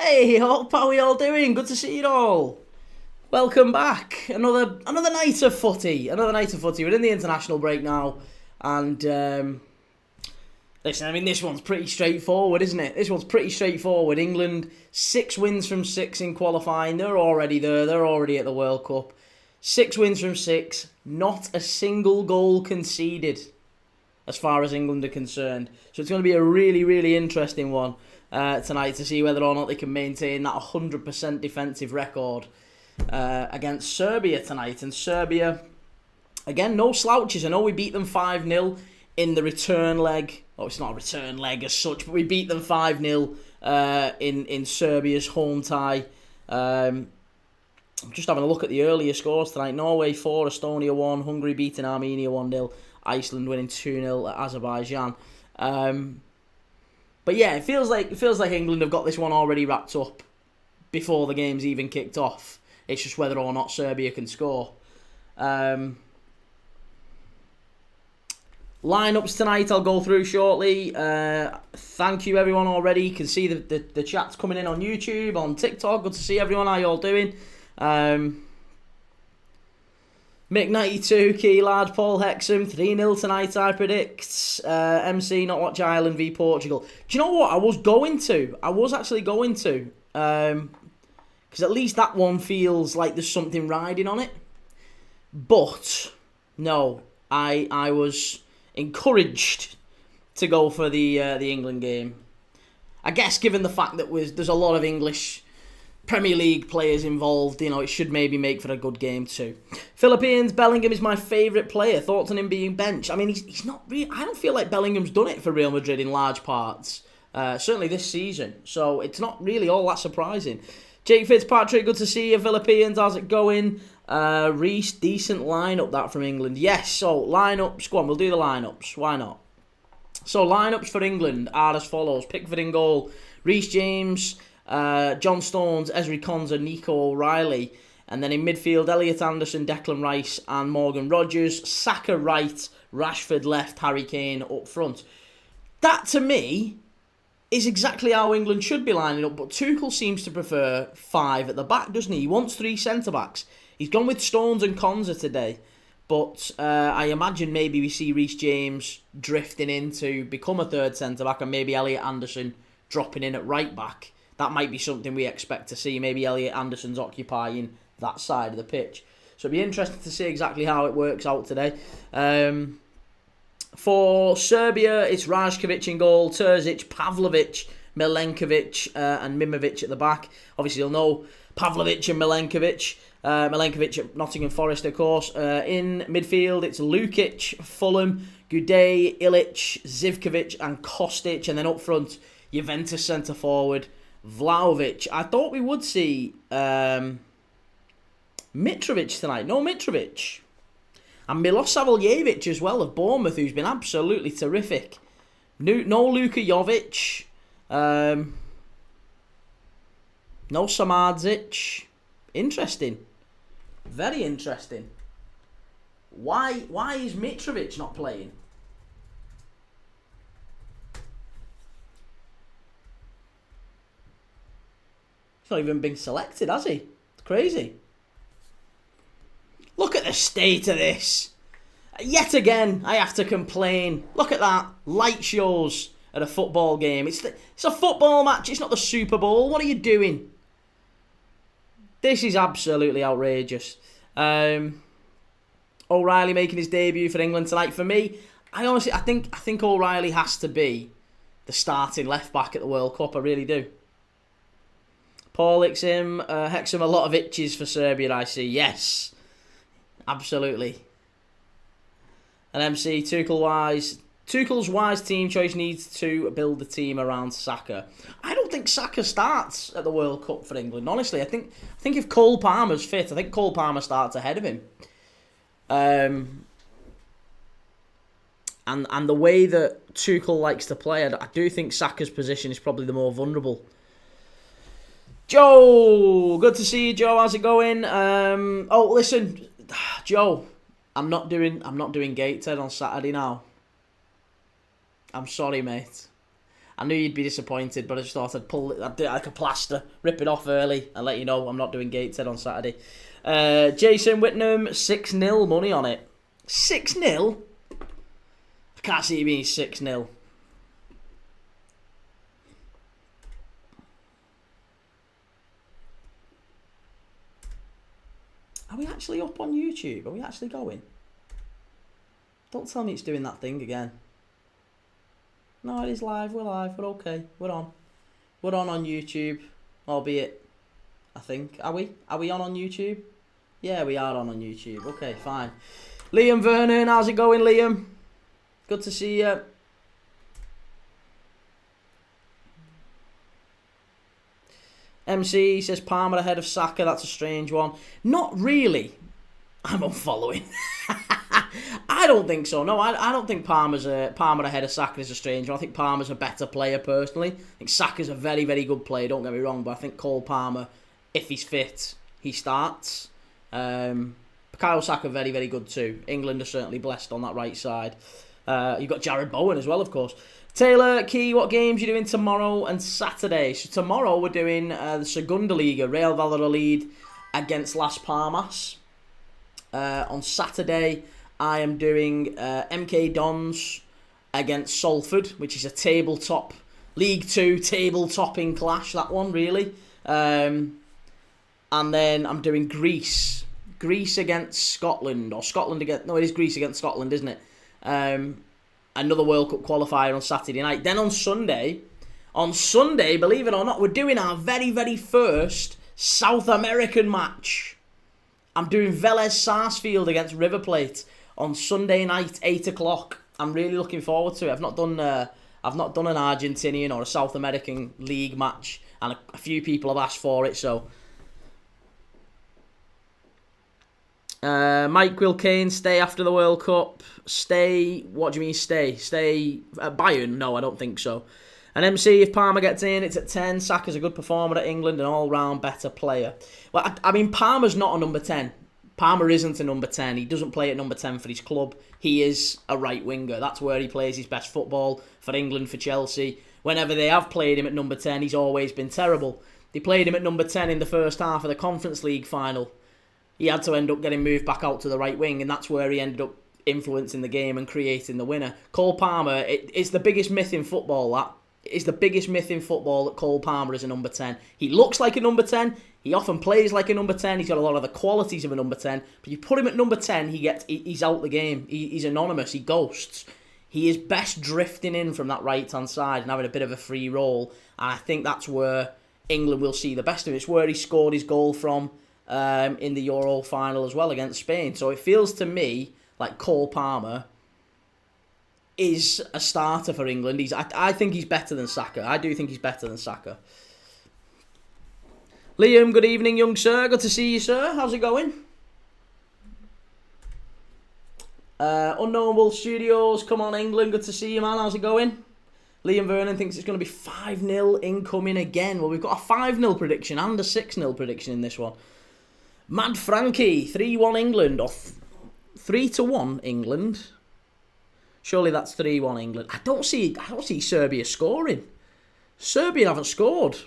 Hey, hope how we all doing? Good to see you all. Welcome back. Another night of footy. Another night of footy. We're in the international break now, and listen, I mean this one's pretty straightforward, isn't it? This one's pretty straightforward. England 6 wins from 6 in qualifying. They're already there. They're already at the World Cup. 6 wins from 6. Not a single goal conceded, as far as England are concerned. So it's going to be a really, really interesting one tonight to see whether or not they can maintain that 100% defensive record against Serbia tonight. And Serbia, again, no slouches. I know we beat them 5-0 in the return leg. Oh, it's not a return leg as such, but we beat them 5-0 in Serbia's home tie. I'm just having a look at the earlier scores tonight. Norway 4, Estonia 1, Hungary beating Armenia 1-0, Iceland winning 2-0 at Azerbaijan. But yeah, it feels like England have got this one already wrapped up before the game's even kicked off. It's just whether or not Serbia can score. Lineups tonight I'll go through shortly. Thank you everyone already. You can see the chat's coming in on YouTube, on TikTok. Good to see everyone. How you all doing? Mick92, Key Lad, Paul Hexham, 3-0 tonight I predict. MC Not Watch Ireland v Portugal. Do you know what? I was actually going to. Because at least that one feels like there's something riding on it. But, no. I was encouraged to go for the England game. I guess given the fact that there's a lot of English Premier League players involved, it should maybe make for a good game too. Philippines, Bellingham is my favourite player. Thoughts on him being benched? I mean, he's not really. I don't feel like Bellingham's done it for Real Madrid in large parts. Certainly this season. So it's not really all that surprising. Jake Fitzpatrick, good to see you. Philippines, how's it going? Reece, decent lineup that from England. Yes, so lineups. Go on, we'll do the lineups. Why not? So lineups for England are as follows. Pickford in goal. Reece James, John Stones, Ezri Konsa, Nico O'Reilly. And then in midfield, Elliot Anderson, Declan Rice and Morgan Rogers. Saka right, Rashford left, Harry Kane up front. That, to me, is exactly how England should be lining up. But Tuchel seems to prefer 5 at the back, doesn't he? He wants 3 centre-backs. He's gone with Stones and Konsa today. But I imagine maybe we see Reece James drifting in to become a 3rd centre-back and maybe Elliot Anderson dropping in at right-back. That might be something we expect to see. Maybe Elliot Anderson's occupying that side of the pitch. So it'll be interesting to see exactly how it works out today. For Serbia, it's Rajkovic in goal, Terzic, Pavlovic, Milenkovic and Mimovic at the back. Obviously, you'll know Pavlovic and Milenkovic. Milenkovic at Nottingham Forest, of course. In midfield, it's Lukic, Fulham, Goudet, Ilic, Zivkovic and Kostic. And then up front, Juventus centre-forward, Vlahovic. I thought we would see Mitrovic tonight. No Mitrovic. And Milosavljevic as well of Bournemouth, who's been absolutely terrific. No Luka Jovic. No Samardzic. Interesting. Very interesting. Why is Mitrovic not playing? He's not even been selected, has he? It's crazy. Look at the state of this. Yet again, I have to complain. Look at that. Light shows at a football game. It's a football match. It's not the Super Bowl. What are you doing? This is absolutely outrageous. O'Reilly making his debut for England tonight. For me, I think O'Reilly has to be the starting left back at the World Cup. I really do. Paul Hexham, a lot of itches for Serbia, I see. Yes, absolutely. And MC, Tuchel's wise team choice needs to build the team around Saka. I don't think Saka starts at the World Cup for England, honestly. I think if Cole Palmer's fit, I think Cole Palmer starts ahead of him. And the way that Tuchel likes to play, I do think Saka's position is probably the more vulnerable. Joe, good to see you, Joe. How's it going? Listen, Joe, I'm not doing Gateshead on Saturday now. I'm sorry, mate. I knew you'd be disappointed, but I just thought I'd do it like a plaster, rip it off early, and let you know I'm not doing Gateshead on Saturday. Jason Whitnam, 6-0 money on it. 6-0? I can't see it being 6-0. Are we actually up on YouTube? Are we actually going? Don't tell me it's doing that thing again. No, it is live. We're live. We're okay. We're on. We're on YouTube. Albeit, I think. Are we? Are we on YouTube? Yeah, we are on YouTube. Okay, fine. Liam Vernon, how's it going, Liam? Good to see you. MC says Palmer ahead of Saka. That's a strange one. Not really. I'm unfollowing. I don't think so. No, I don't think Palmer ahead of Saka is a strange one. I think Palmer's a better player personally. I think Saka's a very, very good player. Don't get me wrong, but I think Cole Palmer, if he's fit, he starts. Kyle Saka very, very good too. England are certainly blessed on that right side. You've got Jared Bowen as well, of course. Taylor Key, what games are you doing tomorrow and Saturday? So tomorrow we're doing the Segunda Liga, Real Valladolid against Las Palmas. On Saturday, I am doing MK Dons against Salford, which is a tabletop, League 2 table-topping clash, that one, really. And then I'm doing Greece against Scotland, or Scotland against... No, it is Greece against Scotland, isn't it? Another World Cup qualifier on Saturday night. Then on Sunday, believe it or not, we're doing our very, very first South American match. I'm doing Vélez Sarsfield against River Plate on Sunday night, 8 o'clock. I'm really looking forward to it. I've not done an Argentinian or a South American league match, and a few people have asked for it, so... Mike Wilkane, stay after the World Cup. Stay, what do you mean stay? Stay at Bayern? No, I don't think so. And MC, if Palmer gets in, it's at 10. Saka's a good performer at England, an all-round better player. Well, I mean, Palmer's not a number 10. Palmer isn't a number 10. He doesn't play at number 10 for his club. He is a right winger. That's where he plays his best football, for England, for Chelsea. Whenever they have played him at number 10, he's always been terrible. They played him at number 10 in the first half of the Conference League final. He had to end up getting moved back out to the right wing, and that's where he ended up influencing the game and creating the winner. Cole Palmer, it's the biggest myth in football, that. It's the biggest myth in football that Cole Palmer is a number 10. He looks like a number 10. He often plays like a number 10. He's got a lot of the qualities of a number 10. But you put him at number 10, he's out the game. He's anonymous. He ghosts. He is best drifting in from that right-hand side and having a bit of a free roll. And I think that's where England will see the best of him. It's where he scored his goal from in the Euro final as well against Spain. So it feels to me like Cole Palmer is a starter for England. I think he's better than Saka. I do think he's better than Saka. Liam, good evening, young sir. Good to see you, sir. How's it going? Unknowable Studios, come on, England. Good to see you, man. How's it going? Liam Vernon thinks it's going to be 5-0 incoming again. Well, we've got a 5-0 prediction and a 6-0 prediction in this one. Mad Frankie, 3-1 England, or 3-1 England. Surely that's 3-1 England. I don't see Serbia scoring. Serbia haven't scored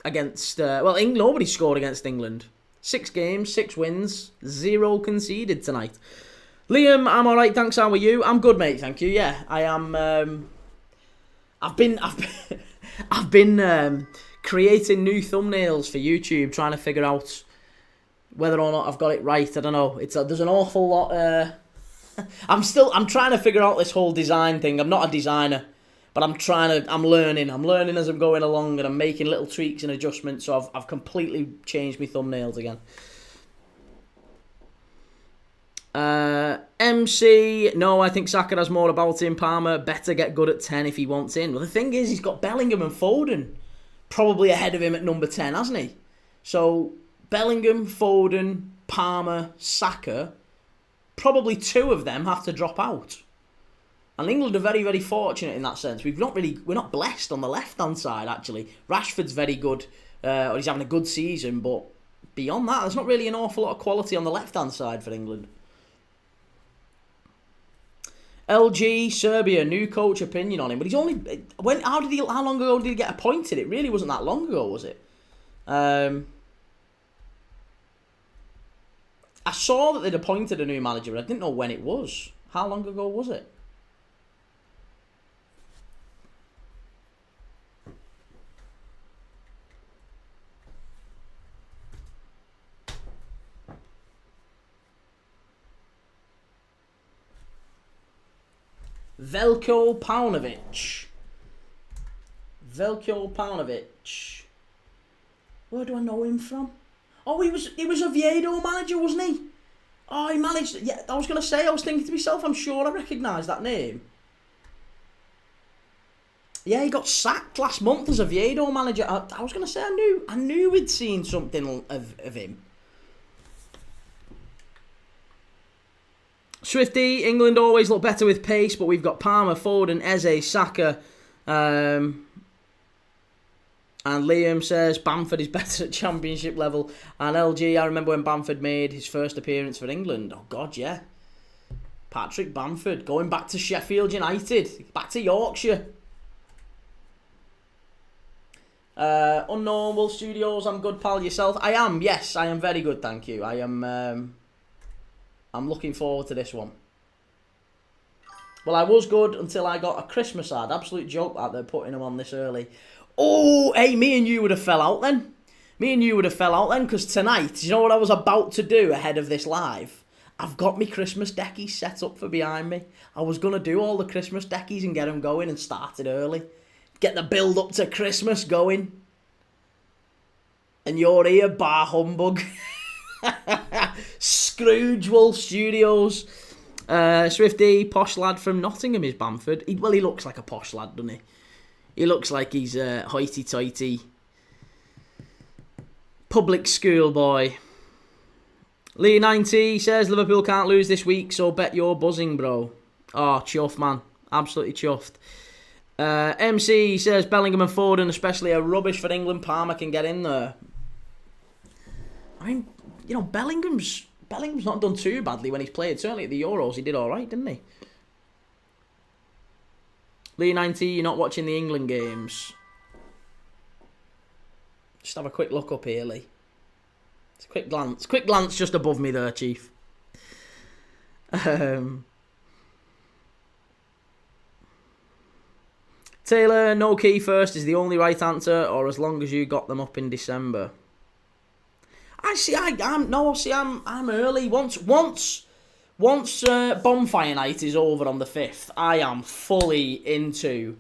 against... nobody scored against England. 6 games, 6 wins, 0 conceded tonight. Liam, I'm alright, thanks, how are you? I'm good, mate, thank you, yeah. I am... I've been creating new thumbnails for YouTube, trying to figure out whether or not I've got it right. I don't know. There's an awful lot... I'm trying to figure out this whole design thing. I'm not a designer, but I'm learning. I'm learning as I'm going along, and I'm making little tweaks and adjustments. So I've completely changed my thumbnails again. MC, no, I think Saka has more about him. Palmer better get good at 10 if he wants in. Well, the thing is, he's got Bellingham and Foden probably ahead of him at number 10, hasn't he? So Bellingham, Foden, Palmer, Saka, probably 2 of them have to drop out. And England are very, very fortunate in that sense. We're not blessed on the left-hand side, actually. Rashford's very good, or he's having a good season, but beyond that, there's not really an awful lot of quality on the left-hand side for England. LG Serbia new coach opinion on him, but he's only how long ago did he get appointed? It really wasn't that long ago, was it? I saw that they'd appointed a new manager, but I didn't know when it was. How long ago was it? Veljko Paunovic. Where do I know him from? Oh, he was Oviedo manager, wasn't he? Oh, he managed. Yeah, I was thinking to myself, I'm sure I recognise that name. Yeah, he got sacked last month as Oviedo manager. I was gonna say I knew we'd seen something of him. Swifty, England always look better with pace, but we've got Palmer, Foden, Eze, Saka. And Liam says Bamford is better at championship level. And LG, I remember when Bamford made his first appearance for England. Oh, God, yeah. Patrick Bamford, going back to Sheffield United. Back to Yorkshire. Unknown Wolf Studios, I'm good, pal. Yourself? I am, yes. I am very good, thank you. I am... I'm looking forward to this one. Well, I was good until I got a Christmas ad. Absolute joke that they're putting them on this early. Oh, hey, me and you would have fell out then. Because tonight, you know what I was about to do ahead of this live? I've got my Christmas deckies set up for behind me. I was going to do all the Christmas deckies and get them going and start it early. Get the build up to Christmas going. And you're here, bar humbug. Scrooge Wolf Studios. Swifty, posh lad from Nottingham is Bamford. He looks like a posh lad, doesn't he? He looks like he's a hoity-toity public school boy. Lee 90 says Liverpool can't lose this week, so bet you're buzzing, bro. Oh, chuffed, man. Absolutely chuffed. MC says Bellingham and Foden especially are rubbish for England. Palmer can get in there. I mean, you know, Bellingham's not done too badly when he's played. Certainly at the Euros, he did all right, didn't he? Lee 90, you're not watching the England games. Just have a quick look up here, Lee. It's a quick glance. Quick glance just above me there, Chief. Taylor, no key first is the only right answer, or as long as you got them up in December. I'm early. Once Bonfire Night is over on the 5th, I am fully into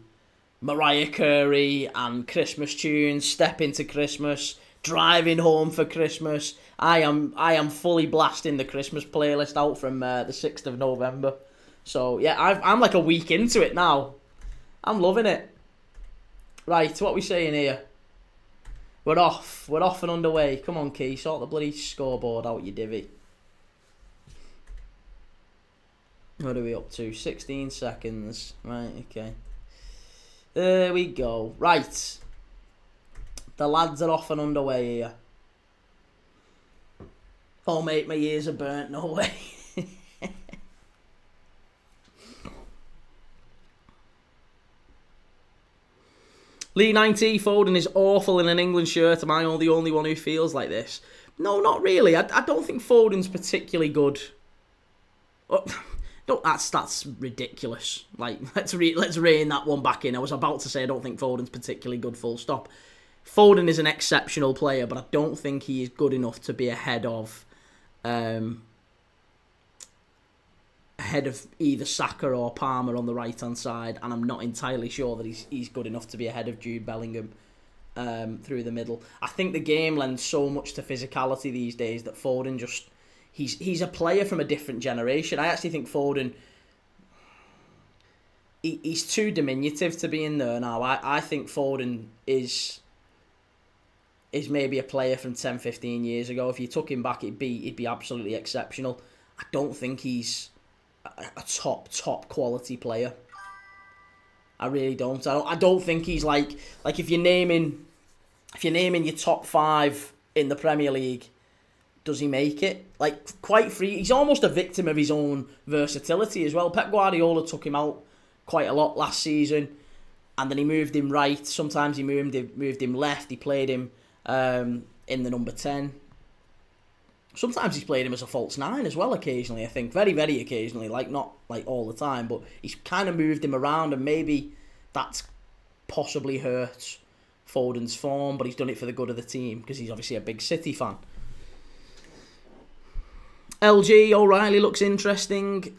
Mariah Carey and Christmas tunes, Step Into Christmas, Driving Home for Christmas. I am fully blasting the Christmas playlist out from the 6th of November. So, yeah, I'm like a week into it now. I'm loving it. Right, what are we saying here? We're off and underway. Come on, Key, sort the bloody scoreboard out, you divvy. What are we up to? 16 seconds. Right, okay. There we go. Right. The lads are off and underway here. Oh, mate, my ears are burnt. No way. Lee 90, Foden is awful in an England shirt. Am I the only one who feels like this? No, not really. I don't think Foden's particularly good. Oh, no, that's ridiculous. Like, let's rein that one back in. I was about to say I don't think Foden's particularly good, full stop. Foden is an exceptional player, but I don't think he is good enough to be ahead of either Saka or Palmer on the right-hand side, and I'm not entirely sure that he's good enough to be ahead of Jude Bellingham through the middle. I think the game lends so much to physicality these days that Foden just... He's a player from a different generation. I actually think Foden... He's too diminutive to be in there now. I think Foden is maybe a player from 10, 15 years ago. If you took him back, he'd be absolutely exceptional. I don't think he's a top quality player. I really don't. I don't think he's like if you're naming your top 5 in the Premier League, does he make it? Like, quite free. He's almost a victim of his own versatility as well. Pep Guardiola took him out quite a lot last season, and then he moved him right. Sometimes he moved him left. He played him in the number 10. Sometimes he's played him as a false 9 as well occasionally, I think. Very, very occasionally. Like, not like all the time, but he's kind of moved him around, and maybe that's possibly hurt Foden's form, but he's done it for the good of the team because he's obviously a big City fan. LG, O'Reilly looks interesting.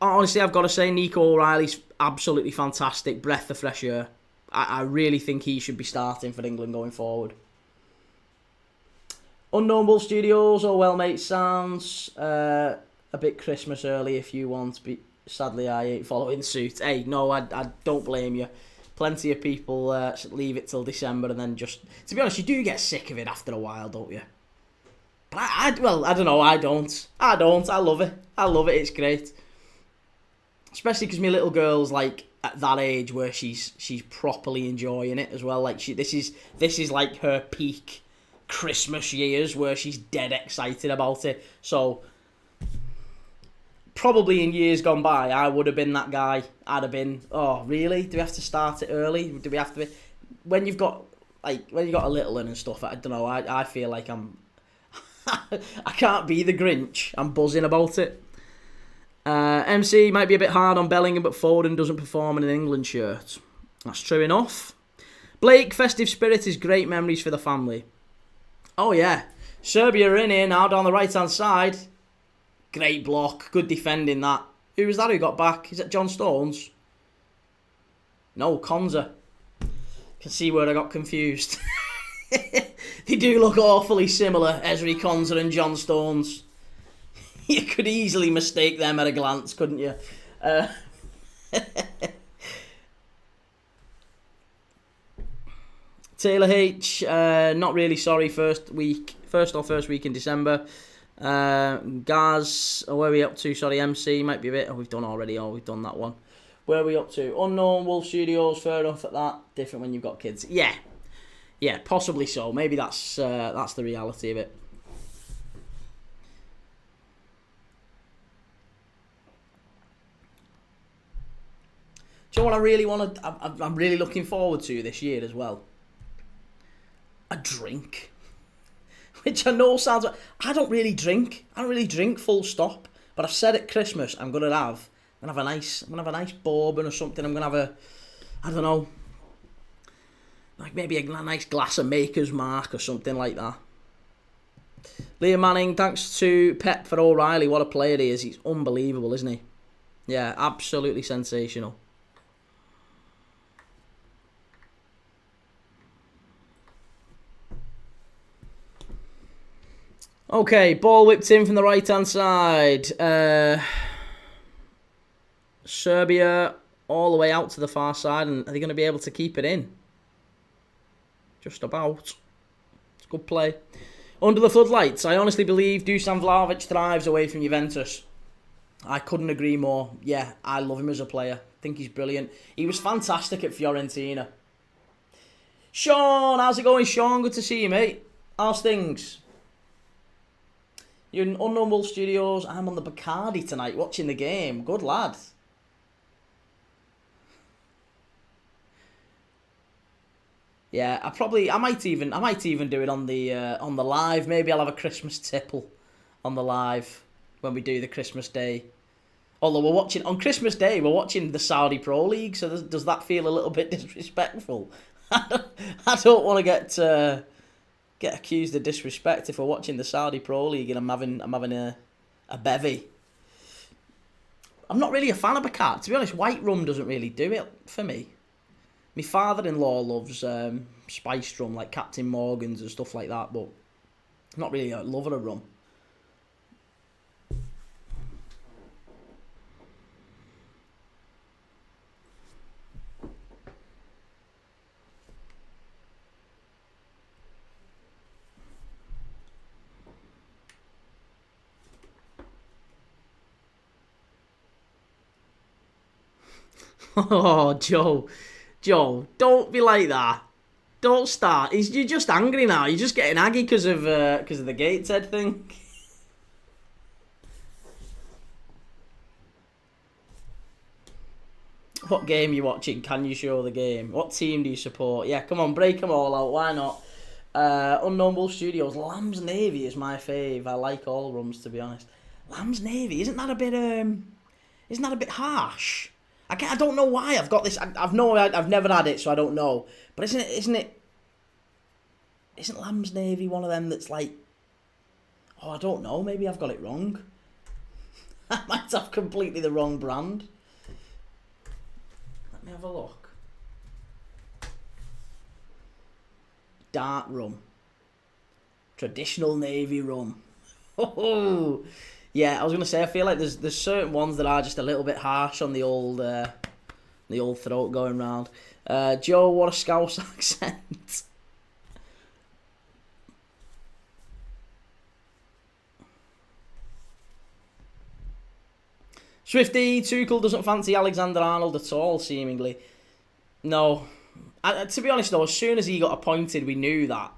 Honestly, I've got to say, Nico O'Reilly's absolutely fantastic. Breath of fresh air. I really think he should be starting for England going forward. Unknown Wolf Studios, oh well mate, sounds a bit Christmas early if you want, but sadly I ain't following suit. Hey, no, I don't blame you. Plenty of people leave it till December and then just... To be honest, you do get sick of it after a while, don't you? But I don't know, I don't. I love it. I love it, it's great. Especially because my little girl's like at that age where she's properly enjoying it as well. Like this is like her peak Christmas years where she's dead excited about it. So probably in years gone by, I would have been that guy. I'd have been, oh really? Do we have to start it early? Do we have to be... When you've got a little one and stuff, I don't know. I feel like I'm I can't be the Grinch. I'm buzzing about it. MC might be a bit hard on Bellingham, but Foden doesn't perform in an England shirt. That's true enough. Blake, festive spirit is great memories for the family. Oh yeah, Serbia are in here now down the right hand side. Great block, good defending that. Who was that who got back? Is it John Stones? No, Konza. Can see where I got confused. They do look awfully similar, Ezri Konza and John Stones. You could easily mistake them at a glance, couldn't you? Taylor H, not really sorry. First week in December. Gaz, where are we up to? Sorry, MC might be a bit. We've done already. We've done that one. Where are we up to? Unknown Wolf Studios. Fair enough at that. Different when you've got kids. Yeah, possibly so. Maybe that's the reality of it. Do you know what I really want to... I'm really looking forward to this year as well? A drink. Which I know sounds... I don't really drink. I don't really drink full stop. But I've said at Christmas I'm going to have a nice bourbon or something. I'm going to have I don't know, like maybe a nice glass of Maker's Mark or something like that. Liam Manning, thanks to Pep for O'Reilly. What a player he is. He's unbelievable, isn't he? Yeah, absolutely sensational. Okay, ball whipped in from the right-hand side. Serbia all the way out to the far side, and are they going to be able to keep it in? Just about. It's a good play. Under the floodlights, I honestly believe Dusan Vlahovic thrives away from Juventus. I couldn't agree more. Yeah, I love him as a player. I think he's brilliant. He was fantastic at Fiorentina. Sean, how's it going, Sean? Good to see you, mate. How's things? You're in Unknown Wolf Studios. I'm on the Bacardi tonight watching the game. Good lad. Yeah, I might even do it on the live. Maybe I'll have a Christmas tipple on the live when we do the Christmas Day. Although on Christmas Day we're watching the Saudi Pro League, so does that feel a little bit disrespectful? I don't want to get accused of disrespect if we're watching the Saudi Pro League and I'm having a bevy. I'm not really a fan of Bacardi. To be honest, white rum doesn't really do it for me. My father-in-law loves spiced rum, like Captain Morgan's and stuff like that, but I'm not really a lover of rum. Oh, Joe, don't be like that. Don't start. You're just angry now. You're just getting aggy because of the Gateshead thing. What game are you watching? Can you show the game? What team do you support? Yeah, come on, break them all out. Why not? Unknown Wolf Studios. Lamb's Navy is my fave. I like all rums, to be honest. Lamb's Navy, isn't that a bit harsh? I don't know why I've got this. I've never had it, so I don't know. But isn't Lamb's Navy one of them that's like, oh, I don't know, maybe I've got it wrong. I might have completely the wrong brand. Let me have a look. Dark rum. Traditional Navy rum. Oh, yeah, I was gonna say, I feel like there's certain ones that are just a little bit harsh on the old throat going round. Joe, what a Scouse accent. Swifty, Tuchel doesn't fancy Alexander-Arnold at all, seemingly. No. To be honest, though, as soon as he got appointed, we knew that.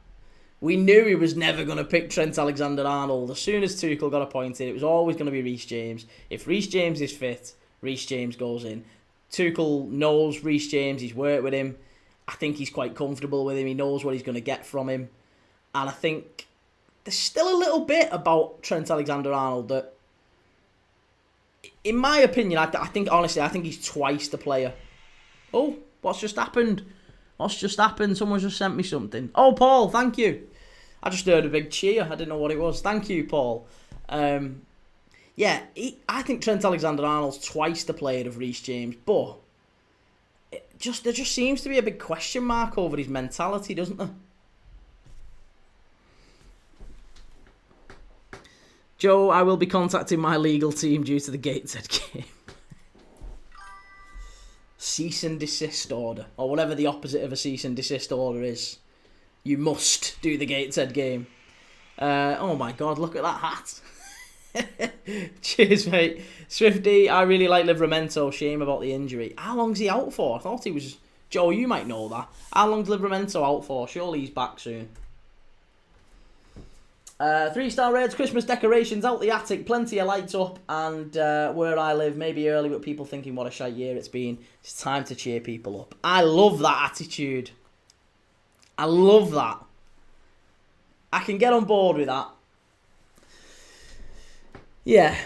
We knew he was never going to pick Trent Alexander-Arnold. As soon as Tuchel got appointed, it was always going to be Reece James. If Reece James is fit, Reece James goes in. Tuchel knows Reece James. He's worked with him. I think he's quite comfortable with him. He knows what he's going to get from him. And I think there's still a little bit about Trent Alexander-Arnold that, in my opinion, I think he's twice the player. Oh, what's just happened? Someone just sent me something. Oh, Paul, thank you. I just heard a big cheer. I didn't know what it was. Thank you, Paul. I think Trent Alexander-Arnold's twice the player of Reece James, but there just seems to be a big question mark over his mentality, doesn't there? Joe, I will be contacting my legal team due to the Gateshead game. Cease and desist order, or whatever the opposite of a cease and desist order is. You must do the Gateshead game. Oh my God, look at that hat. Cheers, mate. Swifty, I really like Livramento. Shame about the injury. How long's he out for? I thought he was... Joe, you might know that. How long's Livramento out for? Surely he's back soon. 3-star Reds, Christmas decorations out the attic, plenty of lights up, and where I live, maybe early, but people thinking what a shite year it's been. It's time to cheer people up. I love that attitude. I love that. I can get on board with that. Yeah.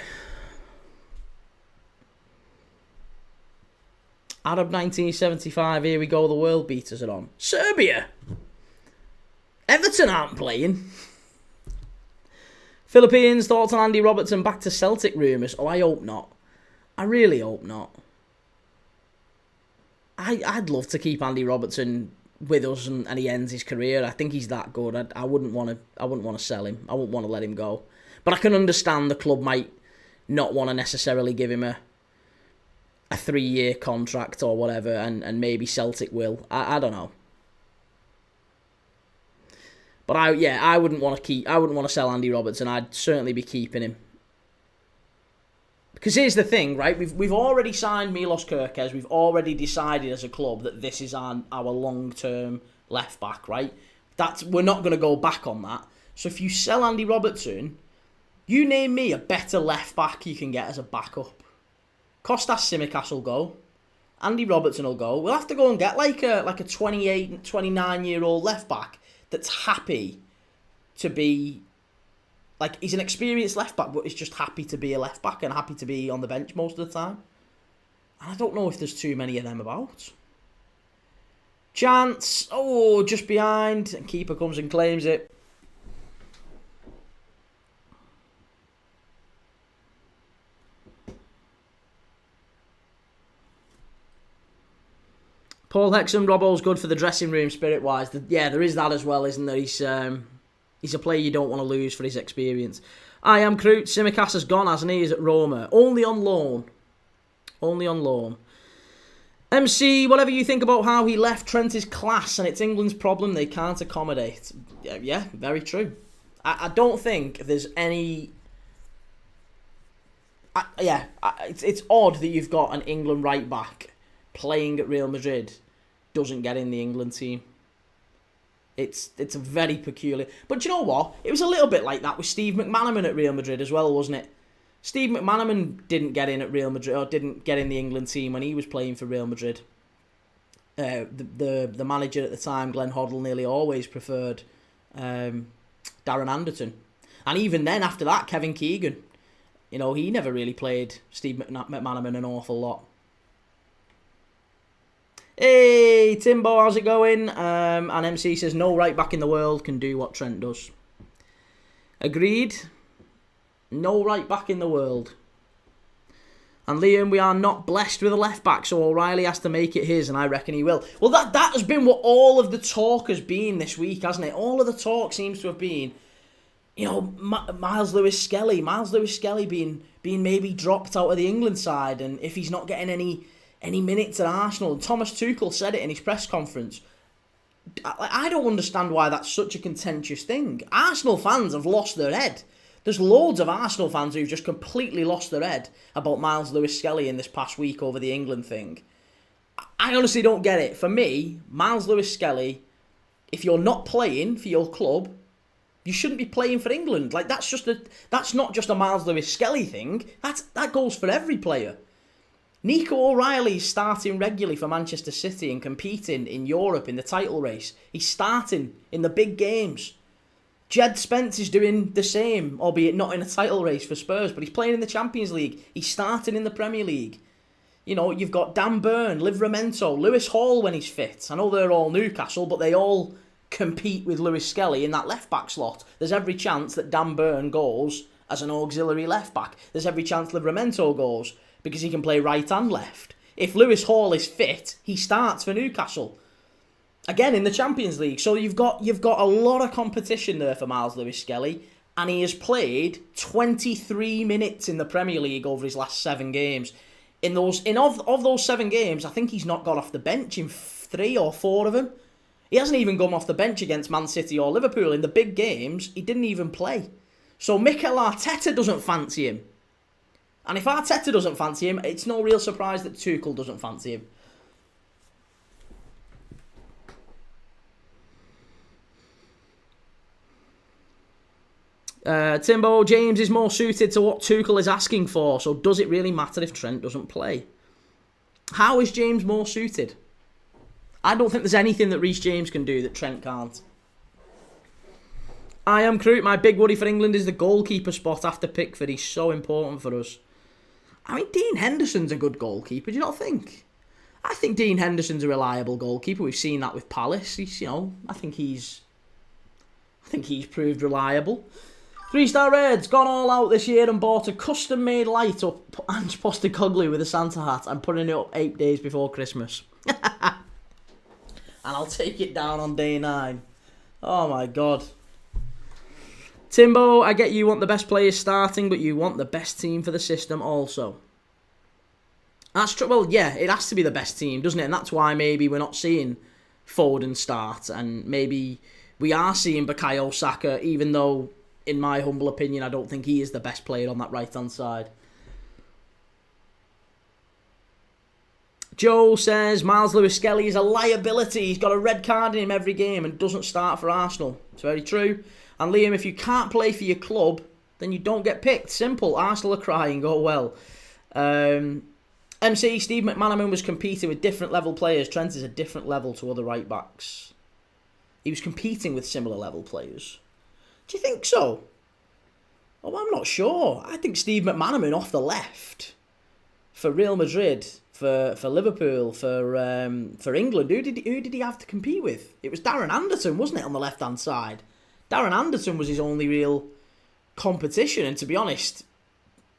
Arab 1975, here we go, the world beaters are on. Serbia! Everton aren't playing. Philippines, thoughts on Andy Robertson back to Celtic rumours? Oh, I hope not. I really hope not. I'd love to keep Andy Robertson with us and he ends his career. I think he's that good. I wouldn't want to sell him. I wouldn't want to let him go. But I can understand the club might not want to necessarily give him a 3-year contract or whatever, and maybe Celtic will. I don't know. But I wouldn't want to sell Andy Robertson. I'd certainly be keeping him. Because here's the thing, right? We've already signed Milos Kerkez. We've already decided as a club that this is our long-term left back, right? We're not going to go back on that. So if you sell Andy Robertson, you name me a better left back you can get as a backup. Kostas Tsimikas will go. Andy Robertson will go. We'll have to go and get like a 28, 29-year-old left back that's happy to be, like, he's an experienced left back, but he's just happy to be a left back and happy to be on the bench most of the time. And I don't know if there's too many of them about. Chance, just behind, and keeper comes and claims it. Paul Hexham, Robbo's good for the dressing room spirit-wise. Yeah, there is that as well, isn't there? He's a player you don't want to lose for his experience. I am Kroot. Tsimikas has gone, hasn't he? He's at Roma. Only on loan. MC, whatever you think about how he left, Trent is class, and it's England's problem they can't accommodate. Yeah, very true. I don't think there's any... It's odd that you've got an England right-back playing at Real Madrid doesn't get in the England team. It's a very peculiar... But you know what? It was a little bit like that with Steve McManaman at Real Madrid as well, wasn't it? Steve McManaman didn't get in at Real Madrid, or didn't get in the England team when he was playing for Real Madrid. The manager at the time, Glenn Hoddle, nearly always preferred Darren Anderton. And even then, after that, Kevin Keegan. You know, he never really played Steve McManaman an awful lot. Hey, Timbo, how's it going? And MC says, no right back in the world can do what Trent does. Agreed. No right back in the world. And Liam, we are not blessed with a left back, so O'Reilly has to make it his, and I reckon he will. Well, that has been what all of the talk has been this week, hasn't it? All of the talk seems to have been, you know, Miles Lewis-Skelly being maybe dropped out of the England side, and if he's not getting any minutes at Arsenal. And Thomas Tuchel said it in his press conference. I don't understand why that's such a contentious thing. Arsenal fans have lost their head. There's loads of Arsenal fans who've just completely lost their head about Miles Lewis-Skelly in this past week over the England thing. I honestly don't get it. For me, Miles Lewis-Skelly, if you're not playing for your club, you shouldn't be playing for England. Like, that's not just a Miles Lewis-Skelly thing. That goes for every player. Nico O'Reilly's starting regularly for Manchester City and competing in Europe in the title race. He's starting in the big games. Jed Spence is doing the same, albeit not in a title race for Spurs, but he's playing in the Champions League. He's starting in the Premier League. You know, you've got Dan Burn, Livramento, Lewis Hall when he's fit. I know they're all Newcastle, but they all compete with Lewis-Skelly in that left-back slot. There's every chance that Dan Burn goes as an auxiliary left-back. There's every chance Livramento goes because he can play right and left. If Lewis Hall is fit, he starts for Newcastle. Again, in the Champions League. So you've got a lot of competition there for Miles Lewis-Skelly, and he has played 23 minutes in the Premier League over his last 7 games. Of those 7 games, I think he's not got off the bench in 3 or 4 of them. He hasn't even gone off the bench against Man City or Liverpool. In the big games, he didn't even play. So Mikel Arteta doesn't fancy him. And if Arteta doesn't fancy him, it's no real surprise that Tuchel doesn't fancy him. Timbo, James is more suited to what Tuchel is asking for, so does it really matter if Trent doesn't play? How is James more suited? I don't think there's anything that Reece James can do that Trent can't. I am Crute. My big worry for England is the goalkeeper spot after Pickford. He's so important for us. I mean, Dean Henderson's a good goalkeeper, do you not think? I think Dean Henderson's a reliable goalkeeper. We've seen that with Palace. I think he's proved reliable. 3-star Reds gone all out this year and bought a custom-made light up Ange Postecoglou with a Santa hat and putting it up 8 days before Christmas. And I'll take it down on day 9. Oh my God. Timbo, I get you want the best players starting, but you want the best team for the system also. That's true. Well, yeah, it has to be the best team, doesn't it? And that's why maybe we're not seeing Foden start, and maybe we are seeing Bukayo Saka, even though, in my humble opinion, I don't think he is the best player on that right-hand side. Joe says, Miles Lewis-Skelly is a liability. He's got a red card in him every game and doesn't start for Arsenal. It's very true. And Liam, if you can't play for your club, then you don't get picked. Simple. Arsenal are crying. Oh well. MC, Steve McManaman was competing with different level players. Trent is a different level to other right-backs. He was competing with similar level players. Do you think so? Oh, I'm not sure. I think Steve McManaman off the left for Real Madrid, for Liverpool, for England. Who did he have to compete with? It was Darren Anderton, wasn't it, on the left-hand side? Darren Anderton was his only real competition, and to be honest,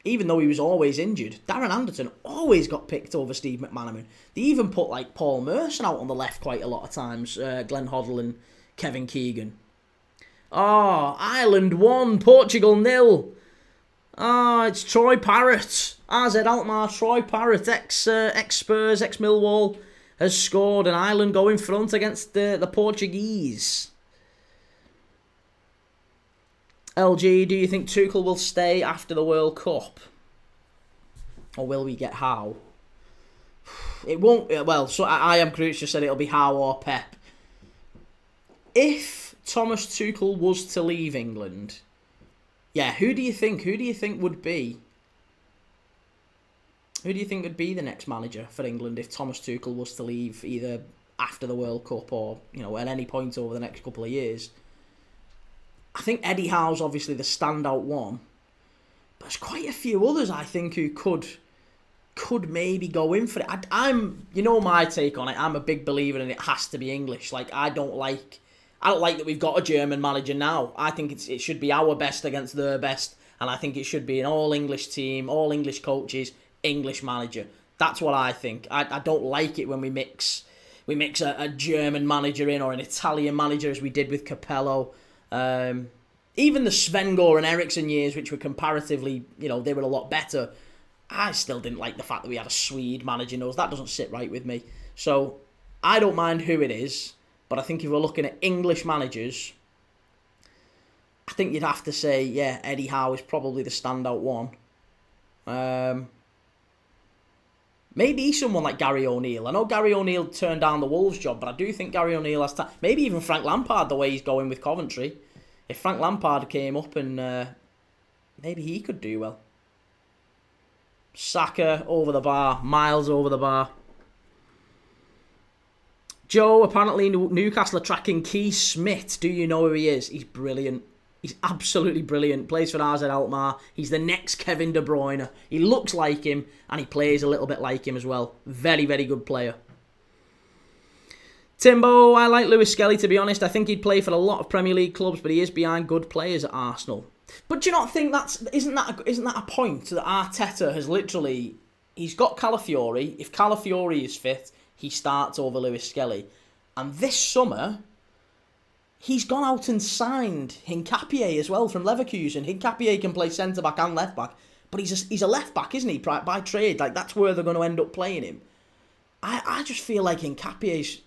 even though he was always injured, Darren Anderton always got picked over Steve McManaman. They even put like Paul Merson out on the left quite a lot of times, Glenn Hoddle and Kevin Keegan. Oh, Ireland 1, Portugal 0. Oh, it's Troy Parrott. AZ Alkmaar, Troy Parrott, ex-Spurs, ex-Millwall, has scored, and Ireland go in front against the Portuguese. LG, do you think Tuchel will stay after the World Cup? Or will we get Howe? It won't. Well, so I am Cruz just said it'll be Howe or Pep. If Thomas Tuchel was to leave England, yeah, who do you think would be Who do you think would be the next manager for England if Thomas Tuchel was to leave either after the World Cup or, at any point over the next couple of years? I think Eddie Howe's obviously the standout one, but there's quite a few others I think who could maybe go in for it. I'm my take on it. I'm a big believer in it has to be English. Like I don't like that we've got a German manager now. I think it should be our best against their best, and I think it should be an all English team, all English coaches, English manager. That's what I think. I don't like it when we mix a German manager in or an Italian manager as we did with Capello. Even the Sven-Göran and Eriksson years, which were comparatively, they were a lot better. I still didn't like the fact that we had a Swede managing us. That doesn't sit right with me. So I don't mind who it is, but I think if we're looking at English managers, I think you'd have to say, yeah, Eddie Howe is probably the standout one. Maybe someone like Gary O'Neill. I know Gary O'Neill turned down the Wolves job, but I do think Gary O'Neill has time. Maybe even Frank Lampard, the way he's going with Coventry. If Frank Lampard came up and maybe he could do well. Saka over the bar, Miles over the bar. Joe, apparently Newcastle are tracking Keith Smith. Do you know who he is? He's brilliant. He's absolutely brilliant. Plays for AZ Alkmaar. He's the next Kevin De Bruyne. He looks like him and he plays a little bit like him as well. Very, very good player. Timbo, I like Lewis Skelly, to be honest. I think he'd play for a lot of Premier League clubs, but he is behind good players at Arsenal. But do you not think isn't that a point that Arteta has literally... He's got Calafiori. If Calafiori is fit, he starts over Lewis Skelly. And this summer, he's gone out and signed Hincapié as well from Leverkusen. Hincapié can play centre-back and left-back. But he's a left-back, isn't he, by trade? Like, that's where they're going to end up playing him. I just feel like Hincapié's...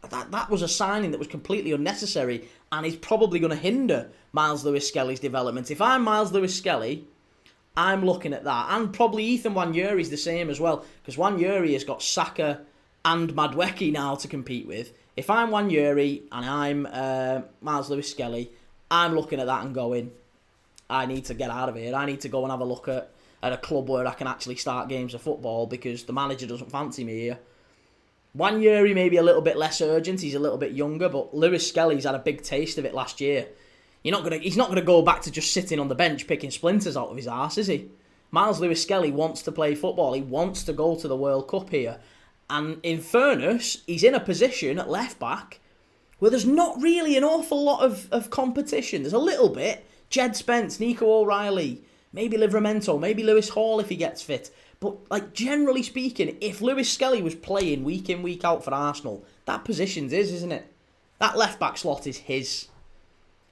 That was a signing that was completely unnecessary and is probably going to hinder Miles Lewis Skelly's development. If I'm Miles Lewis Skelly, I'm looking at that. And probably Ethan Nwaneri's the same as well, because Nwaneri has got Saka and Madueke now to compete with. If I'm Nwaneri and I'm Miles Lewis Skelly, I'm looking at that and going, I need to get out of here. I need to go and have a look at a club where I can actually start games of football because the manager doesn't fancy me here. Nwaneri may be a little bit less urgent. He's a little bit younger, but Lewis Skelly's had a big taste of it last year. He's not gonna go back to just sitting on the bench picking splinters out of his arse, is he? Miles Lewis Skelly wants to play football. He wants to go to the World Cup here. And in fairness, he's in a position at left back where there's not really an awful lot of competition. There's a little bit. Jed Spence, Nico O'Reilly, maybe Livramento, maybe Lewis Hall if he gets fit. But, generally speaking, if Lewis Skelly was playing week in, week out for Arsenal, that position's his, isn't it? That left-back slot is his.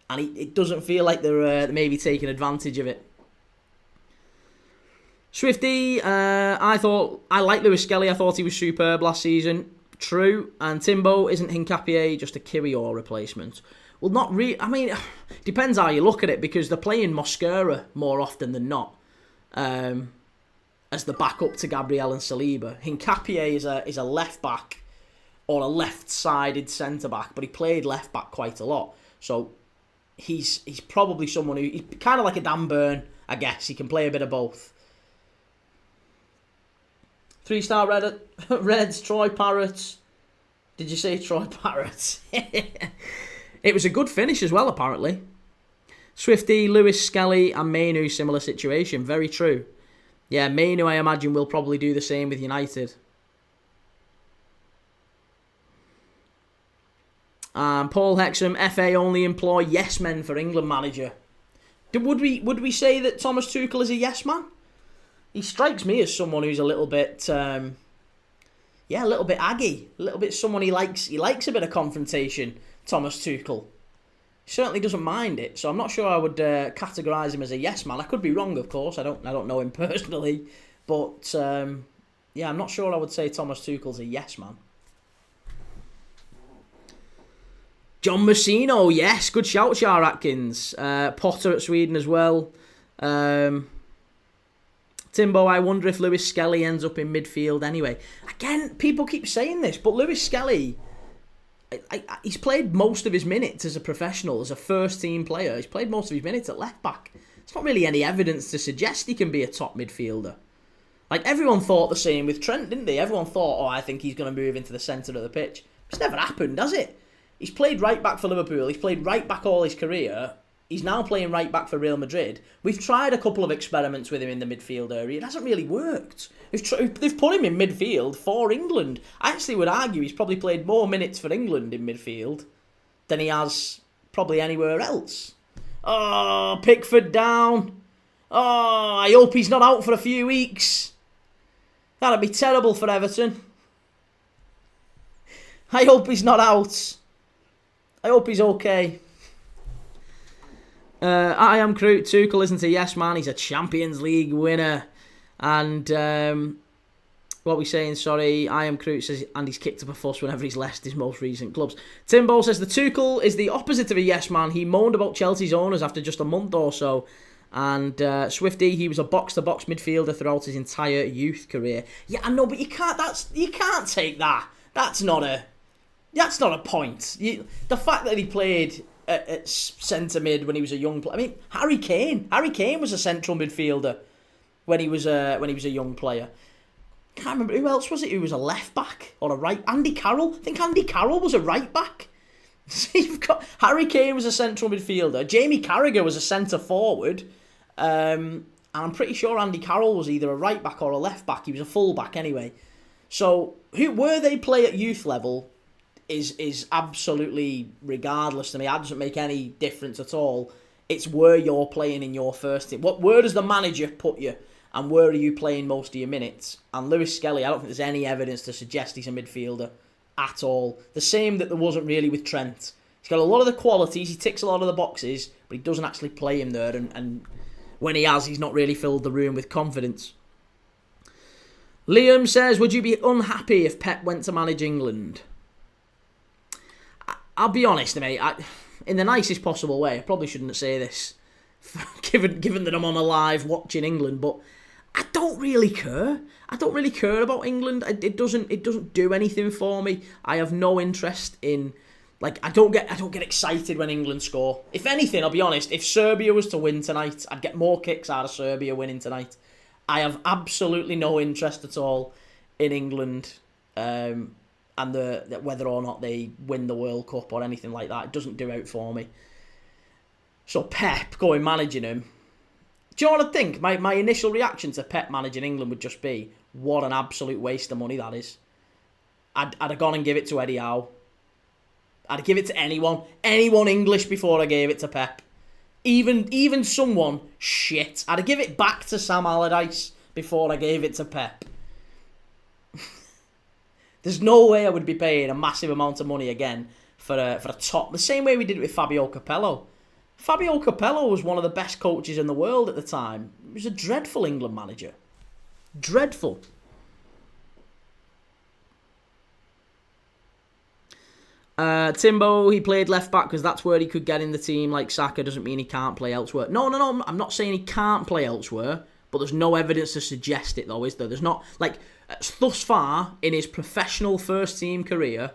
And it doesn't feel like they're maybe taking advantage of it. Swifty, I like Lewis Skelly. I thought he was superb last season. True. And Timbo, isn't Hincapié just a Kirior replacement? Well, not really. I mean, depends how you look at it, because they're playing Mosquera more often than not. As the backup to Gabriel and Saliba. Hincapié is a left back or a left-sided centre back, but he played left back quite a lot. So he's probably someone he's kind of like a Dan Burn, I guess. He can play a bit of both. 3-star Reds, Troy Parrott. Did you say Troy Parrott? It was a good finish as well, apparently. Swifty, Lewis Skelly and Mainu, similar situation. Very true. Yeah, Mainu, I imagine, will probably do the same with United. Paul Hexham, FA only employ yes men for England manager. Would we say that Thomas Tuchel is a yes man? He strikes me as someone who's a little bit, a little bit aggy, a little bit someone he likes a bit of confrontation. Thomas Tuchel certainly doesn't mind it, so I'm not sure I would categorise him as a yes man. I could be wrong, of course. I don't know him personally, but I'm not sure I would say Thomas Tuchel's a yes man. John Messino, yes, good shout, Char Atkins. Potter at Sweden as well. Timbo, I wonder if Lewis Skelly ends up in midfield anyway. Again, people keep saying this, but Lewis Skelly, he's played most of his minutes as a professional, as a first-team player. He's played most of his minutes at left-back. There's not really any evidence to suggest he can be a top midfielder. Like, everyone thought the same with Trent, didn't they? Everyone thought, oh, I think he's going to move into the centre of the pitch. It's never happened, has it? He's played right back for Liverpool. He's played right back all his career. He's now playing right back for Real Madrid. We've tried a couple of experiments with him in the midfield area. It hasn't really worked. They've put him in midfield for England. I actually would argue he's probably played more minutes for England in midfield than he has probably anywhere else. Oh, Pickford down. Oh, I hope he's not out for a few weeks. That'd be terrible for Everton. I hope he's not out. I hope he's okay. I am Crute. Tuchel isn't a yes man. He's a Champions League winner. And what are we saying? Sorry, I am Crute says, and he's kicked up a fuss whenever he's left his most recent clubs. Timbo says the Tuchel is the opposite of a yes man. He moaned about Chelsea's owners after just a month or so. And Swifty, he was a box-to-box midfielder throughout his entire youth career. Yeah, I know, but you can't take that. That's not a point. The fact that he played at centre mid when he was a young player. I mean, Harry Kane was a central midfielder when he was a young player. Can't remember who else was it who was a left back or a right. Andy Carroll. I think Andy Carroll was a right back. So you've got Harry Kane was a central midfielder. Jamie Carragher was a centre forward. And I'm pretty sure Andy Carroll was either a right back or a left back. He was a full back anyway. So where they play at youth level is absolutely regardless to me. That doesn't make any difference at all. It's where you're playing in your first team. Where does the manager put you? And where are you playing most of your minutes? And Lewis Skelly, I don't think there's any evidence to suggest he's a midfielder at all. The same that there wasn't really with Trent. He's got a lot of the qualities, he ticks a lot of the boxes, but he doesn't actually play him there. And when he has, he's not really filled the room with confidence. Liam says, would you be unhappy if Pep went to manage England? I'll be honest, mate. In the nicest possible way, I probably shouldn't say this, given that I'm on a live watching England, but I don't really care. I don't really care about England. It doesn't do anything for me. I have no interest in, like, I don't get excited when England score. If anything, I'll be honest, if Serbia was to win tonight, I'd get more kicks out of Serbia winning tonight. I have absolutely no interest at all in England and whether or not they win the World Cup or anything like that. It doesn't do out for me. So Pep going managing him. Do you know what I think? My initial reaction to Pep managing England would just be, what an absolute waste of money that is. I'd have gone and give it to Eddie Howe. I'd give it to anyone English before I gave it to Pep. Even someone shit. I'd give it back to Sam Allardyce before I gave it to Pep. There's no way I would be paying a massive amount of money again for a top. The same way we did it with Fabio Capello. Fabio Capello was one of the best coaches in the world at the time. He was a dreadful England manager. Dreadful. Timbo, he played left back because that's where he could get in the team. Like Saka, doesn't mean he can't play elsewhere. No, I'm not saying he can't play elsewhere, but there's no evidence to suggest it though, is there? There's not, like, thus far in his professional first team career,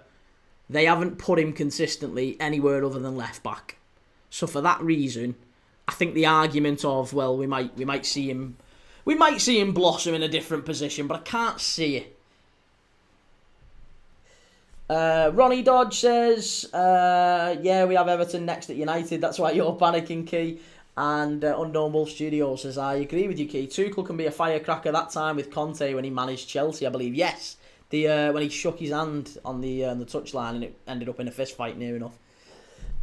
they haven't put him consistently anywhere other than left back. So for that reason, I think the argument of, well, we might see him blossom in a different position, but I can't see it. Ronnie Dodge says, yeah, we have Everton next at United. That's why you're panicking, Key. And Unknown Wolf Studio says, I agree with you, Key. Tuchel can be a firecracker. That time with Conte when he managed Chelsea, I believe. Yes, when he shook his hand on the touchline and it ended up in a fist fight, near enough.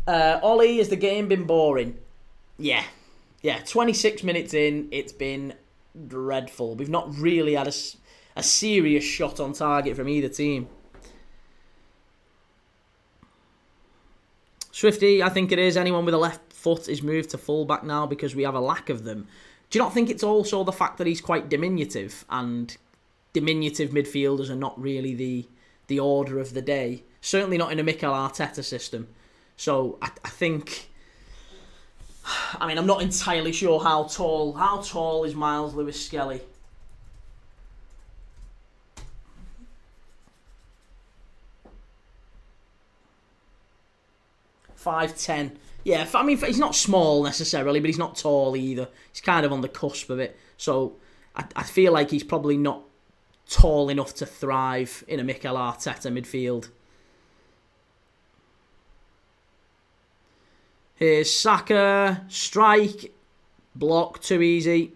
Ollie, has the game been boring? Yeah. 26 minutes in, it's been dreadful. We've not really had a serious shot on target from either team. Swifty, I think it is. Anyone with a left foot is moved to full-back now because we have a lack of them. Do you not think it's also the fact that he's quite diminutive, and diminutive midfielders are not really the order of the day? Certainly not in a Mikel Arteta system. So I think, I mean, I'm not entirely sure how tall is Miles Lewis Skelly? .5'10". Yeah, I mean, he's not small necessarily, but he's not tall either. He's kind of on the cusp of it. So I feel like he's probably not tall enough to thrive in a Mikel Arteta midfield. Here's Saka, strike, block, too easy.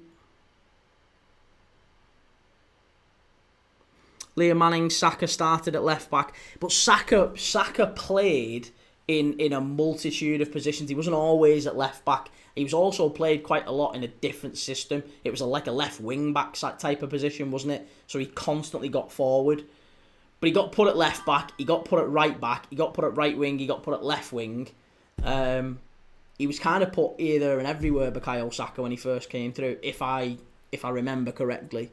Liam Manning, Saka started at left back, but Saka played in a multitude of positions. He wasn't always at left back. He was also played quite a lot in a different system. It was like a left wing back type of position, wasn't it? So he constantly got forward. But he got put at left back, he got put at right back, he got put at right wing, he got put at left wing. He was kind of put either and everywhere, Bukayo Saka, when he first came through, if I remember correctly.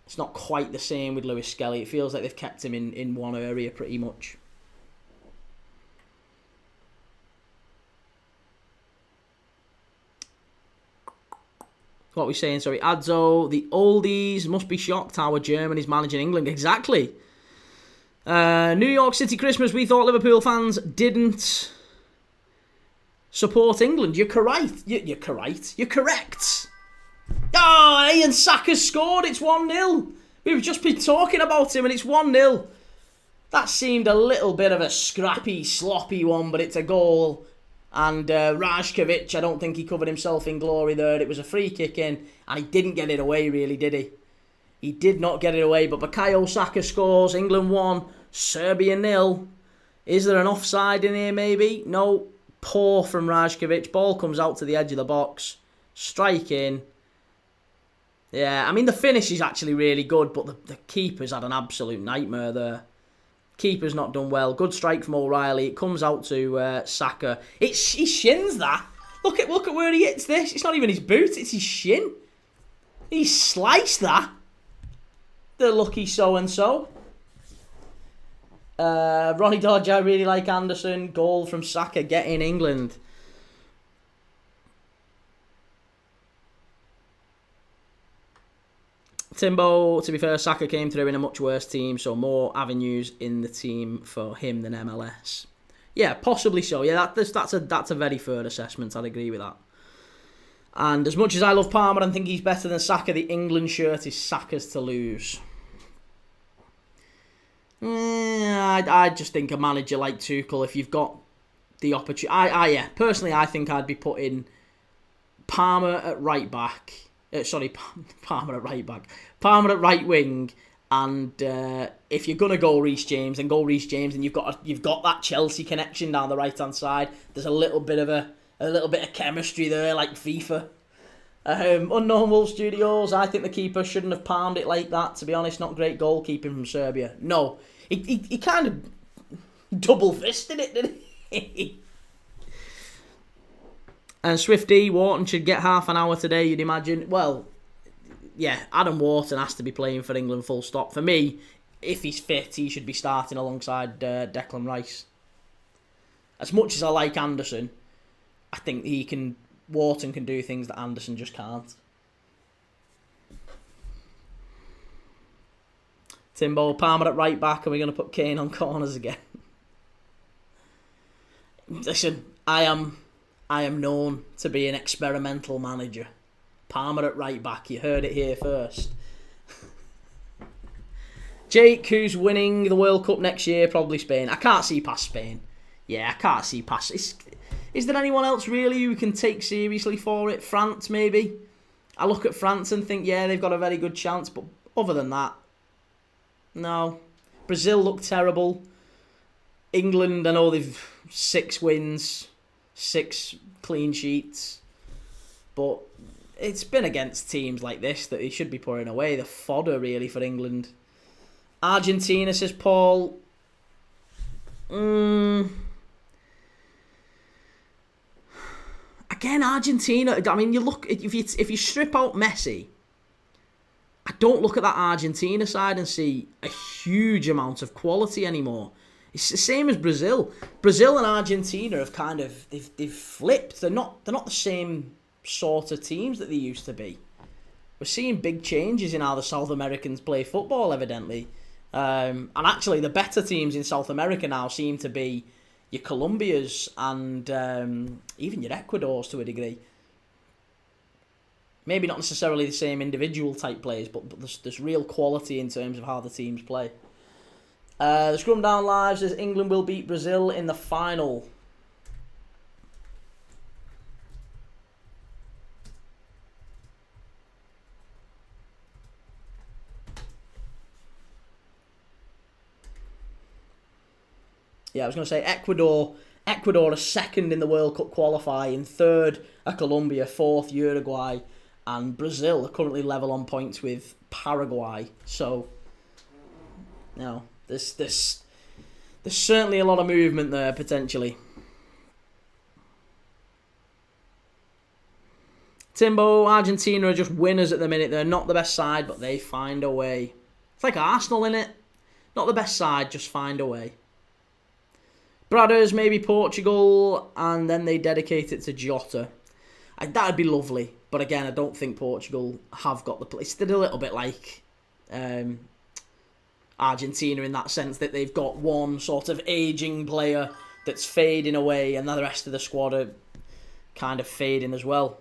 It's not quite the same with Lewis Skelly. It feels like they've kept him in one area pretty much. What are we saying? Sorry, Adzo, the oldies must be shocked how a German is managing England. Exactly. New York City Christmas, we thought Liverpool fans didn't support England. You're correct. You're correct. You're correct. Oh, Ian Saka scored. It's 1-0. We've just been talking about him and it's 1-0. That seemed a little bit of a scrappy, sloppy one, but it's a goal. And Rajkovic, I don't think he covered himself in glory there. It was a free kick in, and he didn't get it away, really, did he? He did not get it away, but Bukayo Saka scores. England 1, Serbia 0. Is there an offside in here, maybe? No. Poor from Rajkovic. Ball comes out to the edge of the box. Strike in. Yeah, I mean, the finish is actually really good, but the keeper's had an absolute nightmare there. Keeper's not done well. Good strike from O'Reilly. It comes out to Saka. He shins that. Look at where he hits this. It's not even his boot. It's his shin. He sliced that. The lucky so-and-so. Ronnie Dodge, I really like Anderson. Goal from Saka. Get in England. Timbo, to be fair, Saka came through in a much worse team, so more avenues in the team for him than MLS. Yeah, possibly so. Yeah, that's a very fair assessment. I'd agree with that. And as much as I love Palmer and think he's better than Saka, the England shirt is Saka's to lose. I just think a manager like Tuchel, if you've got the opportunity... personally, I think I'd be putting Palmer at right back... Palmer at right back. Palmer at right wing, and if you're gonna go Reece James, then go Reece James, and you've got that Chelsea connection down the right hand side. There's a little bit of chemistry there, like FIFA. Unknown Wolf Studios. I think the keeper shouldn't have palmed it like that. To be honest, not great goalkeeping from Serbia. No, he kind of double fisted it, didn't he? And Swifty, Wharton should get half an hour today, you'd imagine. Well, yeah, Adam Wharton has to be playing for England, full stop. For me, if he's fit, he should be starting alongside Declan Rice. As much as I like Anderson, I think Wharton can do things that Anderson just can't. Timbo, Palmer at right back, and we're going to put Kane on corners again. Listen, I am known to be an experimental manager. Palmer at right back. You heard it here first. Jake, who's winning the World Cup next year? Probably Spain. I can't see past Spain. Yeah, I can't see past... Is there anyone else really who can take seriously for it? France, maybe? I look at France and think, yeah, they've got a very good chance. But other than that, no. Brazil look terrible. England, I know they've 6 wins... 6 clean sheets, but it's been against teams like this that they should be putting away. The fodder really for England. Argentina, says Paul. Again, Argentina. I mean, you look if you strip out Messi, I don't look at that Argentina side and see a huge amount of quality anymore. It's the same as Brazil. Brazil and Argentina have kind of they've flipped. They're not the same sort of teams that they used to be. We're seeing big changes in how the South Americans play football, evidently. And actually, the better teams in South America now seem to be your Colombias and even your Ecuadors to a degree. Maybe not necessarily the same individual type players, but there's real quality in terms of how the teams play. The Scrum Down Live says England will beat Brazil in the final. Yeah, I was going to say Ecuador are second in the World Cup qualifying, third are Colombia, fourth Uruguay, and Brazil are currently level on points with Paraguay. So, you know, there's certainly a lot of movement there potentially. Timbo, Argentina are just winners at the minute. They're not the best side, but they find a way. It's like Arsenal, innit? Not the best side, just find a way. Bradders, maybe Portugal, and then they dedicate it to Jota. That'd be lovely. But again, I don't think Portugal have got the place. They're a little bit like Argentina in that sense that they've got one sort of ageing player that's fading away, and the rest of the squad are kind of fading as well.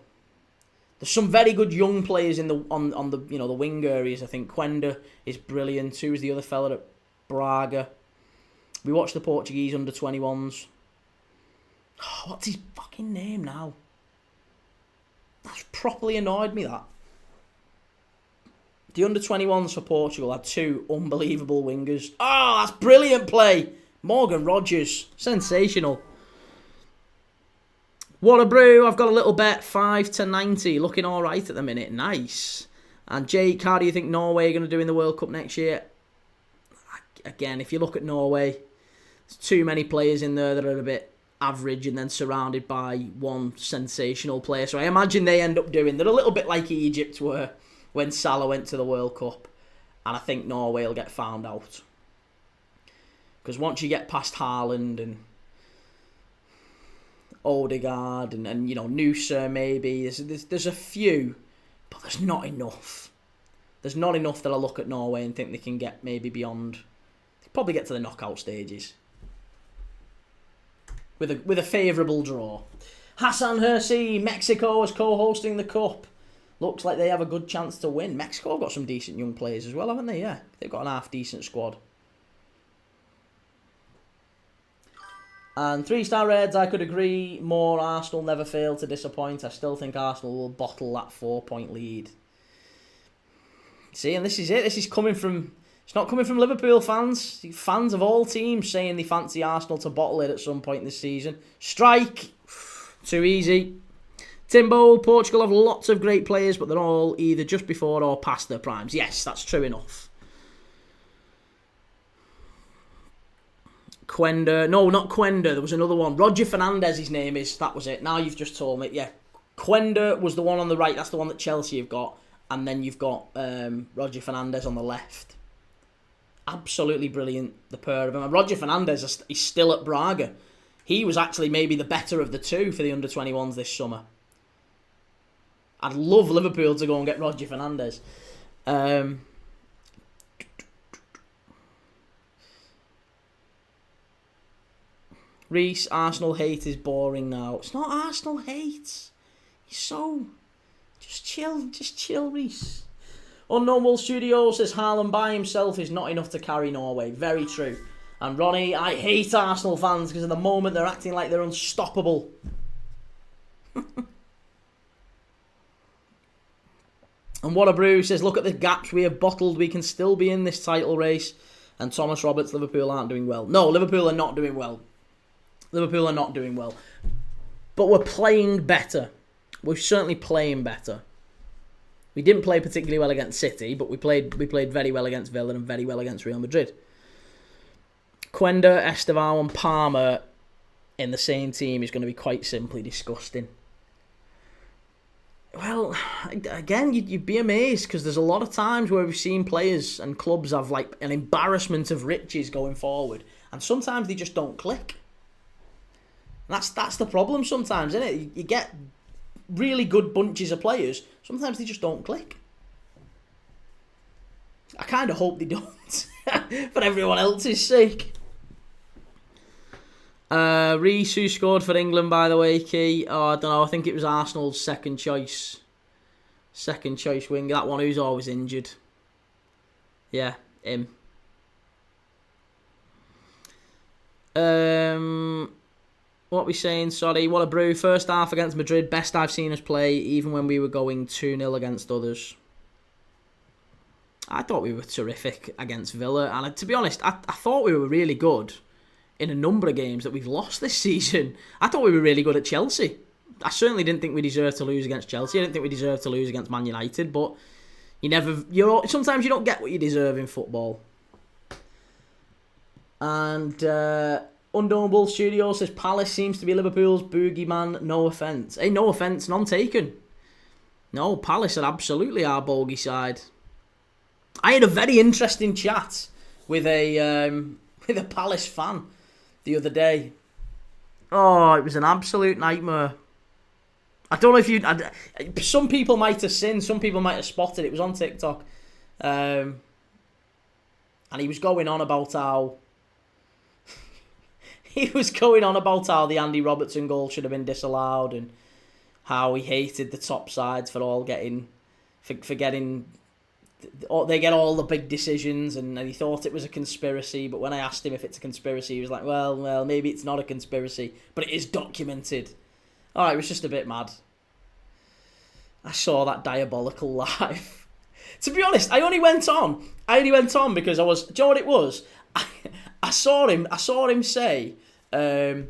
There's some very good young players in on the the wing areas. I think Quenda is brilliant. Who is the other fella at Braga? We watched the Portuguese under-21s. Oh, what's his fucking name now? That's properly annoyed me, that. The under-21s for Portugal had two unbelievable wingers. Oh, that's brilliant play. Morgan Rogers. Sensational. What a brew. I've got a little bet. 5-90. Looking all right at the minute. Nice. And Jake, how do you think Norway are going to do in the World Cup next year? Again, if you look at Norway, there's too many players in there that are a bit average and then surrounded by one sensational player. So I imagine they end up doing... They're a little bit like Egypt were when Salah went to the World Cup. And I think Norway will get found out. Because once you get past Haaland and Odegaard and Noosa maybe, there's a few, but there's not enough. There's not enough that I look at Norway and think they can get maybe beyond... They probably get to the knockout stages. With a favourable draw. Hassan Hersey, Mexico is co-hosting the Cup. Looks like they have a good chance to win. Mexico have got some decent young players as well, haven't they? Yeah, they've got an half-decent squad. And 3-star Reds, I could agree more. Arsenal never fail to disappoint. I still think Arsenal will bottle that 4-point lead. See, and this is it. This is coming from... It's not coming from Liverpool fans. Fans of all teams saying they fancy Arsenal to bottle it at some point this season. Strike. Too easy. Timbo, Portugal have lots of great players, but they're all either just before or past their primes. Yes, that's true enough. Quenda. No, not Quenda. There was another one. Roger Fernandez, his name is. That was it. Now you've just told me. Yeah. Quenda was the one on the right. That's the one that Chelsea have got. And then you've got Roger Fernandez on the left. Absolutely brilliant, the pair of them. And Roger Fernandez is still at Braga. He was actually maybe the better of the two for the under-21s this summer. I'd love Liverpool to go and get Roger Fernandez. Reese, Arsenal hate is boring now. It's not Arsenal hate. You're so... Just chill, Reese. Unknown World Studio says Haaland by himself is not enough to carry Norway. Very true. And Ronnie, I hate Arsenal fans because at the moment they're acting like they're unstoppable. And What a Brew says, look at the gaps we have bottled. We can still be in this title race. And Thomas Roberts, Liverpool aren't doing well. No, Liverpool are not doing well. Liverpool are not doing well. But we're playing better. We're certainly playing better. We didn't play particularly well against City, but we played very well against Villa and very well against Real Madrid. Quenda, Estevao and Palmer in the same team is going to be quite simply disgusting. Well, again, you'd be amazed because there's a lot of times where we've seen players and clubs have like an embarrassment of riches going forward, and sometimes they just don't click. And that's the problem sometimes, isn't it? You get really good bunches of players, sometimes they just don't click. I kind of hope they don't, for everyone else's sake. Reece, who scored for England, by the way, Key? Oh, I don't know, I think it was Arsenal's second choice. Second choice winger, that one who's always injured. Yeah, him. What are we saying? Sorry, what a brew. First half against Madrid, best I've seen us play, even when we were going 2-0 against others. I thought we were terrific against Villa, and to be honest, I thought we were really good in a number of games that we've lost this season. I thought we were really good at Chelsea. I certainly didn't think we deserved to lose against Chelsea. I didn't think we deserved to lose against Man United, but sometimes you don't get what you deserve in football. And Undonable Studio says Palace seems to be Liverpool's boogeyman. No offence. Hey, no offence, none taken. No, Palace are absolutely our bogey side. I had a very interesting chat with a Palace fan the other day. Oh, it was an absolute nightmare. I don't know if some people might have seen, some people might have spotted. It was on TikTok, and he was going on about how the Andy Robertson goal should have been disallowed, and how he hated the top sides for all getting they get all the big decisions, and he thought it was a conspiracy. But when I asked him if it's a conspiracy, he was like, well, maybe it's not a conspiracy, but it is documented. It was just a bit mad. I saw that diabolical live. To be honest, I only went on because I was. Do you know what it was? I saw him say, what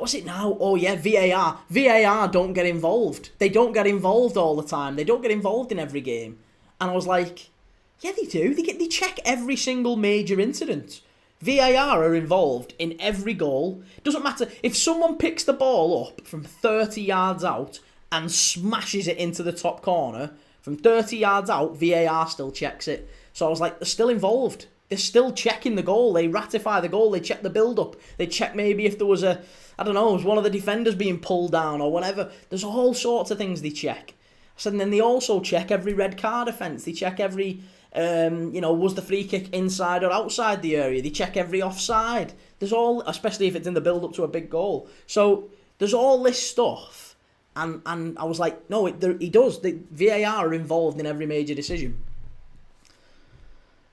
was it now? Oh yeah, VAR. VAR don't get involved. They don't get involved all the time. They don't get involved in every game. And I was like, yeah, they do. They check every single major incident. VAR are involved in every goal. Doesn't matter if someone picks the ball up from 30 yards out and smashes it into the top corner. From 30 yards out, VAR still checks it. So I was like, they're still involved. They're still checking the goal. They ratify the goal. They check the build-up. They check maybe if there was was one of the defenders being pulled down or whatever. There's all sorts of things they check. So then they also check every red card offence. They check every, was the free kick inside or outside the area. They check every offside. There's all, especially if it's in the build-up to a big goal. So there's all this stuff. And I was like, no, he does. The VAR are involved in every major decision.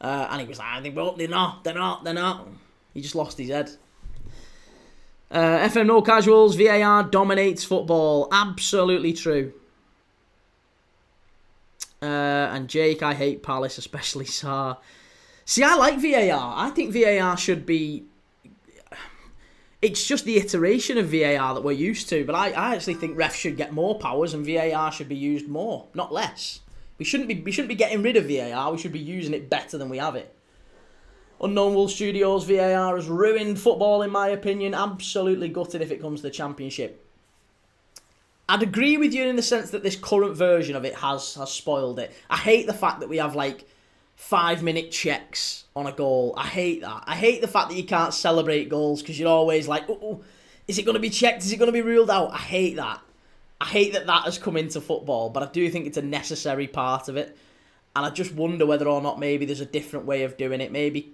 And he was like, they're not. He just lost his head. FM No Casuals, VAR dominates football. Absolutely true. And Jake, I hate Palace, especially Sarr. See, I like VAR. I think VAR should be... It's just the iteration of VAR that we're used to. But I actually think refs should get more powers and VAR should be used more, not less. We shouldn't be getting rid of VAR. We should be using it better than we have it. Unknown Wolf Studios, VAR has ruined football in my opinion. Absolutely gutted if it comes to the Championship. I'd agree with you in the sense that this current version of it has spoiled it. I hate the fact that we have 5-minute checks on a goal. I hate that. I hate the fact that you can't celebrate goals because you're always like, is it going to be checked? Is it going to be ruled out? I hate that. I hate that has come into football, but I do think it's a necessary part of it. And I just wonder whether or not maybe there's a different way of doing it. Maybe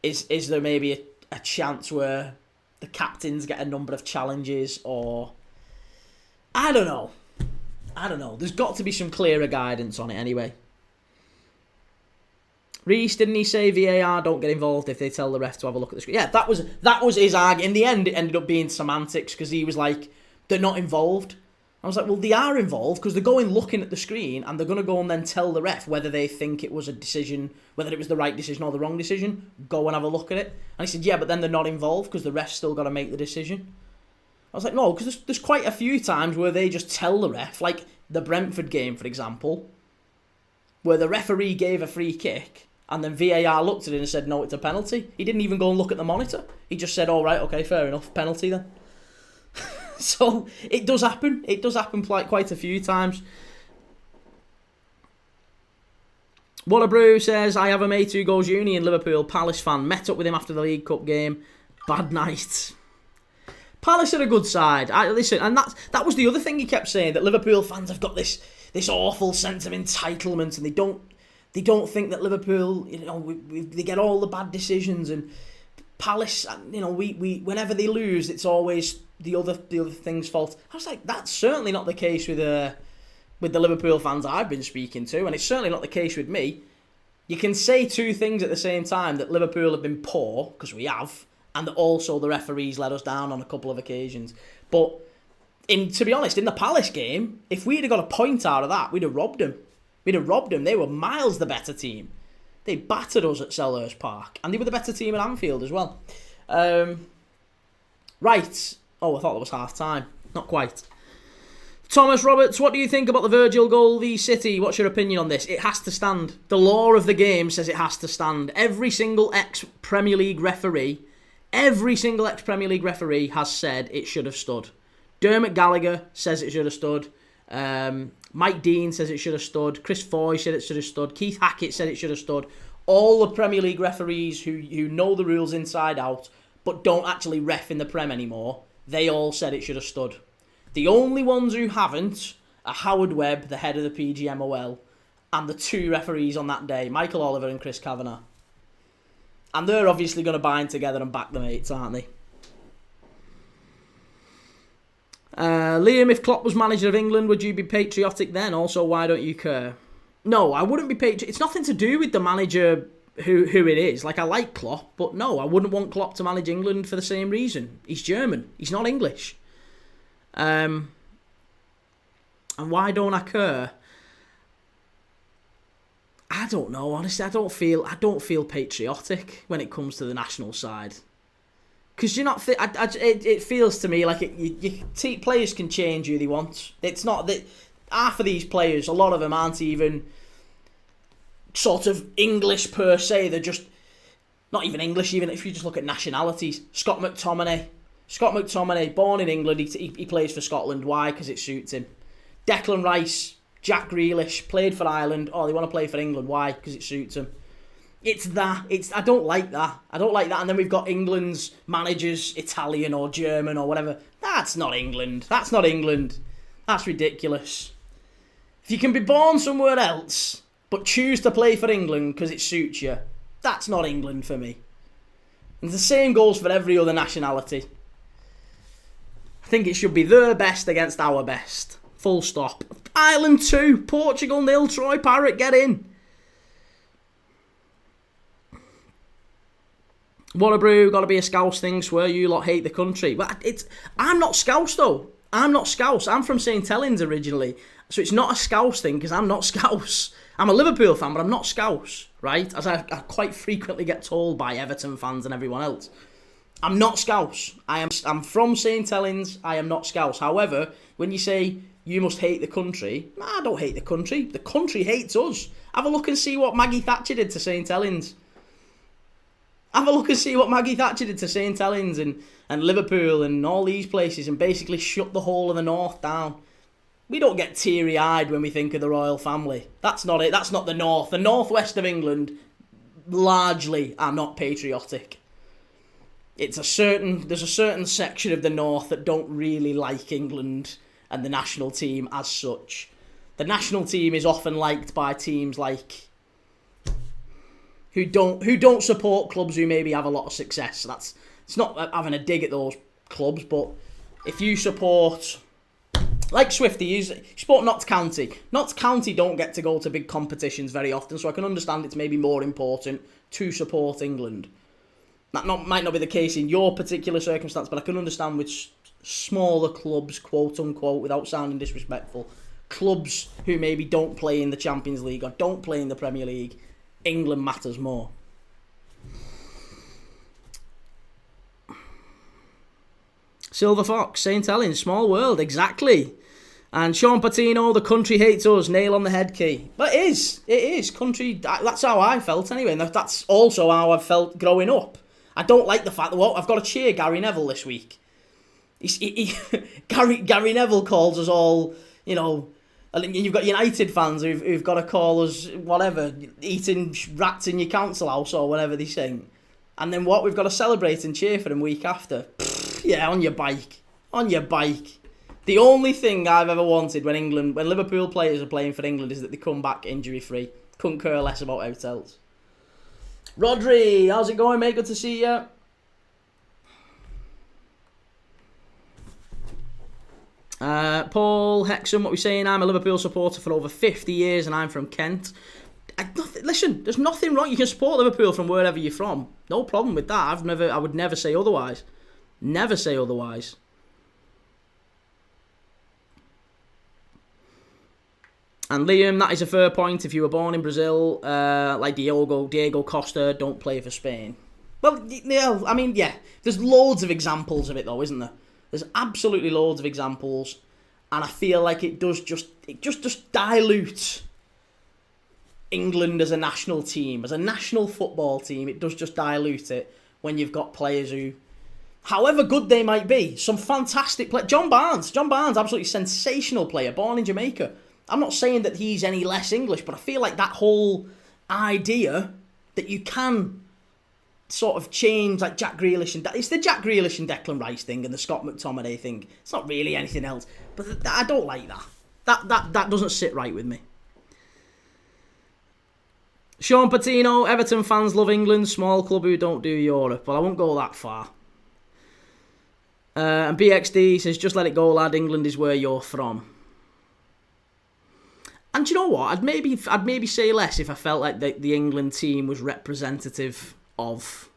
is there maybe a chance where the captains get a number of challenges, or I don't know. There's got to be some clearer guidance on it anyway. Reece, didn't he say VAR don't get involved if they tell the ref to have a look at the screen? Yeah, that was his argument. In the end, it ended up being semantics because he was like, they're not involved. I was like, well, they are involved because they're going looking at the screen and they're going to go and then tell the ref whether they think it was a decision, whether it was the right decision or the wrong decision. Go and have a look at it. And he said, yeah, but then they're not involved because the ref's still got to make the decision. I was like, no, because there's quite a few times where they just tell the ref, like the Brentford game, for example, where the referee gave a free kick and then VAR looked at it and said, no, it's a penalty. He didn't even go and look at the monitor. He just said, all right, okay, fair enough, penalty then. So it does happen. It does happen quite a few times. What a Brew says, I have a mate who goes uni in Liverpool, Palace fan. Met up with him after the League Cup game. Bad night. Palace are a good side. Listen, and that was the other thing he kept saying, that Liverpool fans have got this awful sense of entitlement, and they don't think that Liverpool, they get all the bad decisions, and Palace, we whenever they lose, it's always the other thing's fault. I was like, that's certainly not the case with with the Liverpool fans I've been speaking to, and it's certainly not the case with me. You can say two things at the same time, that Liverpool have been poor, because we have, and that also the referees let us down on a couple of occasions. But, to be honest, in the Palace game, if we'd have got a point out of that, we'd have robbed them. We'd have robbed them. They were miles the better team. They battered us at Selhurst Park, and they were the better team at Anfield as well. Right. Oh, I thought that was half-time. Not quite. Thomas Roberts, what do you think about the Virgil goal v City? What's your opinion on this? It has to stand. The law of the game says it has to stand. Every single ex-Premier League referee has said it should have stood. Dermot Gallagher says it should have stood. Mike Dean says it should have stood. Chris Foy said it should have stood. Keith Hackett said it should have stood. All the Premier League referees who know the rules inside out but don't actually ref in the Prem anymore, they all said it should have stood. The only ones who haven't are Howard Webb, the head of the PGMOL, and the two referees on that day, Michael Oliver and Chris Kavanagh. And they're obviously going to bind together and back the mates, aren't they? Liam, if Klopp was manager of England, would you be patriotic then? Also, why don't you care? No, I wouldn't be patriotic. It's nothing to do with the manager who it is. Like, I like Klopp, but no, I wouldn't want Klopp to manage England for the same reason. He's German. He's not English. And why don't I care? I don't know, honestly. I don't feel patriotic when it comes to the national side. Because you're not... it feels to me like players can change who they want. It's not that... Half of these players, a lot of them aren't even sort of English per se. They're just... Not even English, even if you just look at nationalities. Scott McTominay, born in England, he plays for Scotland. Why? Because it suits him. Declan Rice, Jack Grealish, played for Ireland. Oh, they want to play for England. Why? Because it suits him. I don't like that. And then we've got England's managers, Italian or German or whatever. That's not England. That's ridiculous. If you can be born somewhere else, but choose to play for England because it suits you, that's not England for me. And the same goes for every other nationality. I think it should be their best against our best. Full stop. Ireland 2, Portugal 0, Troy Parrott, get in. Whataburger, got to be a Scouse thing, swear you lot hate the country. But I'm not Scouse though. I'm not Scouse. I'm from St Helens originally. So it's not a Scouse thing because I'm not Scouse. I'm a Liverpool fan, but I'm not Scouse, right? As I quite frequently get told by Everton fans and everyone else. I'm not Scouse. I'm from St Helens. I am not Scouse. However, when you say you must hate the country, I don't hate the country. The country hates us. Have a look and see what Maggie Thatcher did to St Helens. Have a look and see what Maggie Thatcher did to St Helens and Liverpool and all these places and basically shut the whole of the north down. We don't get teary-eyed when we think of the royal family. That's not it. That's not the north. The northwest of England largely are not patriotic. There's a certain section of the north that don't really like England and the national team as such. The national team is often liked by teams like who don't support clubs who maybe have a lot of success. It's not having a dig at those clubs, but if you support, like Swifty, you support Notts County. Notts County don't get to go to big competitions very often, so I can understand it's maybe more important to support England. That might not be the case in your particular circumstance, but I can understand with smaller clubs, quote unquote, without sounding disrespectful, clubs who maybe don't play in the Champions League or don't play in the Premier League, England matters more. Silver Fox, St Helens, small world, exactly. And Sean Patino, the country hates us, nail on the head key. But it is. Country, that's how I felt anyway, and that's also how I felt growing up. I don't like the fact that, I've got to cheer Gary Neville this week. Gary Neville calls us all, you've got United fans who've got to call us whatever, eating rats in your council house or whatever they sing. And then we've got to celebrate and cheer for them week after. Yeah, on your bike. The only thing I've ever wanted when Liverpool players are playing for England is that they come back injury free. Couldn't care less about hotels. Rodri, how's it going, mate? Good to see you. Paul Hexham, what we saying? I'm a Liverpool supporter for over 50 years and I'm from Kent. Listen, there's nothing wrong. You can support Liverpool from wherever you're from. No problem with that. I would never say otherwise. Never say otherwise. And Liam, that is a fair point. If you were born in Brazil, like Diego Costa, don't play for Spain. Well, yeah, I mean, yeah. There's loads of examples of it, though, isn't there? There's absolutely loads of examples, and I feel like it just dilutes England as a national team, as a national football team. It does just dilute it when you've got players who, however good they might be, some fantastic play. John Barnes, absolutely sensational player, born in Jamaica. I'm not saying that he's any less English, but I feel like that whole idea that you can sort of change, like Jack Grealish, and it's the Jack Grealish and Declan Rice thing and the Scott McTominay thing. It's not really anything else, but I don't like that. That doesn't sit right with me. Sean Patino, Everton fans love England, small club who don't do Europe. Well, I won't go that far. And BXD says, just let it go, lad. England is where you're from. And do you know what? I'd maybe say less if I felt like the England team was representative of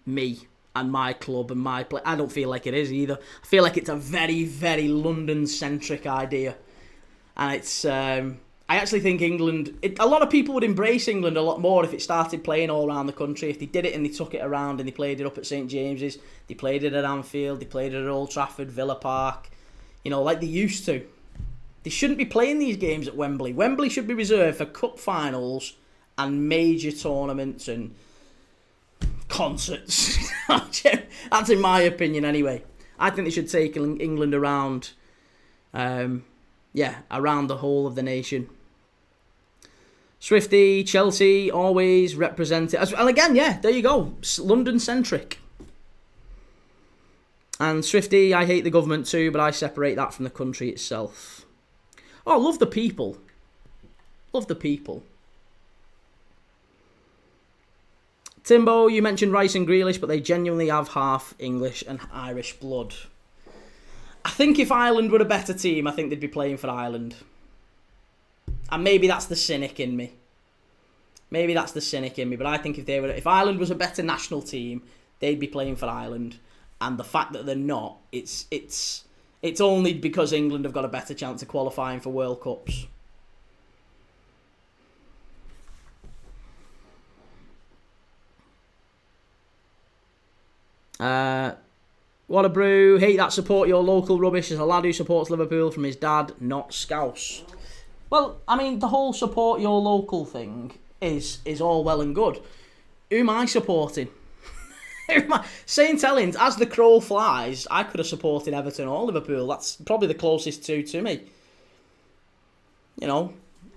me and my club and my play. I don't feel like it is either. I feel like it's a very, very London-centric idea. And it's... I actually think England... a lot of people would embrace England a lot more if it started playing all around the country. If they did it and they took it around and they played it up at St James's, they played it at Anfield, they played it at Old Trafford, Villa Park, like they used to. They shouldn't be playing these games at Wembley. Wembley should be reserved for cup finals and major tournaments and concerts. That's in my opinion anyway. I think they should take England around, around the whole of the nation. Swifty, Chelsea, always represented. And again, yeah, there you go. London-centric. And Swifty, I hate the government too, but I separate that from the country itself. Oh, love the people. Love the people. Timbo, you mentioned Rice and Grealish, but they genuinely have half English and Irish blood. I think if Ireland were a better team, I think they'd be playing for Ireland. And maybe that's the cynic in me. But I think if Ireland was a better national team, they'd be playing for Ireland. And the fact that they're not, it's only because England have got a better chance of qualifying for World Cups. What a brew. Hate that support your local rubbish as a lad who supports Liverpool from his dad, not Scouse. Well, I mean, the whole support your local thing is all well and good. Who am I supporting? St Helens, as the crow flies, I could have supported Everton or Liverpool. That's probably the closest two to me.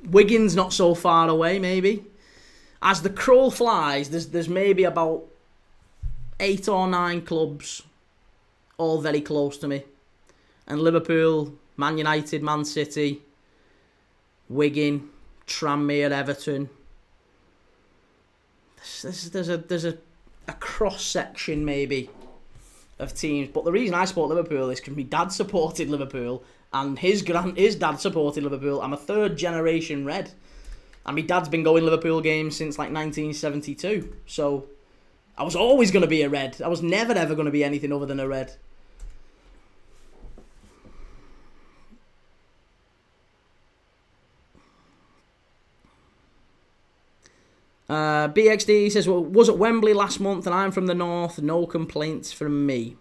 Wigan's not so far away, maybe. As the crow flies, there's maybe about 8 or 9 clubs, all very close to me. And Liverpool, Man United, Man City, Wigan, Tranmere, Everton. There's a cross-section, maybe, of teams. But the reason I support Liverpool is because my dad supported Liverpool and his dad supported Liverpool. I'm a third-generation Red. And my dad's been going Liverpool games since, 1972. So, I was always going to be a Red. I was never, ever going to be anything other than a Red. BXD says, well, was at Wembley last month and I'm from the north, no complaints from me.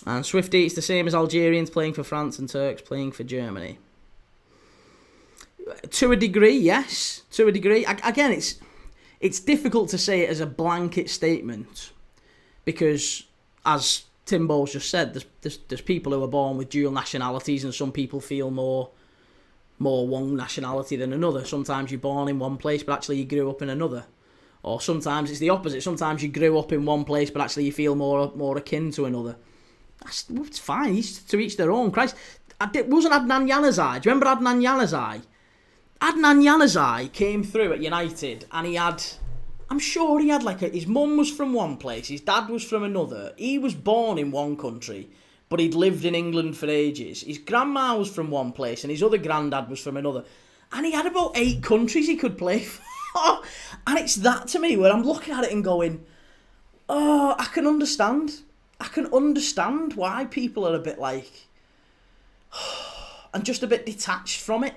And Swifty, it's the same as Algerians playing for France and Turks playing for Germany. To a degree, yes. To a degree. Again, it's difficult to say it as a blanket statement because, as Timbo's just said, there's people who are born with dual nationalities and some people feel more one nationality than another. Sometimes you're born in one place, but actually you grew up in another. Or sometimes it's the opposite. Sometimes you grew up in one place, but actually you feel more akin to another. It's fine. To each their own. Christ, wasn't Adnan Januzaj? Do you remember Adnan Januzaj? Adnan Januzaj came through at United, and I'm sure his mum was from one place, his dad was from another. He was born in one country, but he'd lived in England for ages. His grandma was from one place and his other granddad was from another. And he had about 8 countries he could play for. And it's that to me where I'm looking at it and going, oh, I can understand. I can understand why people are a bit like, and just a bit detached from it.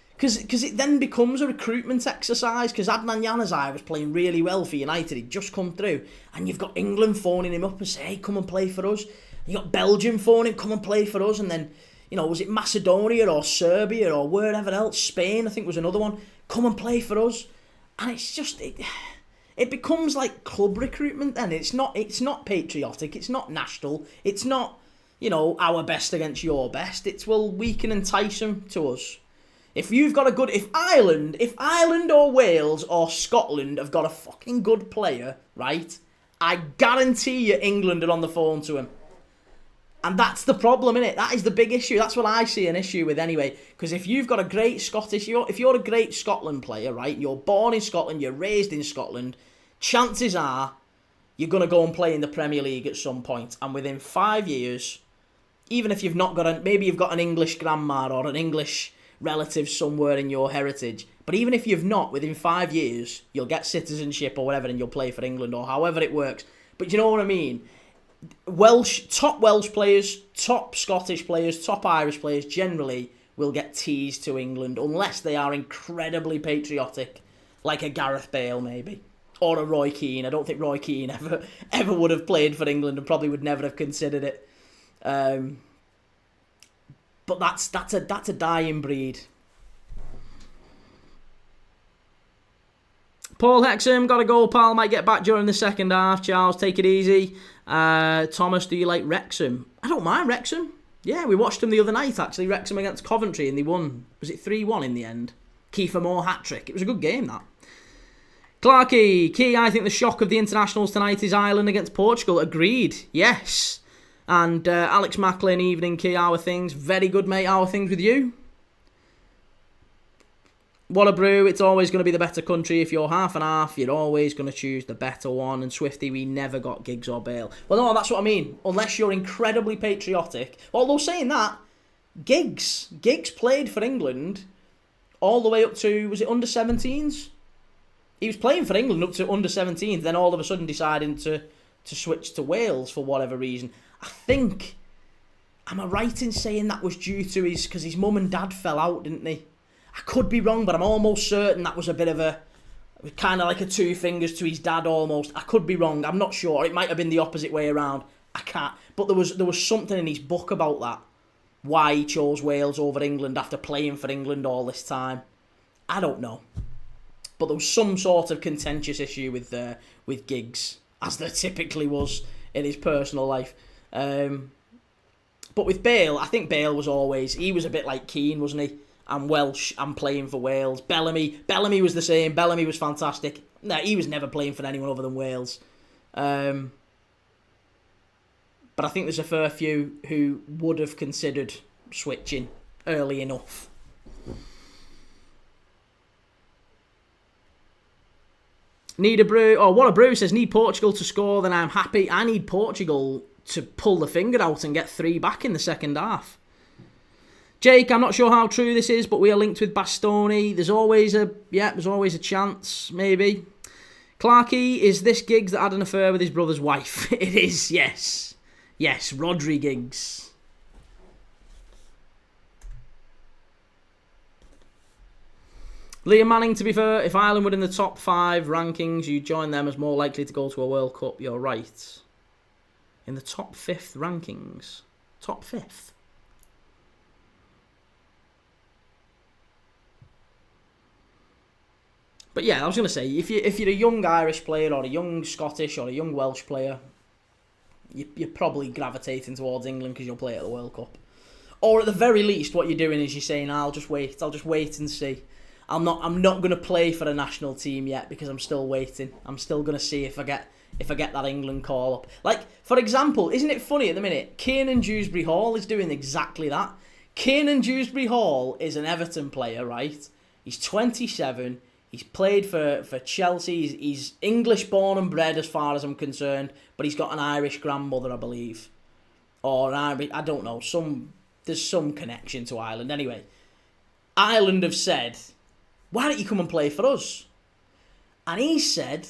Because it then becomes a recruitment exercise. Because Adnan Januzaj was playing really well for United. He'd just come through. And you've got England phoning him up and say, hey, come and play for us. You got Belgium phoning, come and play for us. And then, was it Macedonia or Serbia or wherever else? Spain, I think was another one. Come and play for us. And it's just, it becomes like club recruitment then. It's not patriotic. It's not national. It's not, our best against your best. It's, well, we can entice them to us. If you've got if Ireland or Wales or Scotland have got a fucking good player, right, I guarantee you England are on the phone to him. And that's the problem, innit? That is the big issue. That's what I see an issue with anyway. Because if you've got a great if you're a great Scotland player, right, you're born in Scotland, you're raised in Scotland, chances are you're going to go and play in the Premier League at some point. And within 5 years, even if you've not got maybe you've got an English grandma or an English relative somewhere in your heritage, but even if you've not, within 5 years you'll get citizenship or whatever and you'll play for England or however it works. But you know what I mean? Top Welsh players, top Scottish players, top Irish players generally will get teased to England unless they are incredibly patriotic, like a Gareth Bale maybe, or a Roy Keane. I don't think Roy Keane ever would have played for England and probably would never have considered it. But that's a dying breed. Paul Hexham, got a goal, pal. Might get back during the second half. Charles, take it easy. Thomas, do you like Wrexham? I don't mind Wrexham. Yeah, we watched them the other night, actually. Wrexham against Coventry, and they won. Was it 3-1 in the end? Kiefer Moore hat-trick. It was a good game, that. Clarkey, Key, I think the shock of the internationals tonight is Ireland against Portugal. Agreed. Yes. And Alex Macklin, evening, Key, how are things? Very good, mate. How are things with you? What a brew. It's always going to be the better country. If you're half and half, you're always going to choose the better one. And Swifty, we never got Giggs or Bale. Well, no, that's what I mean. Unless you're incredibly patriotic. Although saying that, Giggs played for England all the way up to, was it under 17s? He was playing for England up to under 17s, then all of a sudden deciding to switch to Wales for whatever reason. I think, am I right in saying that was due to because his mum and dad fell out, didn't they? I could be wrong, but I'm almost certain that was a bit of kind of like a 2 fingers to his dad almost. I could be wrong, I'm not sure. It might have been the opposite way around. I can't. But there was something in his book about that. Why he chose Wales over England after playing for England all this time. I don't know. But there was some sort of contentious issue with Giggs, as there typically was in his personal life. But with Bale, I think Bale was always, he was a bit like Keane, wasn't he? I'm Welsh, I'm playing for Wales. Bellamy was the same. Bellamy was fantastic. No, he was never playing for anyone other than Wales. But I think there's a fair few who would have considered switching early enough. Need a brew. Oh, what a brew says, need Portugal to score, then I'm happy. I need Portugal to pull the finger out and get 3 back in the second half. Jake, I'm not sure how true this is, but we are linked with Bastoni. There's always a chance, maybe. Clarkey, is this Giggs that had an affair with his brother's wife? It is, yes. Yes, Rodri Giggs. Liam Manning, to be fair, if Ireland were in the top 5 rankings, you'd join them as more likely to go to a World Cup. You're right. In the top 5th rankings. Top 5th. But yeah, I was going to say, if you're a young Irish player or a young Scottish or a young Welsh player, you're probably gravitating towards England because you'll play at the World Cup. Or at the very least, what you're doing is you're saying, I'll just wait and see. I'm not going to play for a national team yet because I'm still waiting. I'm still going to see if I get that England call up. Like, for example, isn't it funny at the minute? Kiernan Dewsbury Hall is doing exactly that. Kiernan Dewsbury Hall is an Everton player, right? He's 27. He's played for Chelsea. He's English born and bred as far as I'm concerned, but he's got an Irish grandmother, I believe. or Irish. I don't know. There's some connection to Ireland. Anyway, Ireland have said, "Why don't you come and play for us?" And he said,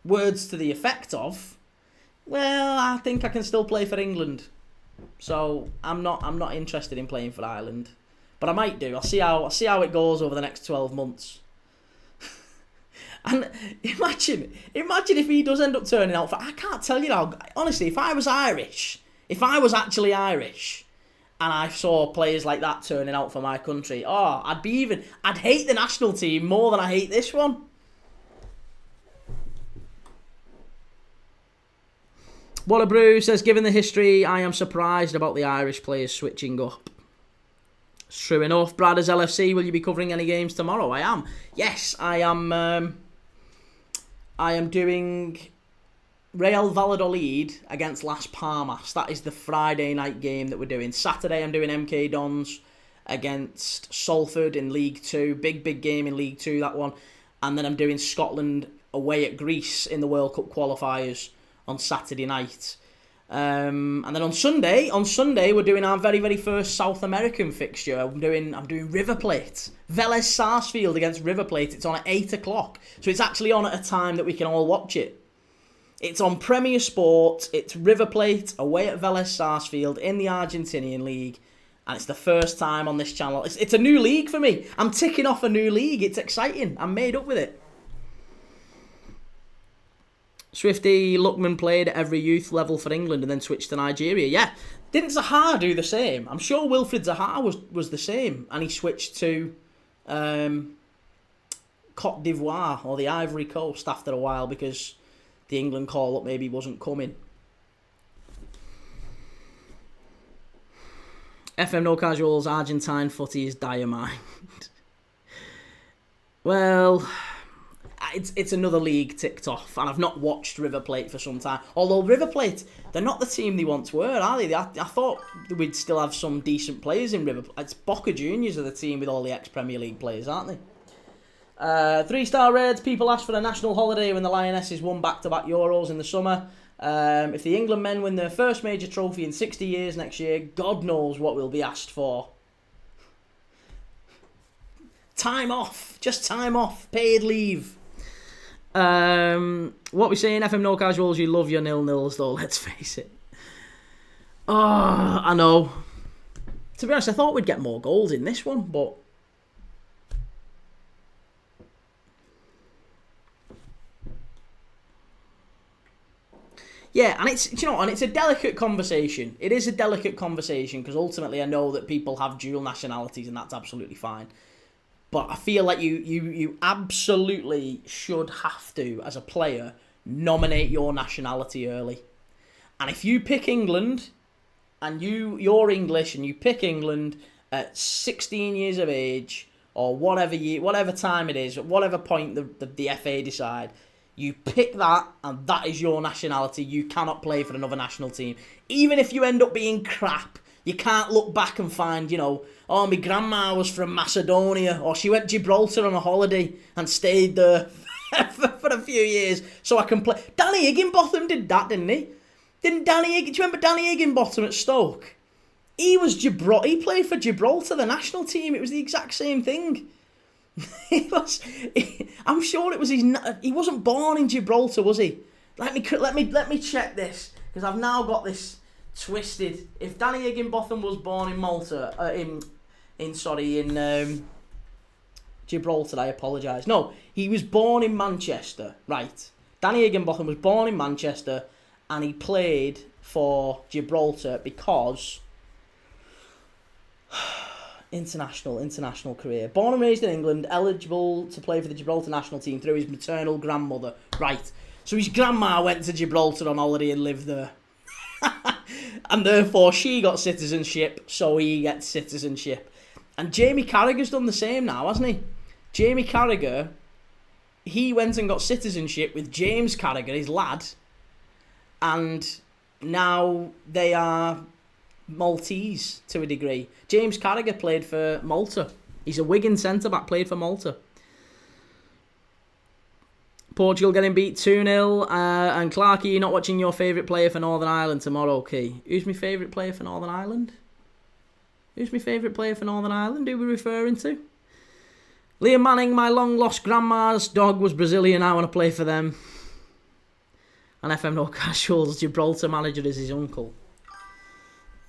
words to the effect of, "Well, I think I can still play for England, so I'm not interested in playing for Ireland, but I might do. I'll see how it goes over the next 12 months." And imagine if he does end up turning out for. I can't tell you now. Honestly, if I was actually Irish, and I saw players like that turning out for my country, I'd hate the national team more than I hate this one. Wallabrew says, given the history, I am surprised about the Irish players switching up. It's true enough. Bradders LFC, will you be covering any games tomorrow? I am. Yes, I am. I am doing Real Valladolid against Las Palmas. That is the Friday night game that we're doing. Saturday, I'm doing MK Dons against Salford in League 2. Big game in League 2, that one. And then I'm doing Scotland away at Greece in the World Cup qualifiers on Saturday night. And then on Sunday we're doing our very first South American fixture. I'm doing River Plate, Vélez Sarsfield against River Plate. It's on at 8 o'clock, so it's actually on at a time that we can all watch it. It's on Premier Sport. It's River Plate away at Vélez Sarsfield in the Argentinian league, and it's the first time on this channel. It's a new league for me. I'm ticking off a new league. It's exciting. I'm made up with it. Swifty Luckman played at every youth level for England and then switched to Nigeria. Yeah. Didn't Zaha do the same? I'm sure Wilfried Zaha was the same. And he switched to Côte d'Ivoire or the Ivory Coast after a while because the England call-up maybe wasn't coming. FM No Casuals, Argentine footy is diamond. Well, it's another league ticked off, and I've not watched River Plate for some time. Although River Plate, they're not the team they once were, are they? I thought we'd still have some decent players in River Plate. It's Boca Juniors are the team with all the ex-Premier League players, aren't they? 3-star Reds, people asked for a national holiday when the Lionesses won back-to-back Euros in the summer. If the England men win their first major trophy in 60 years next year, God knows what we'll be asked for. Time off. Just time off. Paid leave. What we saying, FM No Casuals, you love your 0-0s though, let's face it. Oh, I know. To be honest, I thought we'd get more goals in this one, but yeah, and it's a delicate conversation. It is a delicate conversation because ultimately I know that people have dual nationalities and that's absolutely fine. But I feel like you absolutely should have to, as a player, nominate your nationality early. And if you pick England, and you're English, and you pick England at 16 years of age, or whatever time it is, at whatever point the FA decide, you pick that, and that is your nationality. You cannot play for another national team. Even if you end up being crap, you can't look back and find, oh, my grandma was from Macedonia, or she went to Gibraltar on a holiday and stayed there for a few years so I can play. Danny Higginbotham did that, didn't he? Do you remember Danny Higginbotham at Stoke? He played for Gibraltar, the national team. It was the exact same thing. I'm sure it was he wasn't born in Gibraltar, was he? Let me check this, because I've now got this twisted. If Danny Higginbotham was born in Malta, in Gibraltar, I apologise. No, he was born in Manchester, right? Danny Higginbotham was born in Manchester, and he played for Gibraltar because international career. Born and raised in England, eligible to play for the Gibraltar national team through his maternal grandmother. Right. So his grandma went to Gibraltar on holiday and lived there. And therefore she got citizenship, so he gets citizenship. And Jamie Carragher's done the same now, hasn't he? Jamie Carragher, he went and got citizenship with James Carragher, his lad. And now they are Maltese to a degree. James Carragher played for Malta. He's a Wigan centre-back, played for Malta. Portugal getting beat 2-0. And Clarky, you're not watching your favourite player for Northern Ireland tomorrow, Key. Who's my favourite player for Northern Ireland? Who's my favourite player for Northern Ireland? Who are we referring to? Liam Manning, my long-lost grandma's dog, was Brazilian. I want to play for them. And FM No Casuals, Gibraltar manager is his uncle.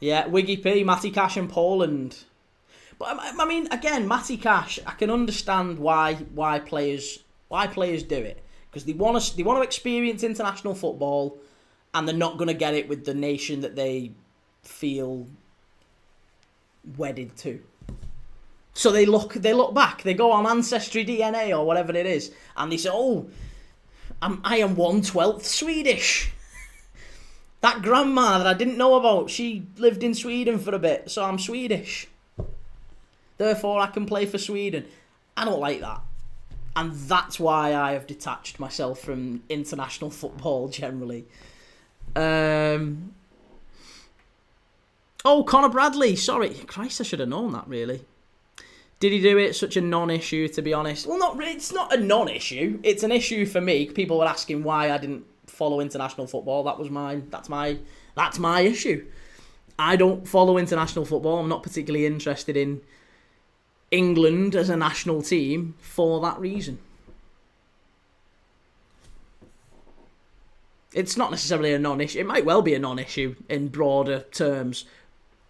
Yeah, Wiggy P, Matty Cash and Poland. But I mean, again, Matty Cash, I can understand why players do it, because they want to experience international football, and they're not going to get it with the nation that they feel wedded to. So they look back, they go on Ancestry DNA or whatever it is, and they say, "Oh, I am 1/12 Swedish." That grandma that I didn't know about, she lived in Sweden for a bit, so I'm Swedish. Therefore, I can play for Sweden. I don't like that. And that's why I have detached myself from international football generally. Oh, Conor Bradley. Sorry. Christ, I should have known that, really. Did he do it? Such a non-issue, to be honest. Well, it's not a non-issue. It's an issue for me. People were asking why I didn't follow international football. That was mine. That's my issue. I don't follow international football. I'm not particularly interested in England as a national team for that reason. It's not necessarily a non-issue. It might well be a non-issue in broader terms,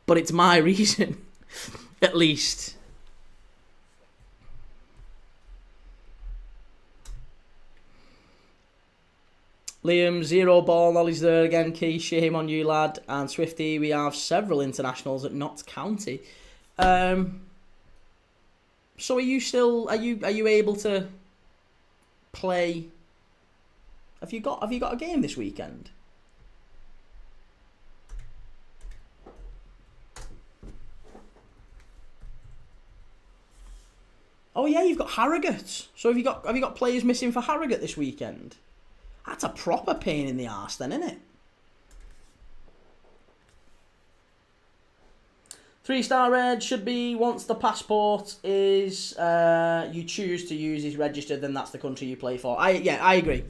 but it's my reason, at least. Liam, zero ball knowledge there again, Key. Shame on you, lad. And Swifty, we have several internationals at Notts County. So are you able to play? Have you got a game this weekend? Oh yeah, you've got Harrogate. So have you got players missing for Harrogate this weekend? That's a proper pain in the arse then, isn't it? 3-star red should be, once the passport is you choose to use is registered, then that's the country you play for. I agree.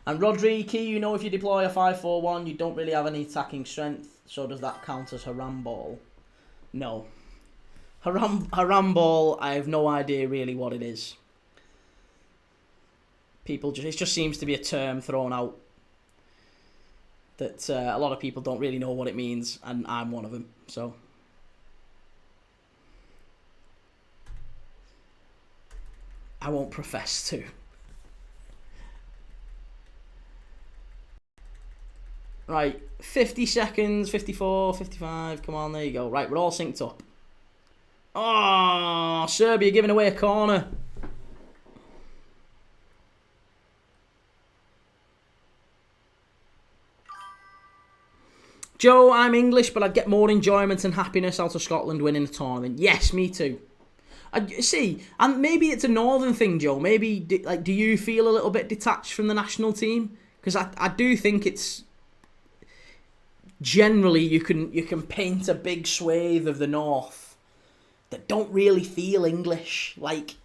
And Rodri, Key, you know, if you deploy a 5-4-1, you don't really have any attacking strength. So does that count as haram ball? No. Haram ball, I have no idea really what it is. It just seems to be a term thrown out that a lot of people don't really know what it means, and I'm one of them. So I won't profess to. Right, 50 seconds, 54, 55, come on, there you go. Right, we're all synced up. Oh, Serbia giving away a corner. Joe, I'm English, but I'd get more enjoyment and happiness out of Scotland winning the tournament. Yes, me too. See, and maybe it's a northern thing, Joe. Maybe, do you feel a little bit detached from the national team? Because I do think it's generally you can paint a big swathe of the north that don't really feel English. Like,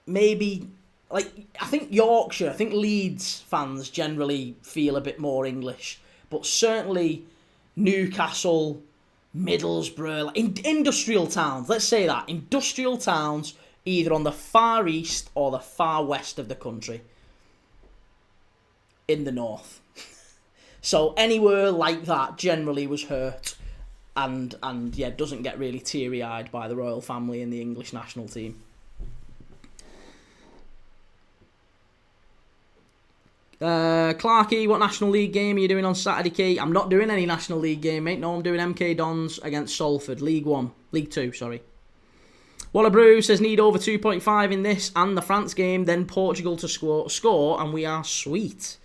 maybe, I think Yorkshire, I think Leeds fans generally feel a bit more English. But certainly Newcastle, Middlesbrough, industrial towns, let's say that. Industrial towns either on the far east or the far west of the country. In the north. So anywhere like that generally was hurt. And yeah, doesn't get really teary-eyed by the royal family in the English national team. Clarky, what National League game are you doing on Saturday, Key? I'm not doing any National League game, mate. No, I'm doing MK Dons against Salford. League 2, sorry. Wallabrew says need over 2.5 in this and the France game, then Portugal to score, and we are sweet.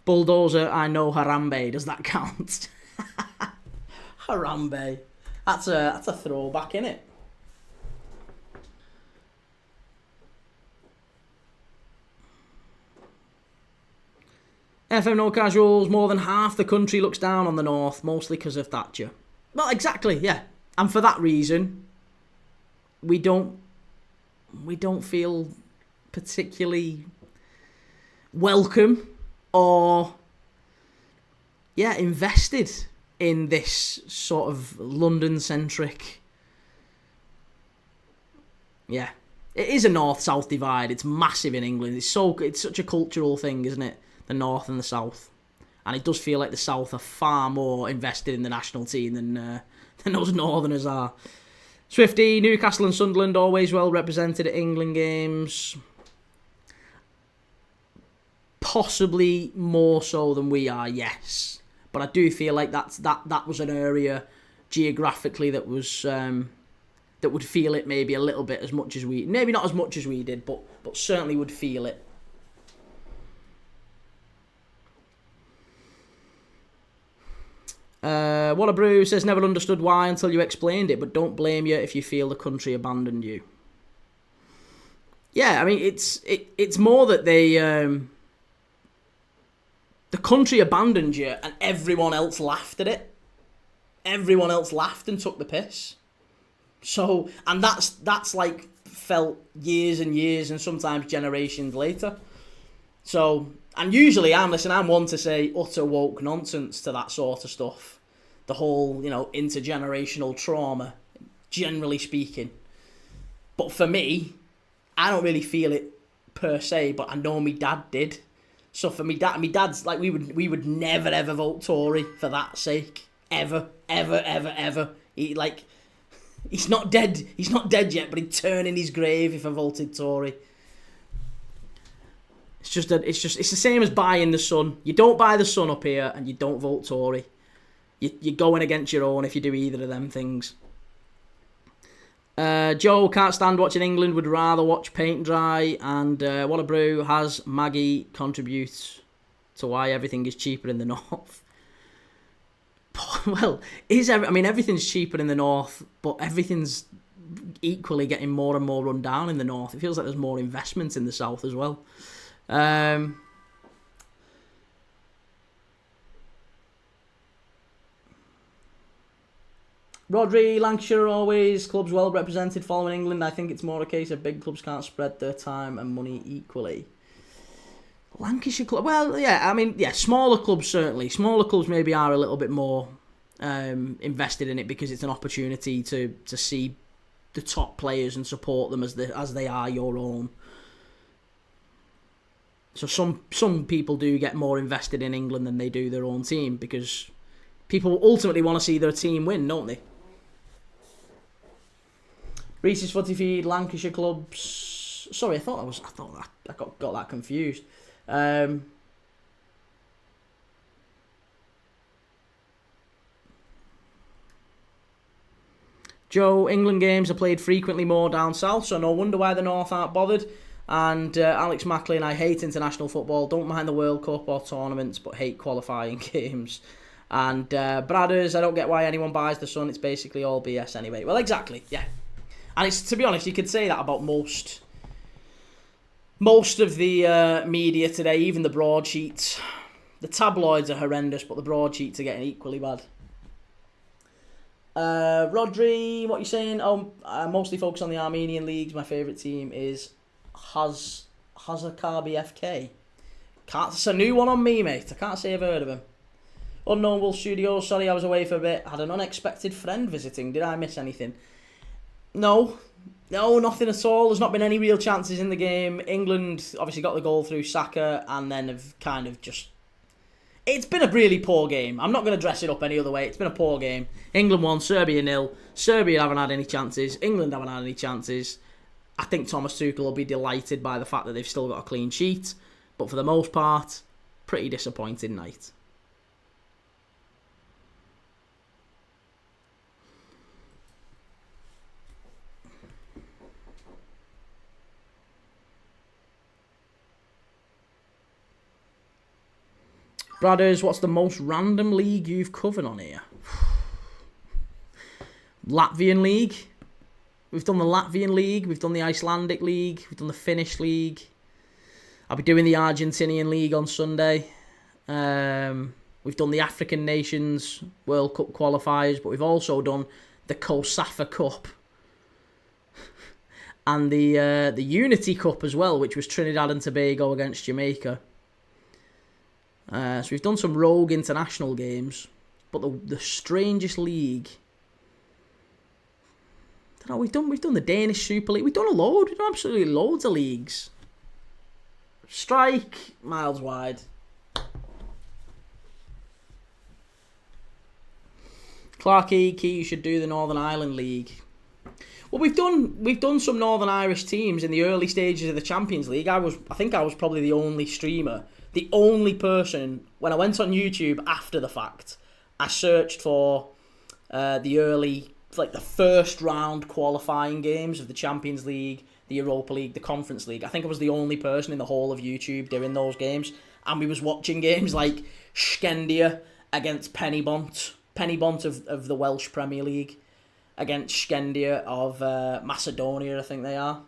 Bulldozer, I know Harambe. Does that count? Harambe. That's a throwback, innit? FM No Casuals, more than half the country looks down on the north, mostly because of Thatcher. Well, exactly, yeah. And for that reason, we don't feel particularly welcome or invested in this sort of London-centric. Yeah, it is a north-south divide. It's massive in England. It's such a cultural thing, isn't it? The north and the south, and it does feel like the south are far more invested in the national team than us northerners are. Swifty, Newcastle and Sunderland always well represented at England games. Possibly more so than we are, yes. But I do feel like that was an area geographically that was that would feel it maybe a little bit as much as we, maybe not as much as we did, but certainly would feel it. What a Brew says, never understood why until you explained it, but don't blame you if you feel the country abandoned you. Yeah, I mean, it's more that the country abandoned you and everyone else laughed at it. Everyone else laughed and took the piss. So, and that's like felt years and years and sometimes generations later. So, and usually I'm one to say utter woke nonsense to that sort of stuff. The whole, intergenerational trauma, generally speaking. But for me, I don't really feel it per se, but I know my dad did. So for my dad's like, we would never ever vote Tory for that sake. Ever. He's not dead yet, but he'd turn in his grave if I voted Tory. It's the same as buying the Sun. You don't buy the Sun up here and you don't vote Tory. You're going against your own if you do either of them things. Joe can't stand watching England, would rather watch paint dry. And What a Brew has Maggie contribute to why everything is cheaper in the north. Well, everything's cheaper in the north, but everything's equally getting more and more run down in the north. It feels like there's more investment in the south as well. Rodri, Lancashire always, clubs well represented following England. I think it's more a case of big clubs can't spread their time and money equally. Lancashire club, well, yeah, smaller clubs certainly. Smaller clubs maybe are a little bit more invested in it because it's an opportunity to see the top players and support them as they are your own. So some people do get more invested in England than they do their own team because people ultimately want to see their team win, don't they? Reese's Footy Feed, Lancashire clubs. Sorry, I got that confused. Joe, England games are played frequently more down south, so no wonder why the north aren't bothered. And Alex Macklin, I hate international football. Don't mind the World Cup or tournaments, but hate qualifying games. And Bradders, I don't get why anyone buys the Sun. It's basically all BS anyway. Well, exactly, yeah. And it's, to be honest, you could say that about most of the media today, even the broadsheets. The tabloids are horrendous, but the broadsheets are getting equally bad. Rodri, what are you saying? I mostly focus on the Armenian leagues. My favourite team is Hazakabi FK. It's a new one on me, mate. I can't say I've heard of him. Unknown Wolf Studios, sorry I was away for a bit. Had an unexpected friend visiting. Did I miss anything? No, nothing at all. There's not been any real chances in the game. England obviously got the goal through Saka and then have kind of just... It's been a really poor game. I'm not going to dress it up any other way. It's been a poor game. England won, Serbia 0. Serbia haven't had any chances. England haven't had any chances. I think Thomas Tuchel will be delighted by the fact that they've still got a clean sheet. But for the most part, pretty disappointing night. Bradders, what's the most random league you've covered on here? Latvian League. We've done the Latvian League. We've done the Icelandic League. We've done the Finnish League. I'll be doing the Argentinian League on Sunday. We've done the African Nations World Cup qualifiers, but we've also done the COSAFA Cup. and the Unity Cup as well, which was Trinidad and Tobago against Jamaica. So we've done some rogue international games, but the strangest league. I don't know, we've done the Danish Super League. We've done a load. We've done absolutely loads of leagues. Strike miles wide. Clark Key, you should do the Northern Ireland League. Well, we've done some Northern Irish teams in the early stages of the Champions League. I think I was probably the only streamer, the only person, when I went on YouTube after the fact, I searched for the early, like the first round qualifying games of the Champions League, the Europa League, the Conference League. I think I was the only person in the whole of YouTube doing those games, and we was watching games like Skendia against Pennybont of the Welsh Premier League, against Skendia of Macedonia, I think they are.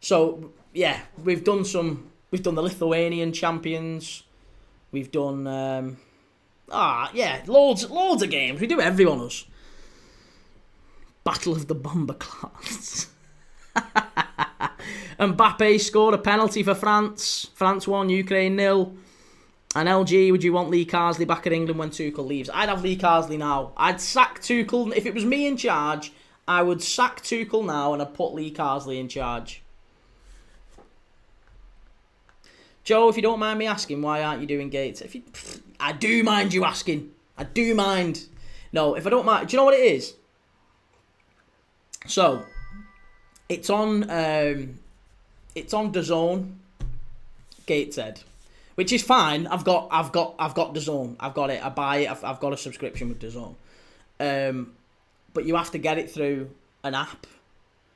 So yeah, we've done the Lithuanian champions. We've done loads of games. We do everyone us. Battle of the Bomber Clans. Mbappe scored a penalty for France. France won, Ukraine 0. And LG, would you want Lee Carsley back at England when Tuchel leaves? I'd have Lee Carsley now. I'd sack Tuchel. If it was me in charge, I would sack Tuchel now and I'd put Lee Carsley in charge. Joe, if you don't mind me asking, why aren't you doing Gates? I do mind you asking. I do mind. No, if I don't mind, do you know what it is? So, it's on DAZN, Gateshead, which is fine. I've got DAZN. I've got it. I buy it. I've got a subscription with DAZN. But you have to get it through an app.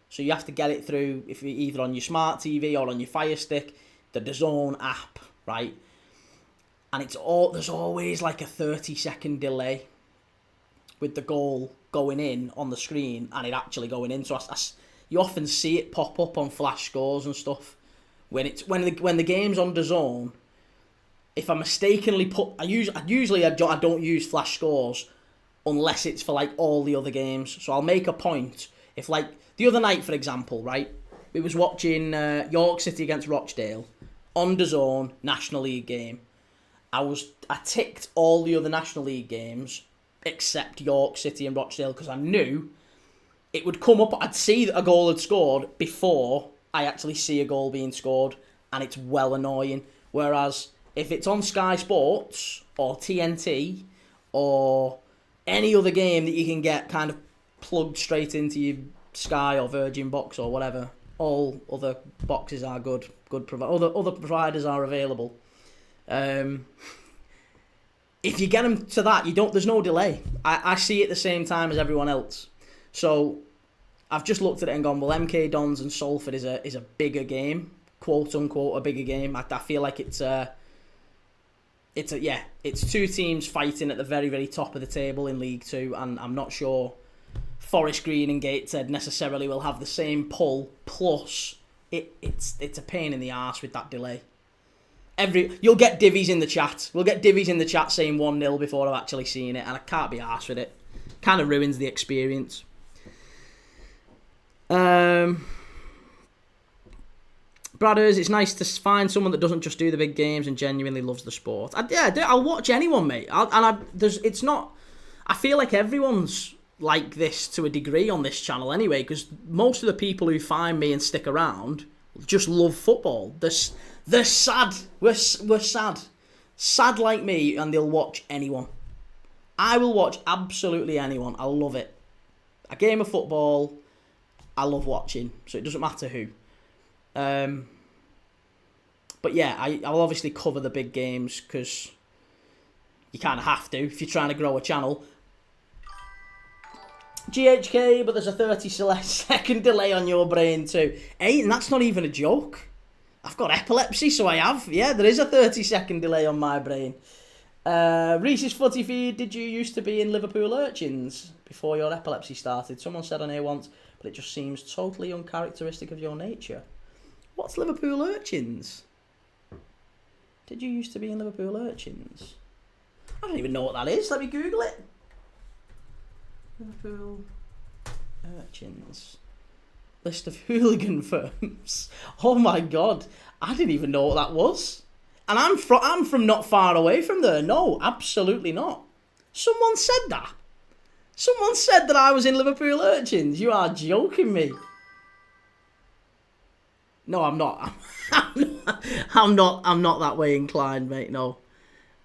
So you have to get it through either on your smart TV or on your Fire Stick, the DAZN app, right? And there's always like a 30-second delay with the goal going in on the screen and it actually going in. So you often see it pop up on flash scores and stuff when the game's on DAZN. If I mistakenly I don't use flash scores unless it's for like all the other games. So I'll make a point. If like the other night, for example, right, we was watching York City against Rochdale on DAZN National League game. I ticked all the other National League games except York City and Rochdale because I knew it would come up. I'd see that a goal had scored before I actually see a goal being scored, and it's well annoying. Whereas if it's on Sky Sports or TNT or any other game that you can get kind of plugged straight into your Sky or Virgin box or whatever, all other boxes are good. Other providers are available. If you get them to that, there's no delay. I see it the same time as everyone else. So I've just looked at it and gone, well, MK Dons and Salford is a bigger game, quote unquote, a bigger game. I feel like it's two teams fighting at the very, very top of the table in League Two, and I'm not sure Forest Green and Gateshead necessarily will have the same pull. Plus, it's a pain in the arse with that delay. You'll get divvies in the chat. We'll get divvies in the chat saying 1-0 before I've actually seen it, and I can't be arsed with it. Kind of ruins the experience. Bradders, it's nice to find someone that doesn't just do the big games and genuinely loves the sport. I'll watch anyone, mate. I feel like everyone's like this to a degree on this channel anyway, because most of the people who find me and stick around just love football. They're sad. We're sad. Sad like me, and they'll watch anyone. I will watch absolutely anyone. I love it. A game of football, I love watching, so it doesn't matter who. But yeah, I'll obviously cover the big games because you kind of have to if you're trying to grow a channel. GHK, but there's a 30-second delay on your brain too. And that's not even a joke. I've got epilepsy, so I have. Yeah, there is a 30-second delay on my brain. Reese's Footy Feed, did you used to be in Liverpool Urchins before your epilepsy started? Someone said on here once, but it just seems totally uncharacteristic of your nature. What's Liverpool Urchins? Did you used to be in Liverpool Urchins? I don't even know what that is. Let me Google it. Liverpool Urchins. List of hooligan firms. Oh my god, I didn't even know what that was. And I'm from not far away from there. No, absolutely not. Someone said that. Someone said that I was in Liverpool Urchins. You are joking me. No, I'm not. I'm not that way inclined, mate. No,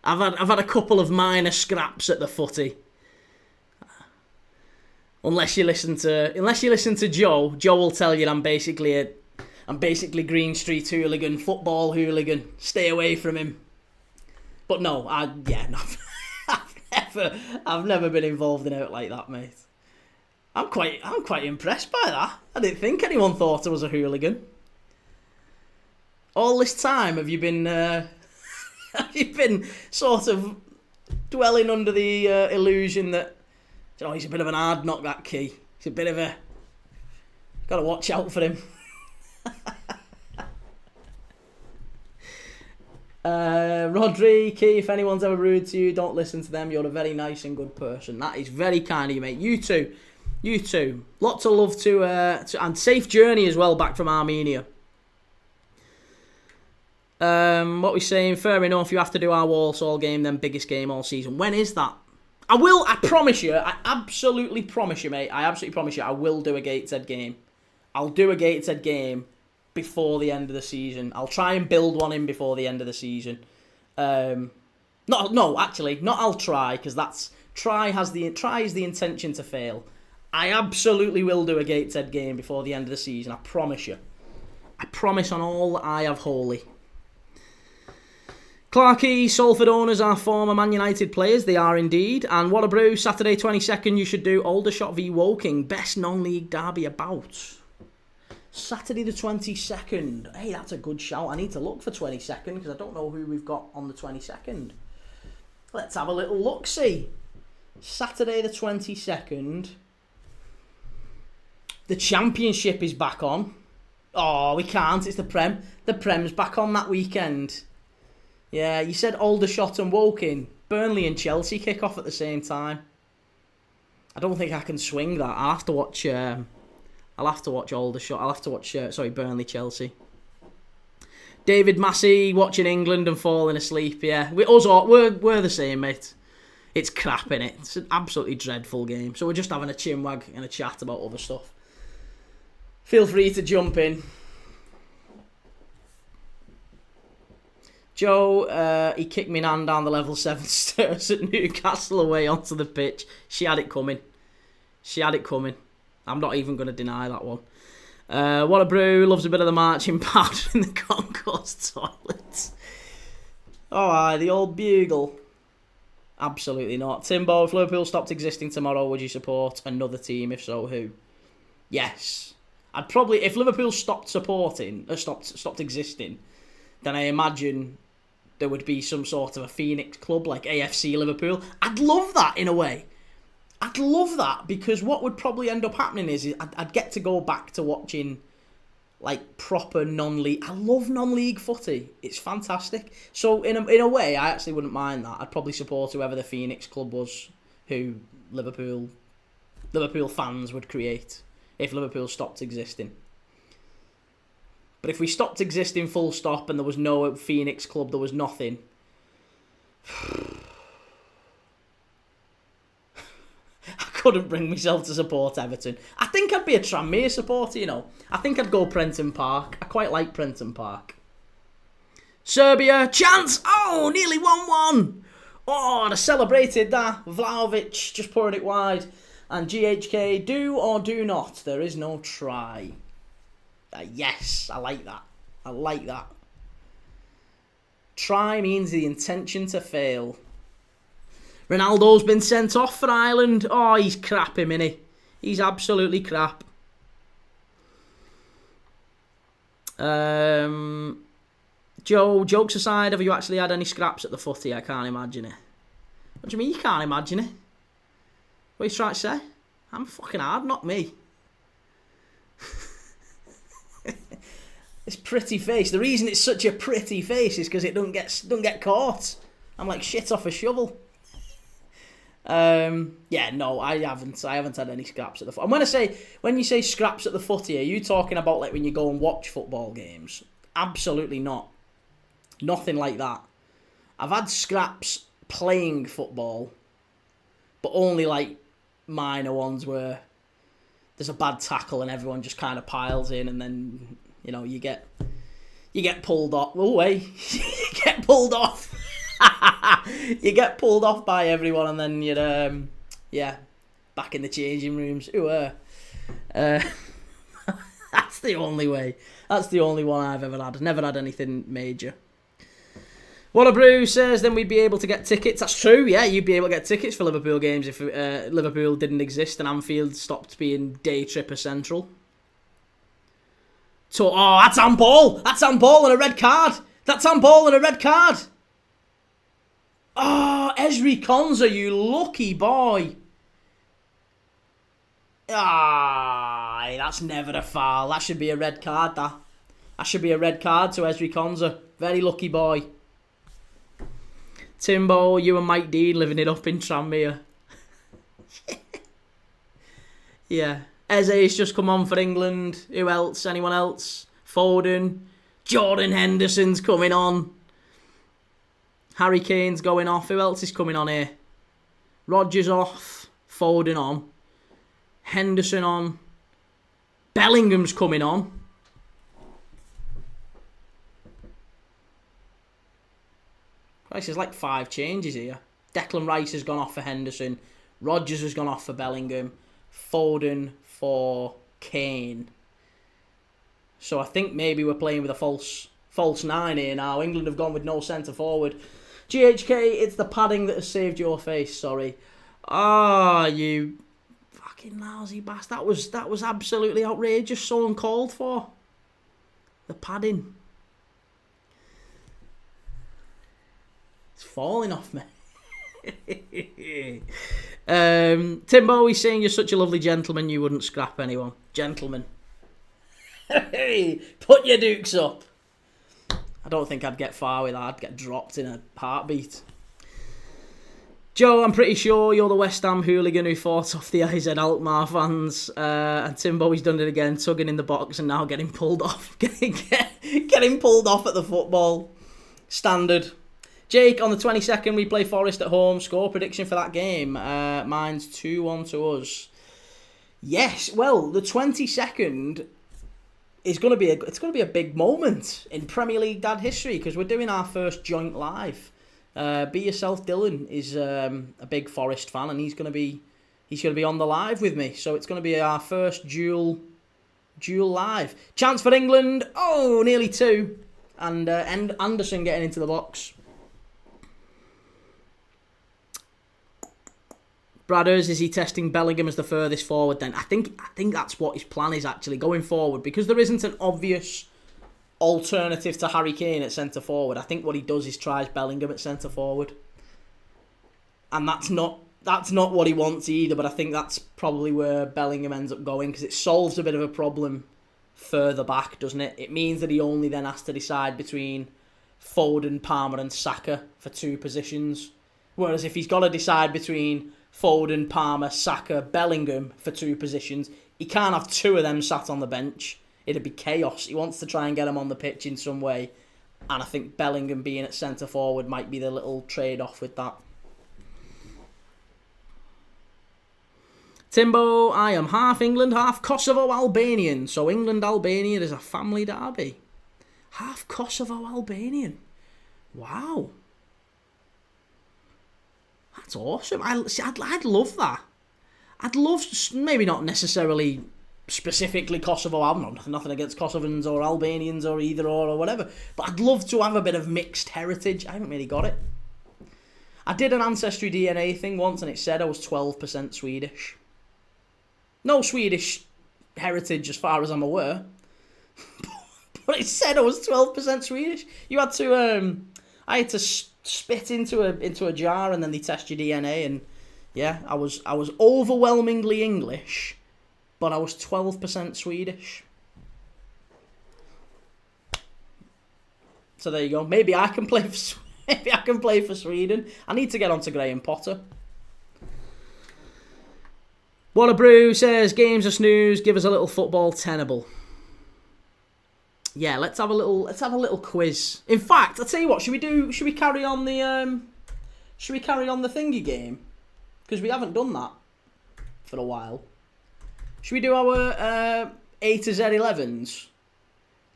I've had a couple of minor scraps at the footy. Unless you listen to Joe will tell you I'm basically Green Street hooligan, football hooligan. Stay away from him. But no, I've never been involved in it like that, mate. I'm quite impressed by that. I didn't think anyone thought I was a hooligan. All this time, have you been sort of dwelling under the illusion that, you know, he's a bit of an hard knock, that Key. He's a bit of a... Got to watch out for him. Rodri, Key, if anyone's ever rude to you, don't listen to them. You're a very nice and good person. That is very kind of you, mate. You too. Lots of love to and safe journey as well back from Armenia. What we saying? Fair enough. You have to do our Walsall game, then biggest game all season. When is that? I promise you. I absolutely promise you, mate. I will do a Gateshead game. I'll do a Gateshead game before the end of the season. I'll try and build one in before the end of the season. Actually, not I'll try, because try is the intention to fail. I absolutely will do a Gateshead game before the end of the season. I promise you. I promise on all that I have holy. Clarkey, Salford owners are former Man United players. They are indeed. And what a brew. Saturday 22nd, you should do Aldershot v Woking. Best non-league derby about. Saturday the 22nd. Hey, that's a good shout. I need to look for 22nd because I don't know who we've got on the 22nd. Let's have a little look-see. Saturday the 22nd. The Championship is back on. Oh, we can't. It's the Prem. The Prem's back on that weekend. Yeah, you said Aldershot and Woking. Burnley and Chelsea kick off at the same time. I don't think I can swing that. I'll have to watch Aldershot. I'll have to watch Burnley Chelsea. David Massey watching England and falling asleep. Yeah, we're the same, mate. It's crap, innit? It's an absolutely dreadful game. So we're just having a chinwag and a chat about other stuff. Feel free to jump in. Joe, he kicked me nan down the level 7 stairs at Newcastle away onto the pitch. She had it coming. I'm not even going to deny that one. What a brew. Loves a bit of the marching powder in the concourse toilets. Oh, aye, the old bugle. Absolutely not. Timbo, if Liverpool stopped existing tomorrow, would you support another team? If so, who? Yes. I'd probably, if Liverpool stopped existing, then I imagine there would be some sort of a Phoenix club like AFC Liverpool. I'd love that in a way. I'd love that, because what would probably end up happening is I'd get to go back to watching like proper non-league. I love non-league footy. It's fantastic. So in a way, I actually wouldn't mind that. I'd probably support whoever the Phoenix club was, who Liverpool fans would create if Liverpool stopped existing. But if we stopped existing full stop and there was no Phoenix club, there was nothing. I couldn't bring myself to support Everton. I think I'd be a Tranmere supporter, you know. I think I'd go Prenton Park. I quite like Prenton Park. Serbia, chance! Oh, nearly 1-1. Oh, they celebrated that. Vlahovic just pouring it wide. And GHK, do or do not. There is no try. Yes, I like that. Try means the intention to fail. Ronaldo's been sent off for Ireland. Oh, he's crap, him, innit? He's absolutely crap. Joe, jokes aside, have you actually had any scraps at the footy? I can't imagine it. What do you mean you can't imagine it? What are you trying to say? I'm fucking hard, not me. This pretty face. The reason it's such a pretty face is because it don't get caught. I'm like shit off a shovel. Yeah, no, I haven't had any scraps at the foot. And when you say scraps at the footy, are you talking about like when you go and watch football games? Absolutely not. Nothing like that. I've had scraps playing football, but only like minor ones where there's a bad tackle and everyone just kind of piles in, and then you get pulled off. Oh wait, you get pulled off. You get pulled off by everyone, and then you're back in the changing rooms. That's the only way. That's the only one I've ever had. Never had anything major. Wallabrew says then we'd be able to get tickets. That's true, yeah, you'd be able to get tickets for Liverpool games if Liverpool didn't exist and Anfield stopped being day tripper central. So, that's handball! That's handball and a red card! That's handball and a red card! Oh, Ezri Konsa, you lucky boy! That's never a foul. That should be a red card, that. That should be a red card to Ezri Konsa. Very lucky boy. Timbo, you and Mike Dean living it up in Tranmere. Yeah. Eze's just come on for England. Who else? Anyone else? Foden. Jordan Henderson's coming on. Harry Kane's going off. Who else is coming on here? Rodgers off. Foden on. Henderson on. Bellingham's coming on. There's like 5 changes here. Declan Rice has gone off for Henderson. Rodgers has gone off for Bellingham. Foden for Kane. So I think maybe we're playing with a false 9 here now. England have gone with no centre forward. GHK, it's the padding that has saved your face. Sorry. You fucking lousy bastard. That was absolutely outrageous. So uncalled for. The padding. It's falling off me. Timbo, he's saying you're such a lovely gentleman you wouldn't scrap anyone. Gentleman. Hey, put your dukes up. I don't think I'd get far with that. I'd get dropped in a heartbeat. Joe, I'm pretty sure you're the West Ham hooligan who fought off the IZ Alkmaar fans. And Timbo, he's done it again, tugging in the box and now getting pulled off. Getting pulled off at the football. Standard. Jake, on the 22nd, we play Forest at home. Score prediction for that game. Mine's 2-1 to us. Yes, well, the 22nd is going to be a big moment in Premier League dad history because we're doing our first joint live. Be Yourself Dylan is a big Forest fan and he's going to be on the live with me. So it's going to be our first dual live. Chance for England. Oh, nearly 2. And Anderson getting into the box. Bradders, is he testing Bellingham as the furthest forward then? I think that's what his plan is actually going forward because there isn't an obvious alternative to Harry Kane at centre forward. I think what he does is tries Bellingham at centre forward. And that's not what he wants either, but I think that's probably where Bellingham ends up going because it solves a bit of a problem further back, doesn't it? It means that he only then has to decide between Foden, Palmer and Saka for 2 positions. Whereas if he's got to decide between Foden, Palmer, Saka, Bellingham for 2 positions, he can't have 2 of them sat on the bench. It'd be chaos. He wants to try and get them on the pitch in some way. And I think Bellingham being at centre forward might be the little trade-off with that. Timbo, I am half England, half Kosovo Albanian. So England-Albania is a family derby. Half Kosovo Albanian. Wow. That's awesome. I'd love that. I'd love, maybe not necessarily specifically Kosovo. I'm nothing against Kosovans or Albanians or either or whatever. But I'd love to have a bit of mixed heritage. I haven't really got it. I did an Ancestry DNA thing once and it said I was 12% Swedish. No Swedish heritage as far as I'm aware. But it said I was 12% Swedish. You had to, I had to spit into a jar and then they test your DNA and yeah, I was overwhelmingly English, but I was 12% Swedish. So there you go. Maybe I can play for Sweden. I need to get onto Graham Potter. What a Brew says, games are snooze, give us a little football tenable. Yeah, let's have a little quiz. In fact, I'll tell you what, should we carry on the thingy game? Because we haven't done that for a while. Should we do our A to Z 11s?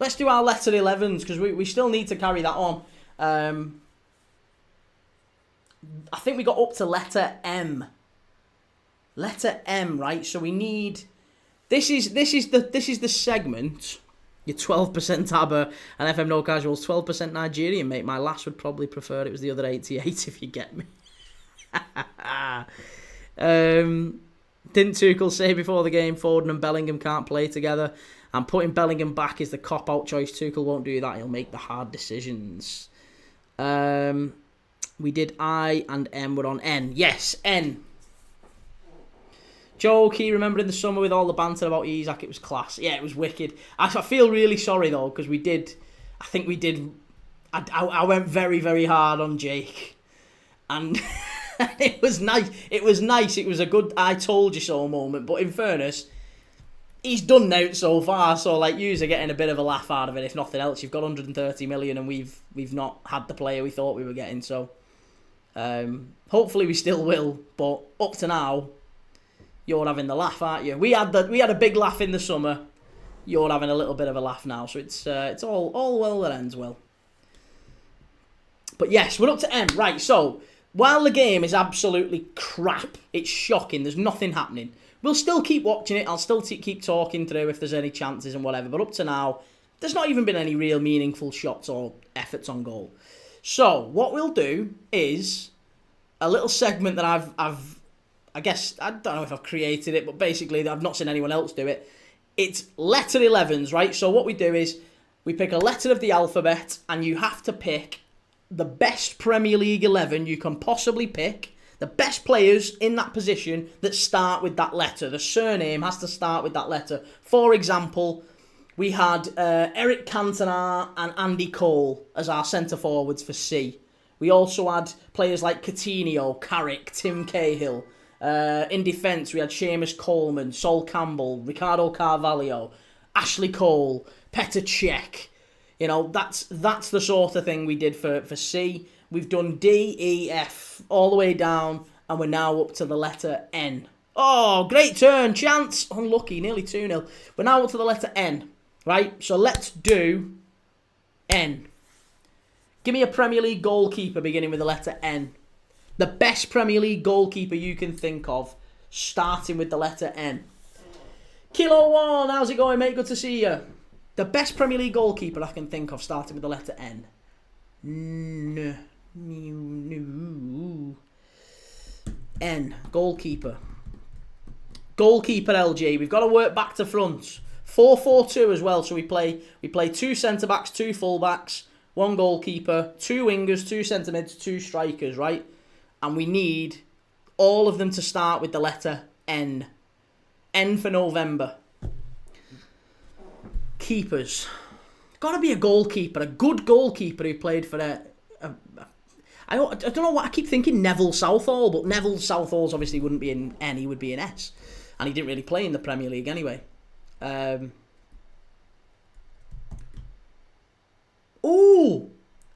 Let's do our letter 11s, because we still need to carry that on. I think we got up to letter M. Letter M, right? So we need. This is the segment. Your 12% Tabber and FM No Casuals, 12% Nigerian, mate. My last would probably prefer it was the other 88, if you get me. Didn't Tuchel say before the game Foden and Bellingham can't play together? And putting Bellingham back is the cop-out choice. Tuchel won't do that. He'll make the hard decisions. We did I and M were on N. Yes, N. Joe Key, remember in the summer with all the banter about Isaac, it was class. Yeah, it was wicked. I feel really sorry, though, because I went very, very hard on Jake. And it was nice. It was nice. It was a good I told you so moment. But in fairness, he's done now so far. So, like, yous are getting a bit of a laugh out of it, if nothing else. You've got 130 million and we've not had the player we thought we were getting. So, hopefully we still will. But up to now, you're having the laugh, aren't you? We had a big laugh in the summer. You're having a little bit of a laugh now, so it's all well that ends well. But yes, we're up to M. Right, so while the game is absolutely crap, it's shocking. There's nothing happening. We'll still keep watching it. I'll still keep talking through if there's any chances and whatever. But up to now, there's not even been any real meaningful shots or efforts on goal. So what we'll do is a little segment that I guess, I don't know if I've created it, but basically I've not seen anyone else do it. It's letter 11s, right? So what we do is we pick a letter of the alphabet and you have to pick the best Premier League 11 you can possibly pick, the best players in that position that start with that letter. The surname has to start with that letter. For example, we had Eric Cantona and Andy Cole as our centre forwards for C. We also had players like Coutinho, Carrick, Tim Cahill. In defence, we had Seamus Coleman, Sol Campbell, Ricardo Carvalho, Ashley Cole, Petr Cech. You know, that's the sort of thing we did for C. We've done D, E, F, all the way down, and we're now up to the letter N. Oh, great turn, chance. Unlucky, nearly 2-0. We're now up to the letter N, right? So let's do N. Give me a Premier League goalkeeper beginning with the letter N. The best Premier League goalkeeper you can think of, starting with the letter N. Kilo One, how's it going, mate? Good to see you. The best Premier League goalkeeper I can think of, starting with the letter N. N, goalkeeper. Goalkeeper LG. We've got to work back to front. 4-4-2 as well. So we play 2 centre backs, 2 full backs, 1 goalkeeper, 2 wingers, 2 centre mids, 2 strikers, right? And we need all of them to start with the letter N. N for November. Keepers. Got to be a goalkeeper, a good goalkeeper who played for I don't know what I keep thinking, Neville Southall, but Neville Southall's obviously wouldn't be in N, he would be in S. And he didn't really play in the Premier League anyway.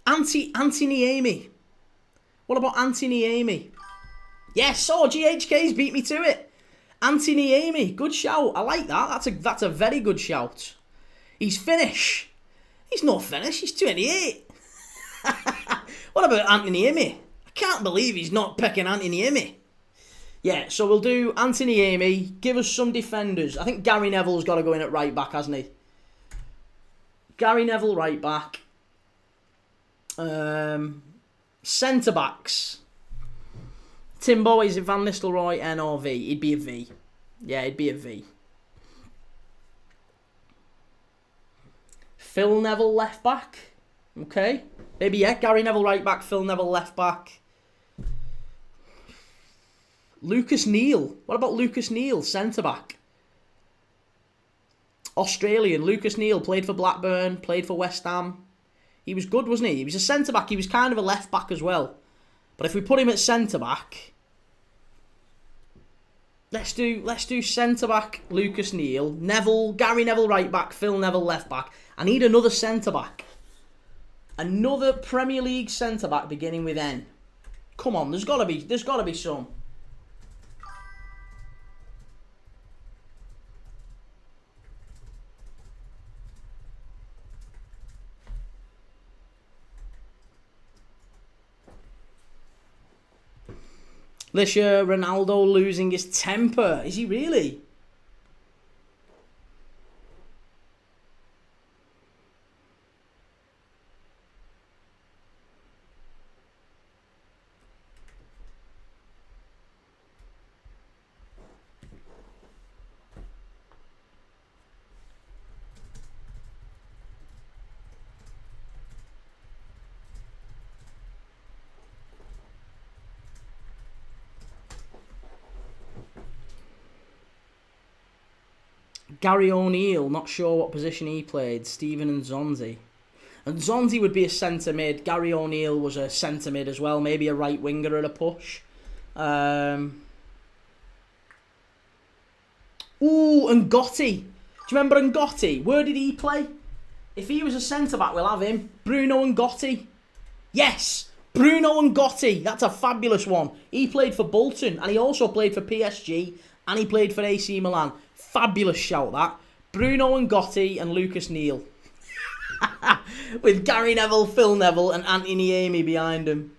Anthony Amy. What about Anthony Amy? Yes, GHK's beat me to it. Anthony Amy, good shout. I like that. That's a very good shout. He's Finnish. He's not Finnish, he's 28. What about Anthony Amy? I can't believe he's not picking Anthony Amy. Yeah, so we'll do Anthony Amy. Give us some defenders. I think Gary Neville's got to go in at right back, hasn't he? Gary Neville right back. Centre backs. Timbo, is it Van Nistelrooy, N or V? He'd be a V. Yeah, he'd be a V. Phil Neville left back. Okay. Maybe, yeah, Gary Neville right back, Phil Neville left back. Lucas Neal. What about Lucas Neal, centre back? Australian. Lucas Neal played for Blackburn, played for West Ham. He was good, wasn't he? He was a centre back. He was kind of a left back as well. But if we put him at centre back, Let's do centre back Lucas Neal, Gary Neville right back, Phil Neville left back. I need another centre back. Another Premier League centre back beginning with N. Come on, there's gotta be some. This year, Ronaldo losing his temper. Is he really? Gary O'Neill, not sure what position he played. Stephen and Zonzi. And Zonzi would be a centre mid. Gary O'Neill was a centre mid as well. Maybe a right winger at a push. Ooh, and Gotti. Do you remember Ngotti? Where did he play? If he was a centre back, we'll have him. Bruno Ngotti. Yes, Bruno Ngotti. That's a fabulous one. He played for Bolton and he also played for PSG and he played for AC Milan. Fabulous shout that. Bruno Ngotti and Lucas Neal. With Gary Neville, Phil Neville and Anthony Amy behind him.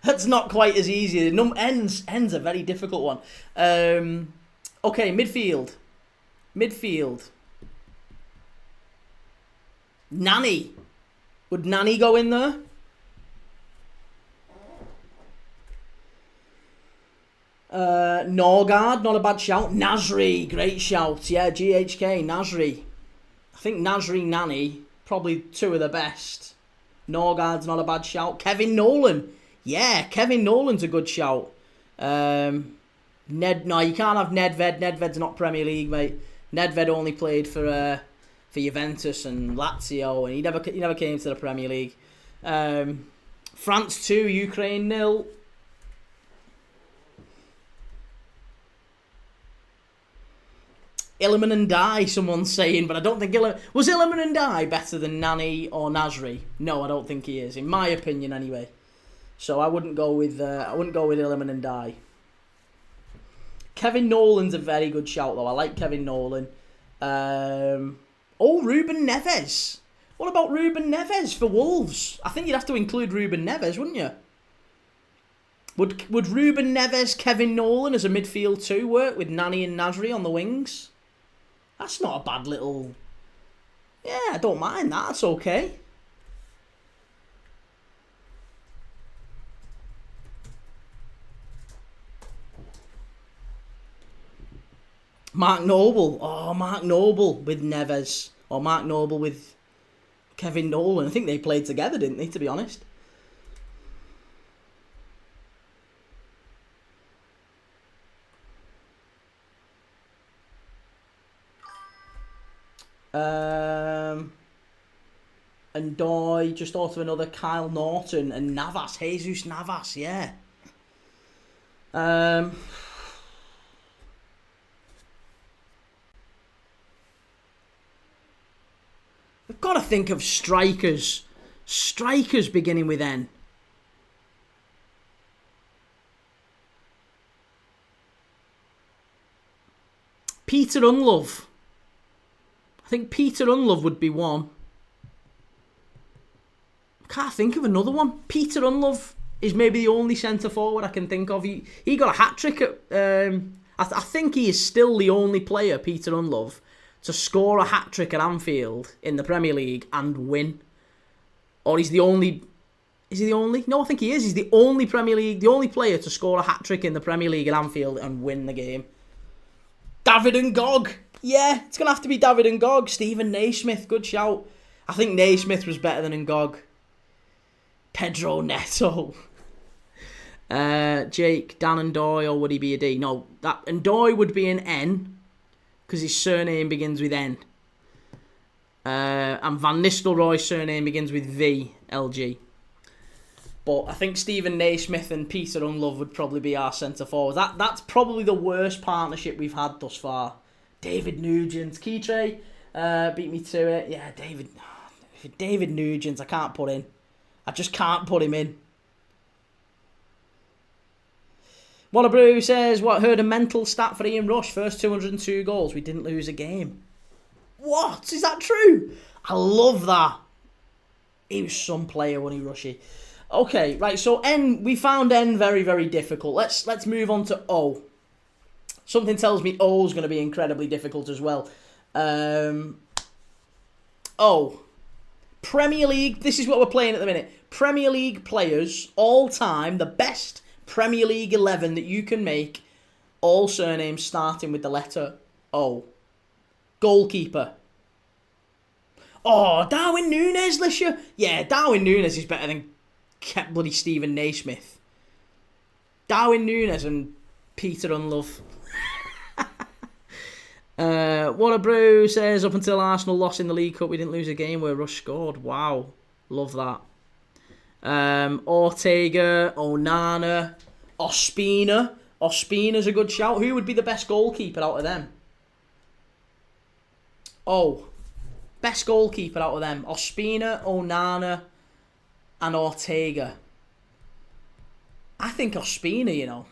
That's not quite as easy. Ends a very difficult one. Okay, midfield. Nani. Would Nani go in there? Norgard, not a bad shout. Nasri, great shout. Yeah, GHK, Nasri. I think Nasri, Nani, probably two of the best. Norgard's not a bad shout. Kevin Nolan. Yeah, Kevin Nolan's a good shout. No, you can't have Nedved. Nedved's not Premier League, mate. Nedved only played for Juventus and Lazio, and he never came to the Premier League. France 2, Ukraine 0. Illiman and Dye, someone's saying, but I don't think was Illiman and Dye better than Nani or Nasri? No, I don't think he is, in my opinion, anyway. So I wouldn't go with Illiman and Dye. Kevin Nolan's a very good shout, though. I like Kevin Nolan. Ruben Neves. What about Ruben Neves for Wolves? I think you'd have to include Ruben Neves, wouldn't you? Would Ruben Neves, Kevin Nolan as a midfield too work with Nani and Nasri on the wings? That's not a bad little... Yeah, I don't mind that. That's okay. Mark Noble. Oh, Mark Noble with Neves. Or Mark Noble with Kevin Nolan. I think they played together, didn't they, to be honest? And Doy, just thought of another Kyle Norton and Navas, Jesus Navas, yeah. We've got to think of strikers. Strikers beginning with N. Peter Unlove. I think Peter Unlove would be one. Can't think of another one. Peter Unlove is maybe the only centre forward I can think of. He got a hat trick at. I think he is still the only player, Peter Unlove, to score a hat trick at Anfield in the Premier League and win. Or he's the only. Is he the only? No, I think he is. He's the only the only player to score a hat trick in the Premier League at Anfield and win the game. David Ngog. Yeah, it's going to have to be David Ngog. Stephen Naismith, good shout. I think Naismith was better than Ngog. Pedro Neto. Jake, Dan and Doy, or would he be a D? No, and Doy would be an N, because his surname begins with N. And Van Nistelrooy's surname begins with V, LG. But I think Stephen Naismith and Peter Unlove would probably be our centre forwards. That's probably the worst partnership we've had thus far. David Nugent, Keytray beat me to it. Yeah, David Nugent, I can't put in. I just can't put him in. Wannabrew says, what, heard a mental stat for Ian Rush? First 202 goals, we didn't lose a game. What? Is that true? I love that. He was some player, wasn't he, Rushy? Okay, right, so N, we found N very, very difficult. Let's move on to O. Something tells me O is going to be incredibly difficult as well. O. Premier League, this is what we're playing at the minute. Premier League players, all time, the best Premier League 11 that you can make, all surnames starting with the letter O. Goalkeeper. Oh, Darwin Núñez, Lisha. Yeah, Darwin Núñez is better than bloody Stephen Naismith. Darwin Núñez and Peter Unlove. Wannabrew says, up until Arsenal lost in the League Cup, we didn't lose a game where Rush scored. Wow. Love that. Ortega, Onana, Ospina. Ospina's a good shout. Who would be the best goalkeeper out of them? Oh, best goalkeeper out of them. Ospina, Onana, and Ortega. I think Ospina, you know.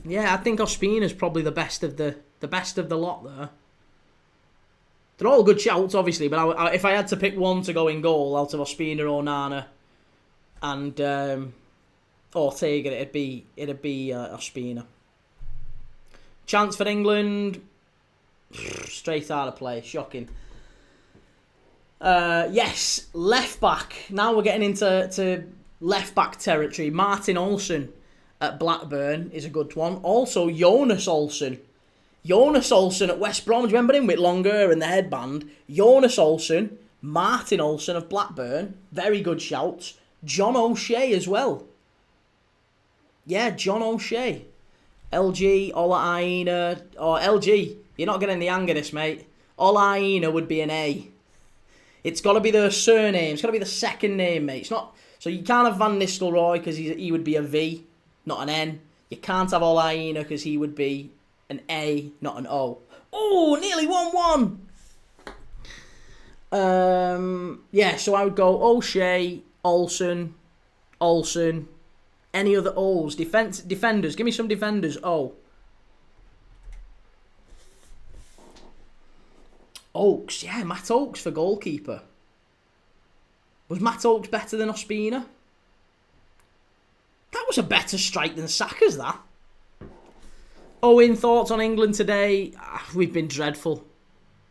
Yeah, I think Ospina's probably the best of the lot there. They're all good shouts, obviously, but if I had to pick one to go in goal out of Ospina, Onana, and Ortega, it'd be Ospina. Chance for England, straight out of play, shocking. Yes, left back. Now we're getting into left back territory. Martin Olsen at Blackburn is a good one. Also, Jonas Olsen. Jonas Olsen at West Brom. Do you remember him with long hair and the headband? Jonas Olsen, Martin Olsen of Blackburn. Very good shouts. John O'Shea as well. Yeah, John O'Shea. LG, Ola Aina. Or LG, you're not getting the hang of this, mate. Ola Aina would be an A. It's got to be their surname. It's got to be the second name, mate. It's not. So you can't have Van Nistelrooy because he would be a V, not an N. You can't have Ola Aina because he would be an A, not an O. Oh, nearly 1-1. Yeah, so I would go O'Shea, Olsen, any other O's. Defenders, give me some defenders. O. Oakes, yeah, Matt Oakes for goalkeeper. Was Matt Oakes better than Ospina? That was a better strike than Saka's, that. Owen, thoughts on England today? We've been dreadful.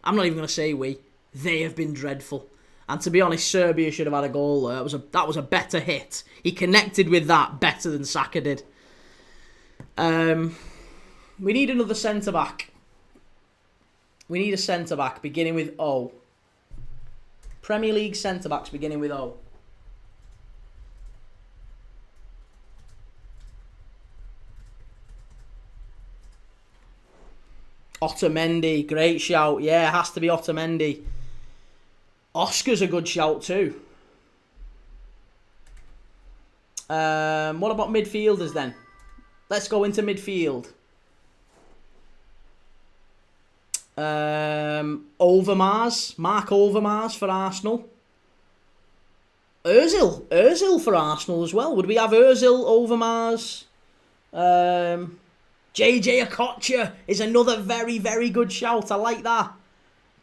I'm not even going to say we. They have been dreadful. And to be honest, Serbia should have had a goal there. That was a better hit. He connected with that better than Saka did. We need another centre-back. We need a centre-back beginning with O. Premier League centre-backs beginning with O. Otamendi, great shout. Yeah, it has to be Otamendi. Oscar's a good shout too. What about midfielders then? Let's go into midfield. Overmars, Mark Overmars for Arsenal. Ozil for Arsenal as well. Would we have Ozil, Overmars? JJ Okocha is another very, very good shout. I like that.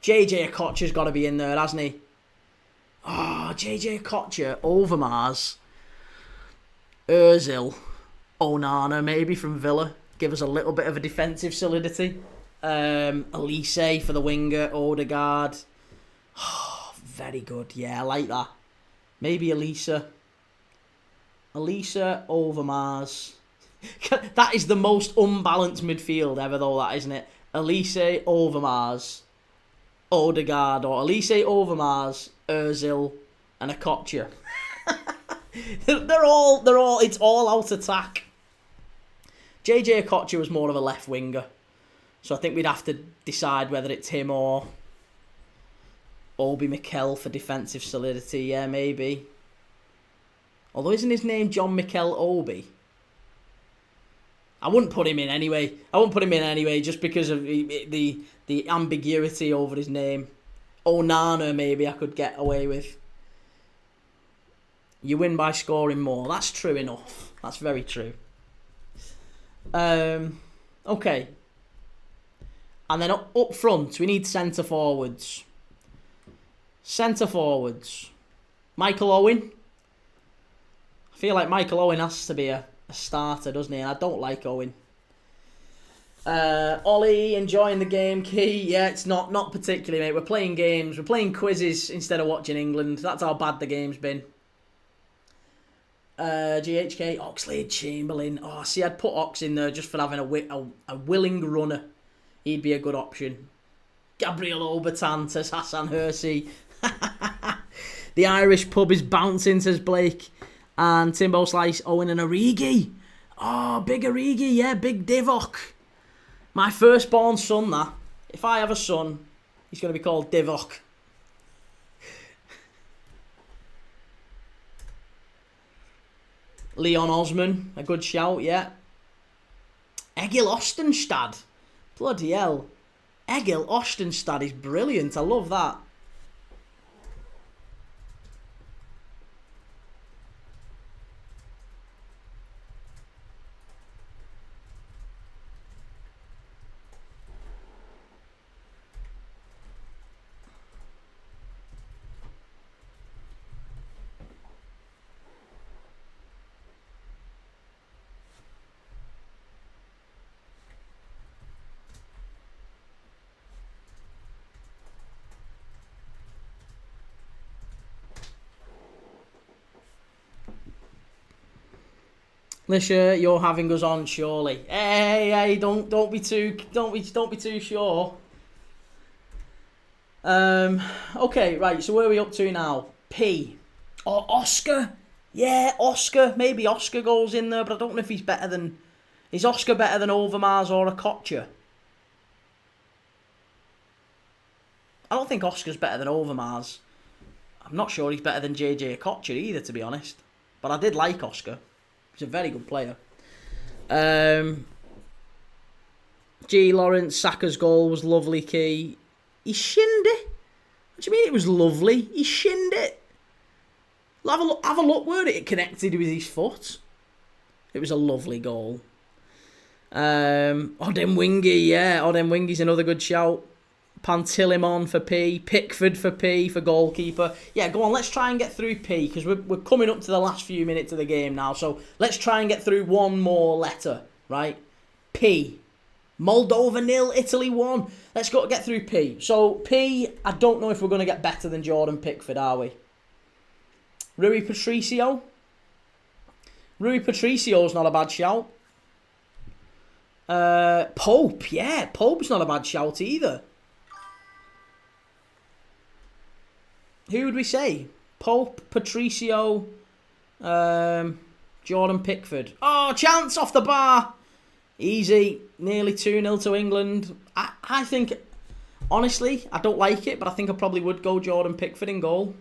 JJ Okocha's got to be in there, hasn't he? Oh, JJ Okocha, Overmars, Ozil, Onana maybe from Villa. Give us a little bit of a defensive solidity. Elise for the winger, Odegaard. Oh, very good. Yeah, I like that. Maybe Elise, Overmars. That is the most unbalanced midfield ever, though, that, isn't it? Elise, Overmars, Odegaard, or Elise, Overmars, Ozil, and Okocha. they're all. It's all out attack. JJ Okocha was more of a left winger, so I think we'd have to decide whether it's him or Obi Mikel for defensive solidity. Yeah, maybe. Although isn't his name John Mikel Obi? I wouldn't put him in anyway. Just because of the ambiguity over his name. Onana maybe I could get away with. You win by scoring more. That's true enough. That's very true. Okay. And then up front, we need centre forwards. Michael Owen. I feel like Michael Owen has to be a starter, doesn't he? And I don't like Owen. Ollie, enjoying the game. Key, yeah, it's not particularly, mate. We're playing games. We're playing quizzes instead of watching England. That's how bad the game's been. GHK, Oxlade, Chamberlain. Oh, see, I'd put Ox in there just for having a willing runner. He'd be a good option. Gabriel Obertan, says Hassan Hersey. The Irish pub is bouncing, says Blake. And Timbo Slice, Owen and Origi. Oh, big Origi, yeah, big Divock. My firstborn son, that. If I have a son, he's going to be called Divock. Leon Osman, a good shout, yeah. Egil Ostenstad. Bloody hell. Egil Ostenstad is brilliant. I love that. Lisha, you're having us on, surely. Hey, don't be too sure. Okay, right. So where are we up to now? P. Or Oscar? Yeah, Oscar. Maybe Oscar goes in there, but I don't know if he's better than. Is Oscar better than Overmars or Okocha? I don't think Oscar's better than Overmars. I'm not sure he's better than JJ Okocha either, to be honest. But I did like Oscar. He's a very good player. G. Lawrence, Saka's goal was lovely, Key. He shinned it. What do you mean it was lovely? He shinned it. Have a look where it connected with his foot. It was a lovely goal. Odemwingie, yeah. Odemwingie's another good shout. Pantilimon for P. Pickford for P for goalkeeper. Yeah, go on, let's try and get through P, because we're coming up to the last few minutes of the game now. So let's try and get through one more letter, right? P. Moldova 0, Italy 1. Let's get through P. So P, I don't know if we're going to get better than Jordan Pickford, are we? Rui Patricio. Rui Patricio's not a bad shout. Pope, yeah. Pope's not a bad shout either. Who would we say? Pope, Patricio, Jordan Pickford. Oh, chance off the bar. Easy. Nearly 2-0 to England. I think, honestly, I don't like it, but I think I probably would go Jordan Pickford in goal.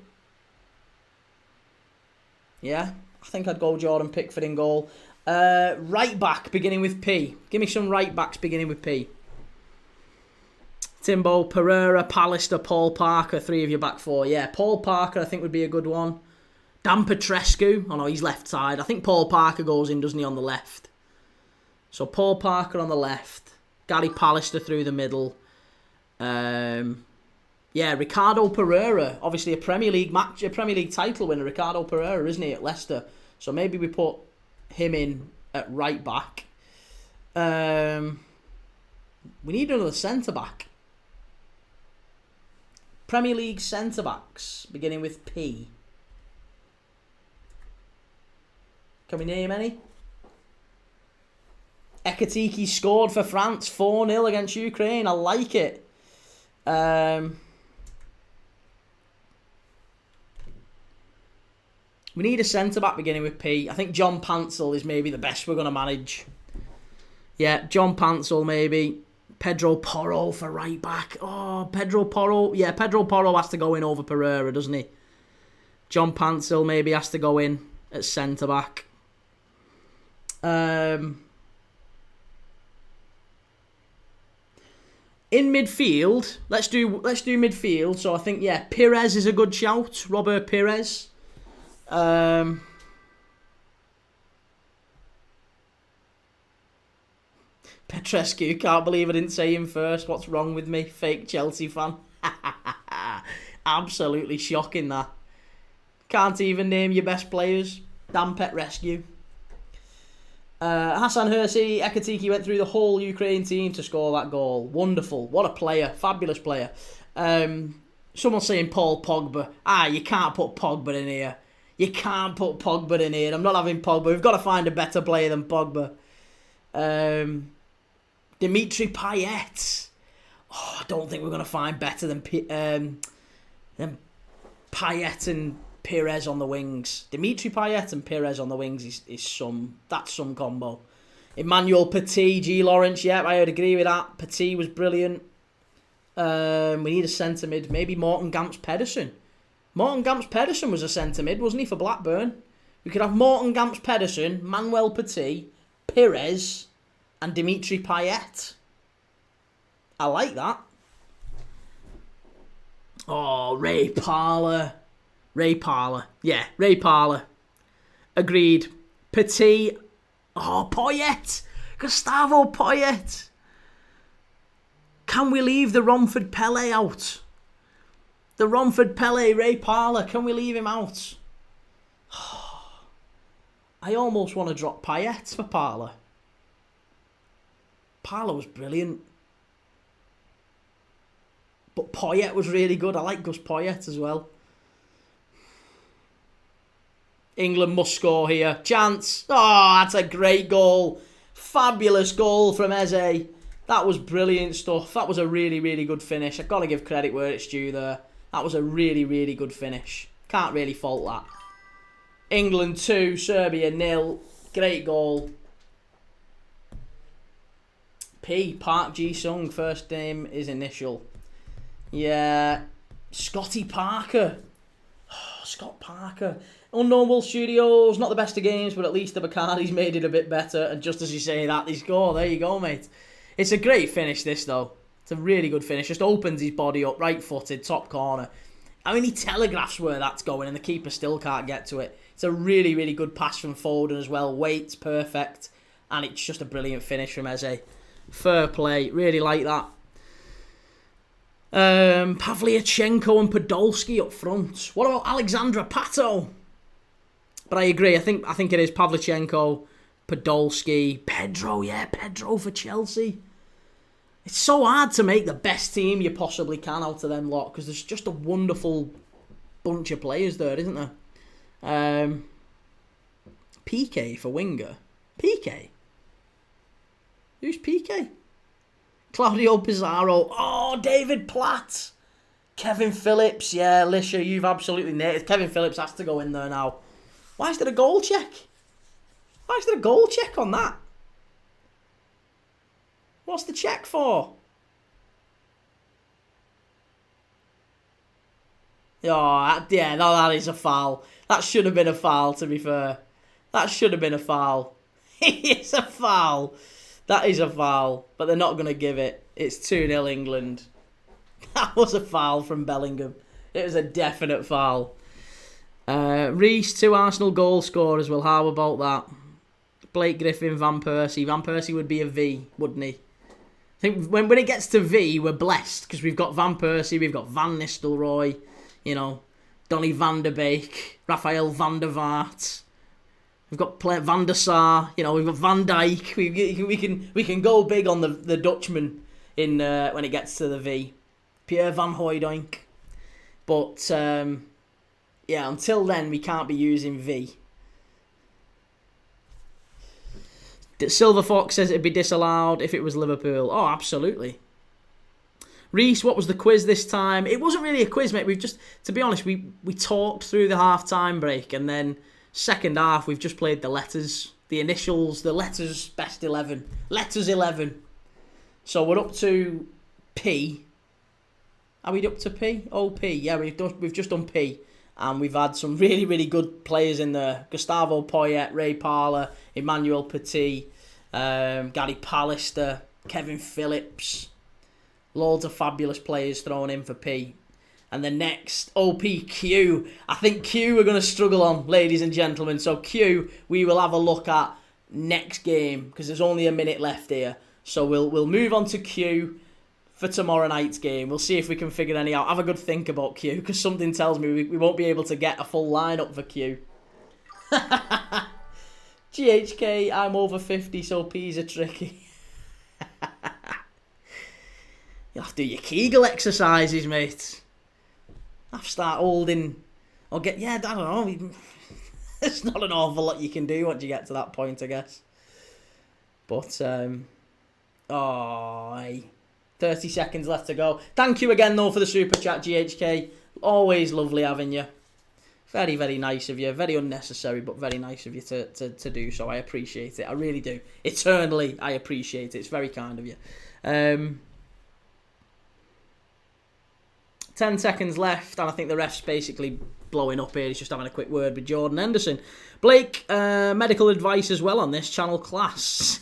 Yeah, I think I'd go Jordan Pickford in goal. Right back, beginning with P. Give me some right backs beginning with P. Timbo, Pereira, Pallister, Paul Parker, 3 of your back 4. Yeah, Paul Parker I think would be a good one. Dan Petrescu, oh no, he's left side. I think Paul Parker goes in, doesn't he, on the left. So Paul Parker on the left. Gary Pallister through the middle. Yeah, Ricardo Pereira, obviously a Premier League title winner, Ricardo Pereira, isn't he, at Leicester. So maybe we put him in at right back. We need another centre-back. Premier League centre-backs, beginning with P. Can we name any? Ekatike scored for France, 4-0 against Ukraine. I like it. We need a centre-back beginning with P. I think John Pansel is maybe the best we're going to manage. Yeah, John Pansel maybe. Pedro Porro for right back. Oh, Pedro Porro. Yeah, Pedro Porro has to go in over Pereira, doesn't he? John Pansel maybe has to go in. at centre-back. In midfield, let's do midfield. So I think, yeah, Pires is a good shout. Robert Pires. Petrescu, can't believe I didn't say him first. What's wrong with me? Fake Chelsea fan. Absolutely shocking, that. Can't even name your best players. Damn Petrescu. Hassan Hursi, Ekatiki went through the whole Ukraine team to score that goal. Wonderful. What a player. Fabulous player. Someone's saying Paul Pogba. You can't put Pogba in here. You can't put Pogba in here. I'm not having Pogba. We've got to find a better player than Pogba. Dimitri Payet. I don't think we're going to find better than Payet and Pires on the wings. Dimitri Payet and Pires on the wings that's some combo. Emmanuel Petit, G. Lawrence, yeah, I would agree with that. Petit was brilliant. We need a centre mid, maybe Morten Gamps Pedersen. Morten Gamps Pedersen was a centre mid, wasn't he, for Blackburn? We could have Morten Gamps Pedersen, Manuel Petit, Pires, and Dimitri Payet. I like that. Oh, Ray Parlour. Yeah, Ray Parlour. Agreed. Petit. Oh, Poyet. Gustavo Poyet. Can we leave the Romford Pele out? The Romford Pele, Ray Parlour. Can we leave him out? I almost want to drop Payet for Parlour. Parlour was brilliant. But Poyet was really good. I like Gus Poyet as well. England must score here. Chance. Oh, that's a great goal. Fabulous goal from Eze. That was brilliant stuff. That was a really, really good finish. I've got to give credit where it's due there. That was a really, really good finish. Can't really fault that. England 2, Serbia 0. Great goal. Park Ji-sung. First name is initial. Yeah. Scotty Parker. Oh, Scott Parker. Unknown Wolf Studios, not the best of games, but at least the Bacardi's made it a bit better. And just as you say that, they score. There you go, mate. It's a great finish, this, though. It's a really good finish. Just opens his body up, right-footed, top corner. I mean, he telegraphs where that's going, and the keeper still can't get to it. It's a really, really good pass from Foden as well. Weight's perfect. And it's just a brilliant finish from Eze. Fair play. Really like that. Pavlyuchenko and Podolski up front. What about Alexandra Pato? But I agree. I think it is Pavlyuchenko, Podolski, Pedro. Yeah, Pedro for Chelsea. It's so hard to make the best team you possibly can out of them lot because there's just a wonderful bunch of players there, isn't there? PK for winger. PK? Who's PK? Claudio Pizarro. Oh, David Platt. Kevin Phillips. Yeah, Lisha, you've absolutely nailed it. Kevin Phillips has to go in there now. Why is there a goal check? Why is there a goal check on that? What's the check for? Oh, yeah, no, that is a foul. That should have been a foul, to be fair. That should have been a foul. It's a foul. That is a foul, but they're not going to give it. It's 2-0 England. That was a foul from Bellingham. It was a definite foul. Reece, 2 Arsenal goal scorers. Well, how about that? Blake Griffin, Van Persie. Van Persie would be a V, wouldn't he? I think when it gets to V, we're blessed because we've got Van Persie, we've got Van Nistelrooy, you know, Donny van der Beek, Raphael van der Vaart. We've got Van der Sar, you know, we've got Van Dijk. We can go big on the Dutchman in when it gets to the V. Pierre Van Hooijdonk. But yeah, until then we can't be using V. Silver Fox says it'd be disallowed if it was Liverpool. Oh, absolutely. Reese, what was the quiz this time? It wasn't really a quiz, mate. We've just, to be honest, we talked through the half-time break, and then second half we've just played the letters, the initials, the letters, best 11. Letters 11. So we're up to P. Are we up to P? Oh, P. Yeah, we've just done P. And we've had some really, really good players in there. Gustavo Poyet, Ray Parler, Emmanuel Petit, Gary Pallister, Kevin Phillips. Loads of fabulous players thrown in for P. And the next, OPQ. I think Q we're going to struggle on, ladies and gentlemen. So Q, we will have a look at next game, because there's only a minute left here. So we'll move on to Q for tomorrow night's game. We'll see if we can figure any out. Have a good think about Q, because something tells me we won't be able to get a full lineup for Q. GHK, I'm over 50, so P's are tricky. You'll have to do your Kegel exercises, mate. Have to start holding, or get, yeah, I don't know. There's not an awful lot you can do once you get to that point, I guess. But, 30 seconds left to go. Thank you again, though, for the super chat, GHK. Always lovely having you. Very, very nice of you. Very unnecessary, but very nice of you to do so. I appreciate it. I really do. Eternally, I appreciate it. It's very kind of you. 10 seconds left, and I think the ref's basically blowing up here. He's just having a quick word with Jordan Henderson. Blake, medical advice as well on this channel class.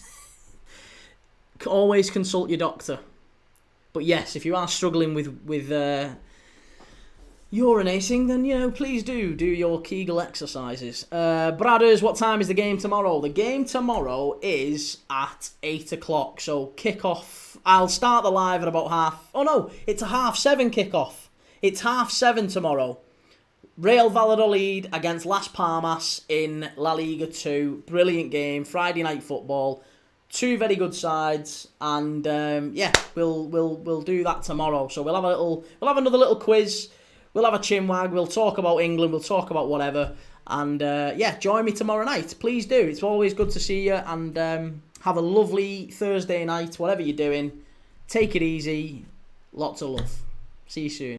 Always consult your doctor. But yes, if you are struggling with urinating, then, you know, please do your Kegel exercises. Bradders, what time is the game tomorrow? The game tomorrow is at 8 o'clock. So kick-off. I'll start the live at about half... Oh, no, it's a 7:30 kick-off. It's 7:30 tomorrow. Real Valladolid against Las Palmas in La Liga 2. Brilliant game. Friday night football. Two very good sides, and yeah, we'll do that tomorrow. So we'll have another little quiz. We'll have a chinwag. We'll talk about England. We'll talk about whatever. And yeah, join me tomorrow night. Please do. It's always good to see you. And have a lovely Thursday night, whatever you're doing. Take it easy. Lots of love. See you soon.